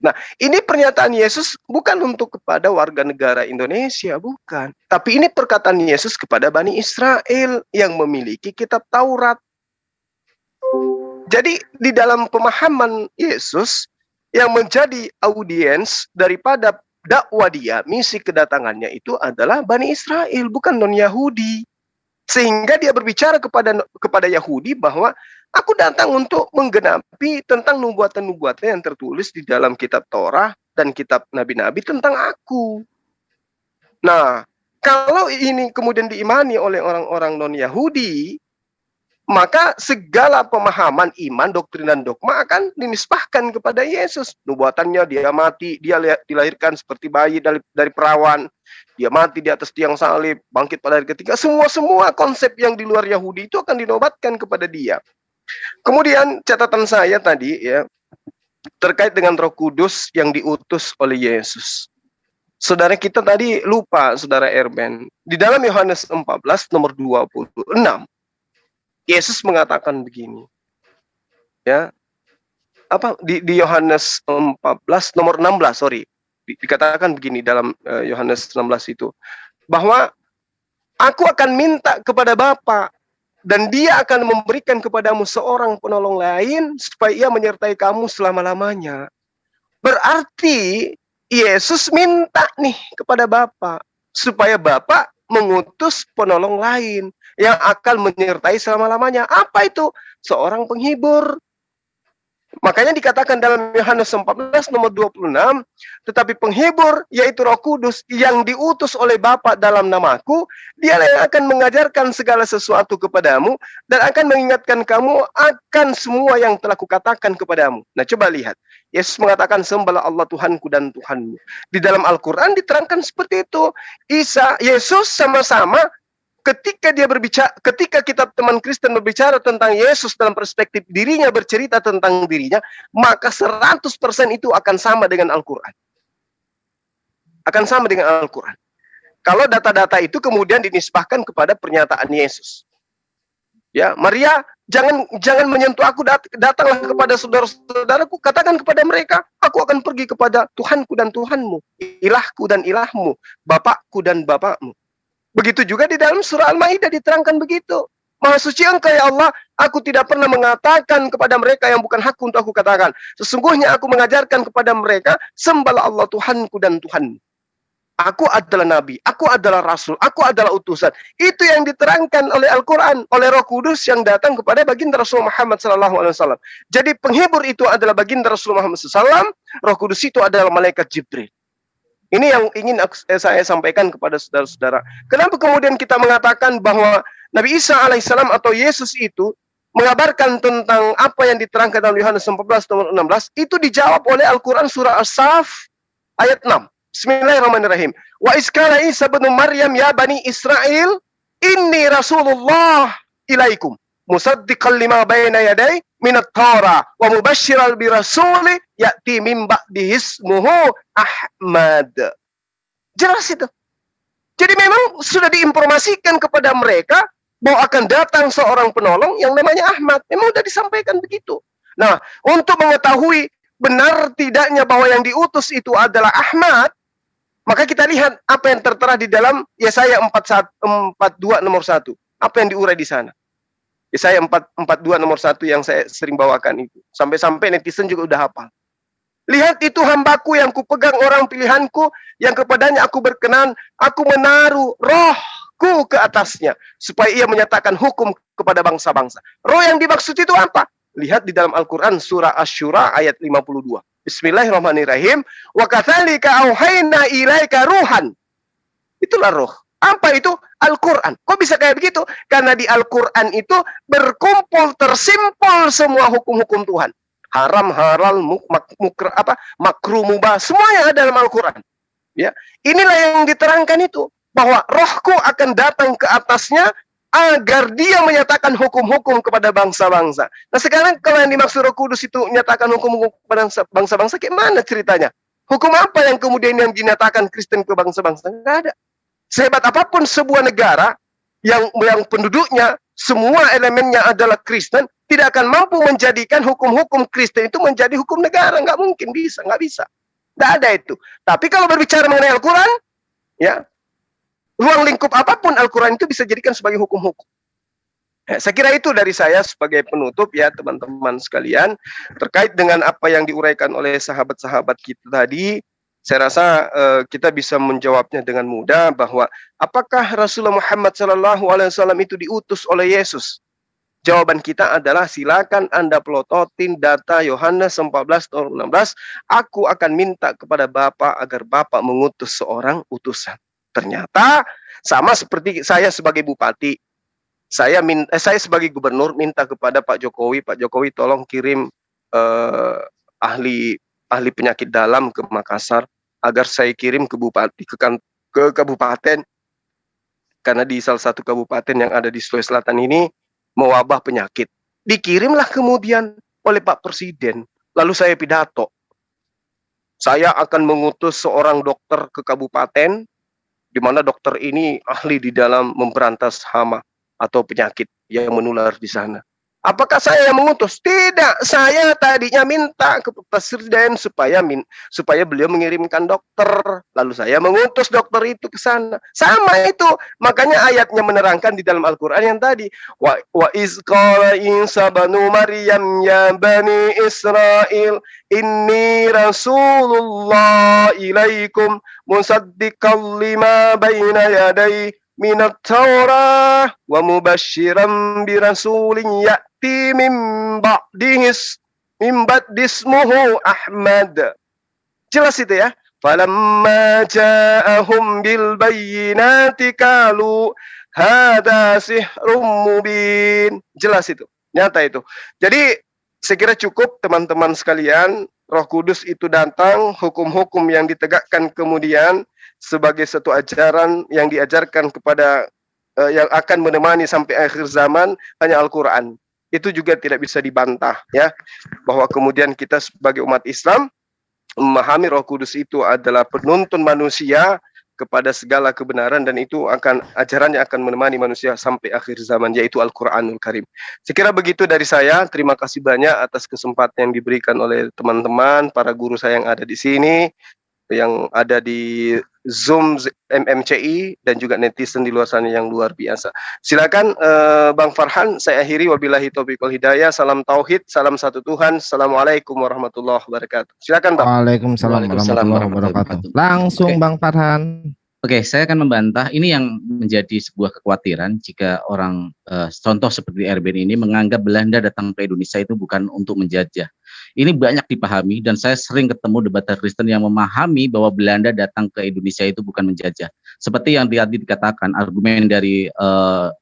Nah, ini pernyataan Yesus bukan untuk kepada warga negara Indonesia, bukan. Tapi ini perkataan Yesus kepada Bani Israel yang memiliki kitab Taurat. Jadi di dalam pemahaman Yesus yang menjadi audiens daripada dakwah dia, misi kedatangannya itu adalah Bani Israel, bukan non-Yahudi. Sehingga dia berbicara kepada Yahudi bahwa aku datang untuk menggenapi tentang nubuatan-nubuatan yang tertulis di dalam kitab Torah dan kitab nabi-nabi tentang aku. Nah, kalau ini kemudian diimani oleh orang-orang non-Yahudi, maka segala pemahaman iman, doktrin dan dogma akan dinisbahkan kepada Yesus. Nubuatannya dia mati, dia dilahirkan seperti bayi dari perawan, dia mati di atas tiang salib, bangkit pada hari ketiga. Semua konsep yang di luar Yahudi itu akan dinobatkan kepada dia. Kemudian catatan saya tadi ya, terkait dengan Roh Kudus yang diutus oleh Yesus. Saudara kita tadi lupa, Saudara Erben, di dalam Yohanes 14 nomor 26, Yesus mengatakan begini. Ya. Apa di Yohanes 14 nomor 16, sorry. Dikatakan begini dalam Yohanes 16 itu, bahwa aku akan minta kepada Bapa dan dia akan memberikan kepadamu seorang penolong lain supaya ia menyertai kamu selama-lamanya. Berarti Yesus minta nih kepada Bapa supaya Bapa mengutus penolong lain yang akan menyertai selama-lamanya. Apa itu? Seorang penghibur. Makanya dikatakan dalam Yohanes 14 nomor 26, tetapi penghibur yaitu Roh Kudus yang diutus oleh Bapa dalam namaku, dialah yang akan mengajarkan segala sesuatu kepadamu dan akan mengingatkan kamu akan semua yang telah kukatakan kepadamu. Nah, coba lihat. Yesus mengatakan sembahlah Allah Tuhanku dan Tuhanmu. Di dalam Al-Quran diterangkan seperti itu. Yesus sama-sama ketika dia berbicara, ketika kita teman Kristen berbicara tentang Yesus dalam perspektif dirinya, bercerita tentang dirinya, maka 100% itu akan sama dengan Al-Quran. Akan sama dengan Al-Quran. Kalau data-data itu kemudian dinisbahkan kepada pernyataan Yesus. Ya, Maria, jangan menyentuh aku, datanglah kepada saudara-saudaraku, katakan kepada mereka, aku akan pergi kepada Tuhanku dan Tuhanmu, ilahku dan ilahmu, bapakku dan bapakmu. Begitu juga di dalam surah Al-Maidah diterangkan begitu. Maha suci Engkau ya Allah, aku tidak pernah mengatakan kepada mereka yang bukan hakku untuk aku katakan. Sesungguhnya aku mengajarkan kepada mereka, sembahlah Allah Tuhanku dan Tuhanmu. Aku adalah nabi, aku adalah rasul, aku adalah utusan. Itu yang diterangkan oleh Al-Quran, oleh Roh Kudus yang datang kepada baginda Rasul Muhammad SAW. Jadi penghibur itu adalah baginda Rasul Muhammad SAW, Roh Kudus itu adalah malaikat Jibril. Ini yang ingin saya sampaikan kepada saudara-saudara. Kenapa kemudian kita mengatakan bahwa Nabi Isa alaihissalam atau Yesus itu mengabarkan tentang apa yang diterangkan dalam Yohanes 14:16, itu dijawab oleh Al-Quran surah As-Saf ayat 6. Bismillahirrahmanirrahim. Wa iskala Isa bin Maryam ya bani Israel, inni Rasulullah ilaikum musaddiqan lima baina yaday minat Taurah wa mubasysyiran bi rasuli ya'ti min ba'dihi ismuhu Ahmad. Jelas itu. Jadi memang sudah diinformasikan kepada mereka bahwa akan datang seorang penolong yang namanya Ahmad. Memang sudah disampaikan begitu. Nah, untuk mengetahui benar tidaknya bahwa yang diutus itu adalah Ahmad, maka kita lihat apa yang tertera di dalam Yesaya 42 nomor 1. Apa yang diurai di sana? Yesaya 42 nomor 1 yang saya sering bawakan itu. Sampai-sampai netizen juga udah hafal. Lihat itu hambaku yang kupegang, orang pilihanku, yang kepadanya aku berkenan, aku menaruh rohku ke atasnya, supaya ia menyatakan hukum kepada bangsa-bangsa. Roh yang dimaksud itu apa? Lihat di dalam Al-Quran surah Asy-Syura ayat 52. Bismillahirrahmanirrahim. Wa katsalika auhayna ilaika ruhan. Itulah roh. Apa itu? Al-Quran. Kok bisa kayak begitu? Karena di Al-Quran itu berkumpul, tersimpul semua hukum-hukum Tuhan. Haram, halal, makruh, mubah, semuanya ada dalam Al-Quran. Ya, inilah yang diterangkan itu, bahwa rohku akan datang ke atasnya agar dia menyatakan hukum-hukum kepada bangsa-bangsa. Nah sekarang kalau yang dimaksud Roh Kudus itu menyatakan hukum-hukum kepada bangsa-bangsa, kayak mana ceritanya? Hukum apa yang kemudian yang dinyatakan Kristen ke bangsa-bangsa? Nggak ada. Sehebat apapun sebuah negara yang penduduknya semua elemennya adalah Kristen, tidak akan mampu menjadikan hukum-hukum Kristen itu menjadi hukum negara. Nggak mungkin bisa, nggak bisa. Nggak ada itu. Tapi kalau berbicara mengenai Al-Quran, ya, ruang lingkup apapun Al-Quran itu bisa jadikan sebagai hukum-hukum. Ya, saya kira itu dari saya sebagai penutup ya teman-teman sekalian. Terkait dengan apa yang diuraikan oleh sahabat-sahabat kita tadi, saya rasa kita bisa menjawabnya dengan mudah bahwa apakah Rasulullah Muhammad SAW itu diutus oleh Yesus? Jawaban kita adalah silakan Anda pelototin data Yohanes 14:16. Aku akan minta kepada Bapa agar Bapa mengutus seorang utusan. Ternyata sama seperti saya sebagai bupati, saya sebagai gubernur minta kepada Pak Jokowi tolong kirim ahli penyakit dalam ke Makassar agar saya kirim ke bupati ke kabupaten, karena di salah satu kabupaten yang ada di Sulawesi Selatan ini mewabah penyakit. Dikirimlah kemudian oleh Pak Presiden, lalu saya pidato. Saya akan mengutus seorang dokter ke kabupaten di mana dokter ini ahli di dalam memberantas hama atau penyakit yang menular di sana. Apakah saya yang mengutus? Tidak, saya tadinya minta ke Presiden supaya beliau mengirimkan dokter, lalu saya mengutus dokter itu ke sana. Sama itu, makanya ayatnya menerangkan di dalam Al-Quran yang tadi, wa iz qala Isa banu Maryam ya bani Israel inni Rasulullah ilaikum musaddiqan lima baina yaday minat Taurah wa mubasysyiran bi rasulin ya'ti min ba'dismuhu Ahmad. Jelas itu ya. Falamma ja'ahum bil bayyinati qalu hadza sihrun mubin. Jelas itu. Nyata itu. Jadi saya kira cukup teman-teman sekalian, Roh Kudus itu datang, hukum-hukum yang ditegakkan kemudian sebagai satu ajaran yang diajarkan kepada yang akan menemani sampai akhir zaman hanya Al-Quran. Itu juga tidak bisa dibantah ya, bahwa kemudian kita sebagai umat Islam memahami Roh Kudus itu adalah penuntun manusia kepada segala kebenaran, dan itu ajarannya akan menemani manusia sampai akhir zaman, yaitu Al-Quranul Karim. Saya kira begitu dari saya. Terima kasih banyak atas kesempatan yang diberikan oleh teman-teman, para guru saya yang ada di sini, yang ada di Zoom MMCI dan juga netizen di luar sana yang luar biasa. Silakan Bang Farhan, saya akhiri wabillahi taufiq wal hidayah. Salam tauhid, salam satu Tuhan. Assalamualaikum warahmatullahi wabarakatuh. Silakan Bang. Waalaikumsalam warahmatullahi wabarakatuh. Langsung Bang Farhan. Oke, saya akan membantah. Ini yang menjadi sebuah kekhawatiran jika orang contoh seperti Erben ini menganggap Belanda datang ke Indonesia itu bukan untuk menjajah. Ini banyak dipahami dan saya sering ketemu debater Kristen yang memahami bahwa Belanda datang ke Indonesia itu bukan menjajah. Seperti yang tadi dikatakan argumen dari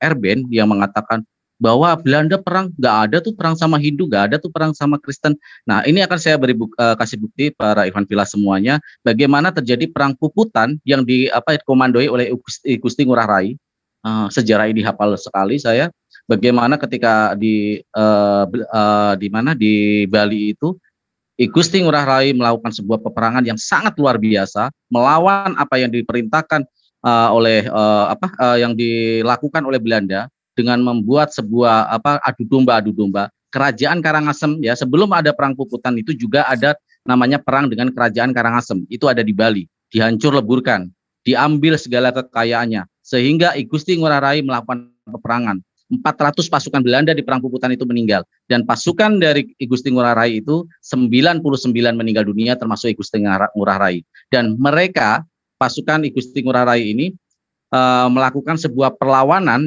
Erben yang mengatakan bahwa Belanda perang, nggak ada tuh perang sama Hindu, nggak ada tuh perang sama Kristen. Nah, ini akan saya beri kasih bukti para Ikhwan Fillah semuanya, bagaimana terjadi perang puputan yang dikomandoi oleh Gusti Ngurah Rai. Sejarah ini hafal sekali saya. Bagaimana ketika di Bali itu, Gusti Ngurah Rai melakukan sebuah peperangan yang sangat luar biasa, melawan apa yang diperintahkan yang dilakukan oleh Belanda, dengan membuat sebuah adu domba kerajaan Karangasem ya. Sebelum ada perang puputan itu juga ada namanya perang dengan kerajaan Karangasem, itu ada di Bali, dihancur leburkan, diambil segala kekayaannya, sehingga Gusti Ngurah Rai melakukan peperangan. 400 pasukan Belanda di perang puputan itu meninggal, dan pasukan dari Gusti Ngurah Rai itu 99 meninggal dunia, termasuk Gusti Ngurah Rai. Dan mereka pasukan Gusti Ngurah Rai ini melakukan sebuah perlawanan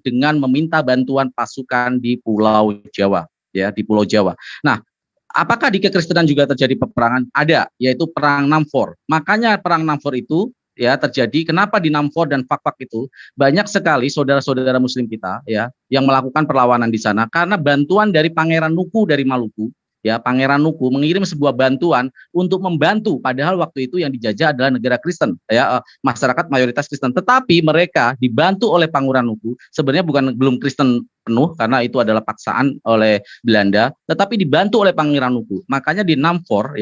dengan meminta bantuan pasukan di Pulau Jawa ya, di Pulau Jawa. Nah, apakah di kekristenan juga terjadi peperangan? Ada, yaitu perang Namfor. Makanya perang Namfor itu ya terjadi. Kenapa di Namfor dan Fakfak itu banyak sekali saudara-saudara muslim kita ya yang melakukan perlawanan di sana karena bantuan dari Pangeran Nuku dari Maluku. Ya, Pangeran Nuku mengirim sebuah bantuan untuk membantu, padahal waktu itu yang dijajah adalah negara Kristen, ya, masyarakat mayoritas Kristen. Tetapi mereka dibantu oleh Pangeran Nuku, sebenarnya belum Kristen penuh karena itu adalah paksaan oleh Belanda, tetapi dibantu oleh Pangeran Nuku. Makanya di Namfor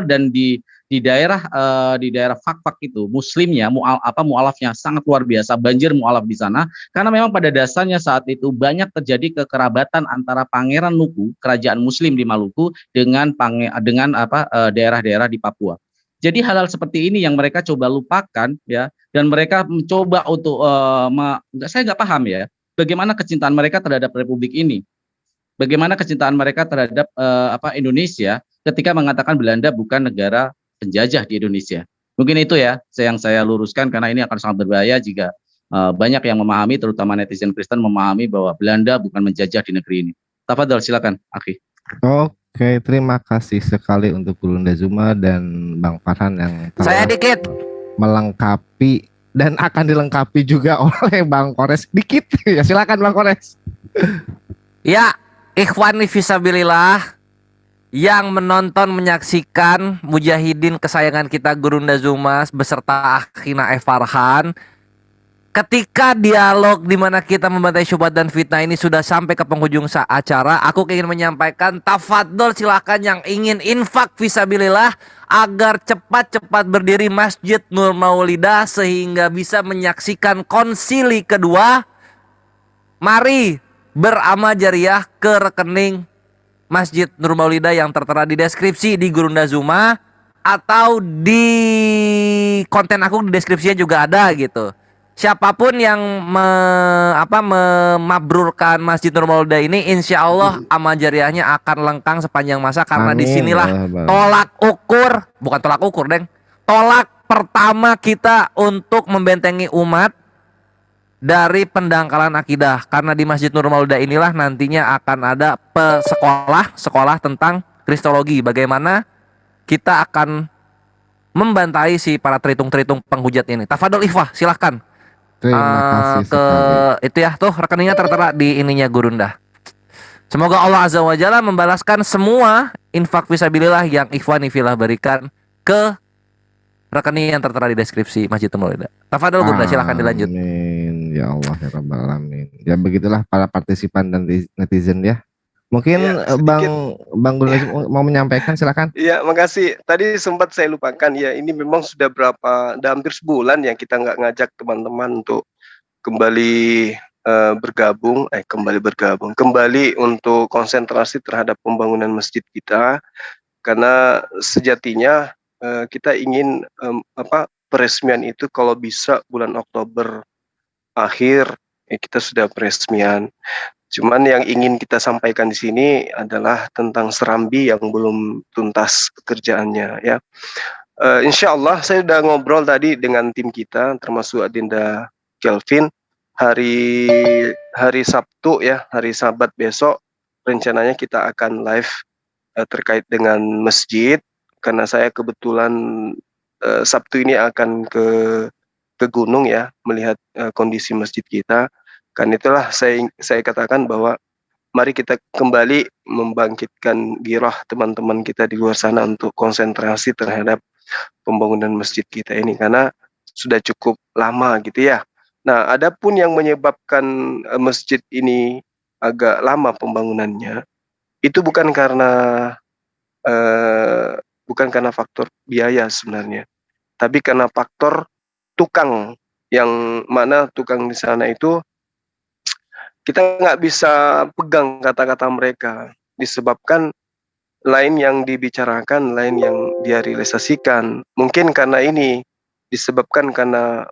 dan di daerah Fakfak itu muslimnya mualafnya sangat luar biasa, banjir mualaf di sana karena memang pada dasarnya saat itu banyak terjadi kekerabatan antara Pangeran Nuku, kerajaan muslim di Maluku, dengan daerah-daerah di Papua. Jadi hal-hal seperti ini yang mereka coba lupakan ya, dan mereka mencoba untuk saya nggak paham ya bagaimana kecintaan mereka terhadap Republik ini, bagaimana kecintaan mereka terhadap Indonesia ketika mengatakan Belanda bukan negara penjajah di Indonesia. Mungkin itu ya yang saya luruskan, karena ini akan sangat berbahaya jika banyak yang memahami, terutama netizen Kristen memahami bahwa Belanda bukan menjajah di negeri ini. Tafadhol, silakan, Aki. Oke, terima kasih sekali untuk Gurunda Zuma dan Bang Farhan yang saya dikit melengkapi dan akan dilengkapi juga oleh Bang Kores dikit. Ya, silakan Bang Kores. Ya, ikhwan fisabilillah yang menonton menyaksikan mujahidin kesayangan kita Gurunda Zuma beserta Akhina Farhan, ketika dialog di mana kita membantai syubhat dan fitnah ini sudah sampai ke penghujung acara, aku ingin menyampaikan tafadhol, silakan yang ingin infak fisabilillah agar cepat-cepat berdiri Masjid Nur Maulidah sehingga bisa menyaksikan konsili kedua. Mari beramal jariah ke rekening Masjid Nur Maulidah yang tertera di deskripsi di Gurunda Zuma, atau di konten aku di deskripsinya juga ada gitu. Siapapun yang memabrurkan Masjid Nur Maulidah ini, insya Allah amal jariahnya akan lengkang sepanjang masa, karena disinilah tolak pertama kita untuk membentengi umat dari pendangkalan akidah. Karena di Masjid Nur Maulidah inilah nantinya akan ada sekolah tentang kristologi, bagaimana kita akan membantai si para teritung penghujat ini. Tafadhol Ifah, silahkan. Terima kasih itu ya, tuh rekeningnya tertera di ininya Gurunda. Semoga Allah Azza wa Jalla membalaskan semua infak fisabilillah yang ikhwani fillah berikan ke rekening yang tertera di deskripsi Masjid Nur Maulidah. Tafadhol Gurunda, silahkan dilanjut. Amin ya Allah ya Rabbal Alamin. Ya begitulah para partisipan dan netizen ya. Mungkin ya, Bang Gurunda mau menyampaikan, silakan. Iya, makasih. Tadi sempat saya lupakan ya, ini memang sudah hampir sebulan ya kita nggak ngajak teman-teman untuk kembali kembali untuk konsentrasi terhadap pembangunan masjid kita, karena sejatinya kita ingin peresmian itu kalau bisa bulan Oktober akhir ya kita sudah peresmian. Cuman yang ingin kita sampaikan di sini adalah tentang Serambi yang belum tuntas pekerjaannya ya. Insya Allah saya sudah ngobrol tadi dengan tim kita termasuk Adinda Kelvin hari Sabtu ya, hari Sabat besok rencananya kita akan live terkait dengan masjid karena saya kebetulan Sabtu ini akan ke gunung ya melihat kondisi masjid kita. Kan itulah saya katakan bahwa mari kita kembali membangkitkan girah teman-teman kita di luar sana untuk konsentrasi terhadap pembangunan masjid kita ini karena sudah cukup lama gitu ya. Nah, adapun yang menyebabkan masjid ini agak lama pembangunannya itu bukan karena faktor biaya sebenarnya, tapi karena faktor tukang yang mana tukang di sana itu kita nggak bisa pegang kata-kata mereka disebabkan lain yang dibicarakan, lain yang dia realisasikan. Mungkin karena ini disebabkan karena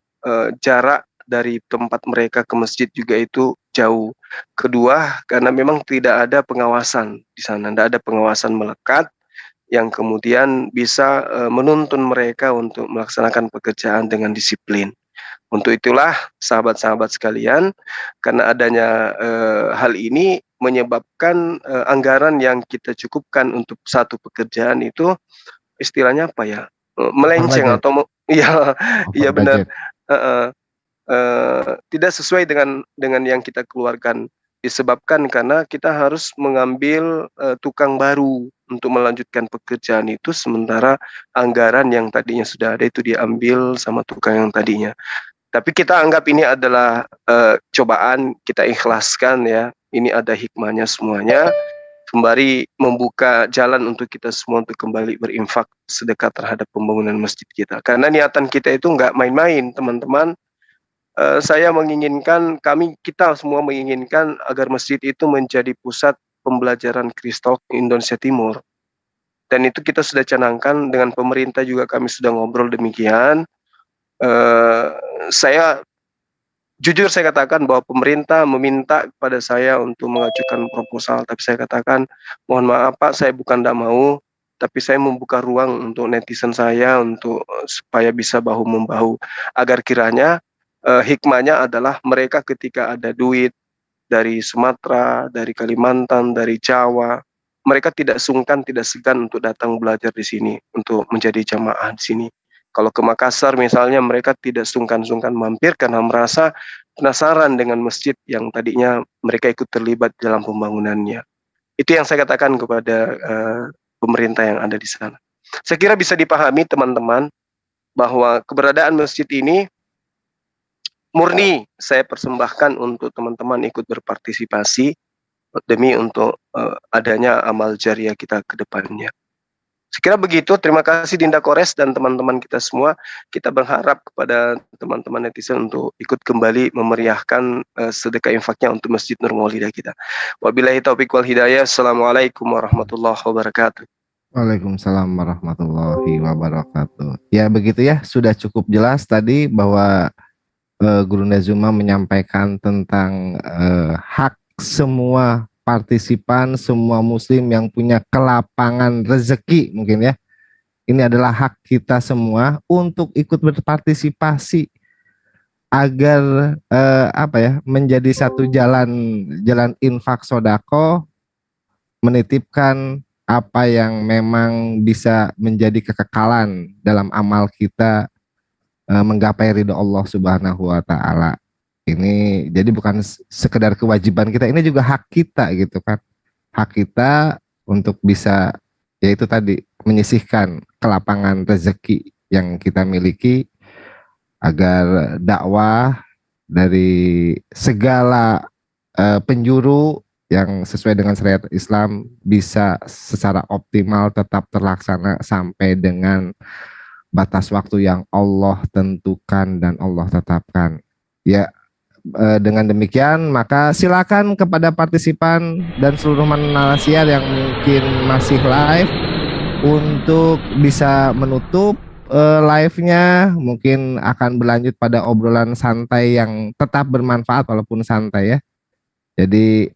jarak dari tempat mereka ke masjid juga itu jauh. Kedua, karena memang tidak ada pengawasan di sana, tidak ada pengawasan melekat yang kemudian bisa menuntun mereka untuk melaksanakan pekerjaan dengan disiplin. Untuk itulah sahabat-sahabat sekalian, karena adanya hal ini menyebabkan anggaran yang kita cukupkan untuk satu pekerjaan itu istilahnya apa ya, melenceng atau ya benar tidak sesuai dengan yang kita keluarkan, disebabkan karena kita harus mengambil tukang baru untuk melanjutkan pekerjaan itu, sementara anggaran yang tadinya sudah ada itu diambil sama tukang yang tadinya. Tapi kita anggap ini adalah cobaan, kita ikhlaskan ya. Ini ada hikmahnya semuanya. Kembali membuka jalan untuk kita semua untuk kembali berinfak sedekah terhadap pembangunan masjid kita. Karena niatan kita itu nggak main-main, teman-teman. Saya menginginkan, kita semua menginginkan agar masjid itu menjadi pusat pembelajaran Kristok Indonesia Timur. Dan itu kita sudah canangkan dengan pemerintah juga, kami sudah ngobrol demikian. Jujur saya katakan bahwa pemerintah meminta kepada saya untuk mengajukan proposal, tapi saya katakan mohon maaf Pak, saya bukan tidak mau, tapi saya membuka ruang untuk netizen saya untuk supaya bisa bahu membahu, agar kiranya hikmahnya adalah mereka ketika ada duit dari Sumatera, dari Kalimantan, dari Jawa, mereka tidak sungkan, tidak segan untuk datang belajar di sini, untuk menjadi jamaah di sini. Kalau ke Makassar misalnya, mereka tidak sungkan-sungkan mampir karena merasa penasaran dengan masjid yang tadinya mereka ikut terlibat dalam pembangunannya. Itu yang saya katakan kepada pemerintah yang ada di sana. Saya kira bisa dipahami teman-teman bahwa keberadaan masjid ini murni saya persembahkan untuk teman-teman ikut berpartisipasi demi untuk adanya amal jariah kita ke depannya. Sekira begitu, terima kasih Dinda Kores dan teman-teman kita semua. Kita berharap kepada teman-teman netizen untuk ikut kembali memeriahkan sedekah infaknya untuk Masjid Nur Maulidah kita. Wabillahi taufiq wal hidayah. Assalamualaikum warahmatullahi wabarakatuh. Waalaikumsalam warahmatullahi wabarakatuh. Ya begitu ya, sudah cukup jelas tadi bahwa Guru Nazuma menyampaikan tentang hak semua partisipan, semua muslim yang punya kelapangan rezeki mungkin ya. Ini adalah hak kita semua untuk ikut berpartisipasi agar menjadi satu jalan infak sodako, menitipkan apa yang memang bisa menjadi kekekalan dalam amal kita menggapai ridho Allah Subhanahu wa taala. Ini jadi bukan sekedar kewajiban kita, ini juga hak kita gitu kan. Hak kita untuk bisa yaitu tadi menyisihkan kelapangan rezeki yang kita miliki agar dakwah dari segala penjuru yang sesuai dengan syariat Islam bisa secara optimal tetap terlaksana sampai dengan batas waktu yang Allah tentukan dan Allah tetapkan. Ya, dengan demikian maka silakan kepada partisipan dan seluruh narasiar yang mungkin masih live untuk bisa menutup live-nya, mungkin akan berlanjut pada obrolan santai yang tetap bermanfaat walaupun santai ya. Jadi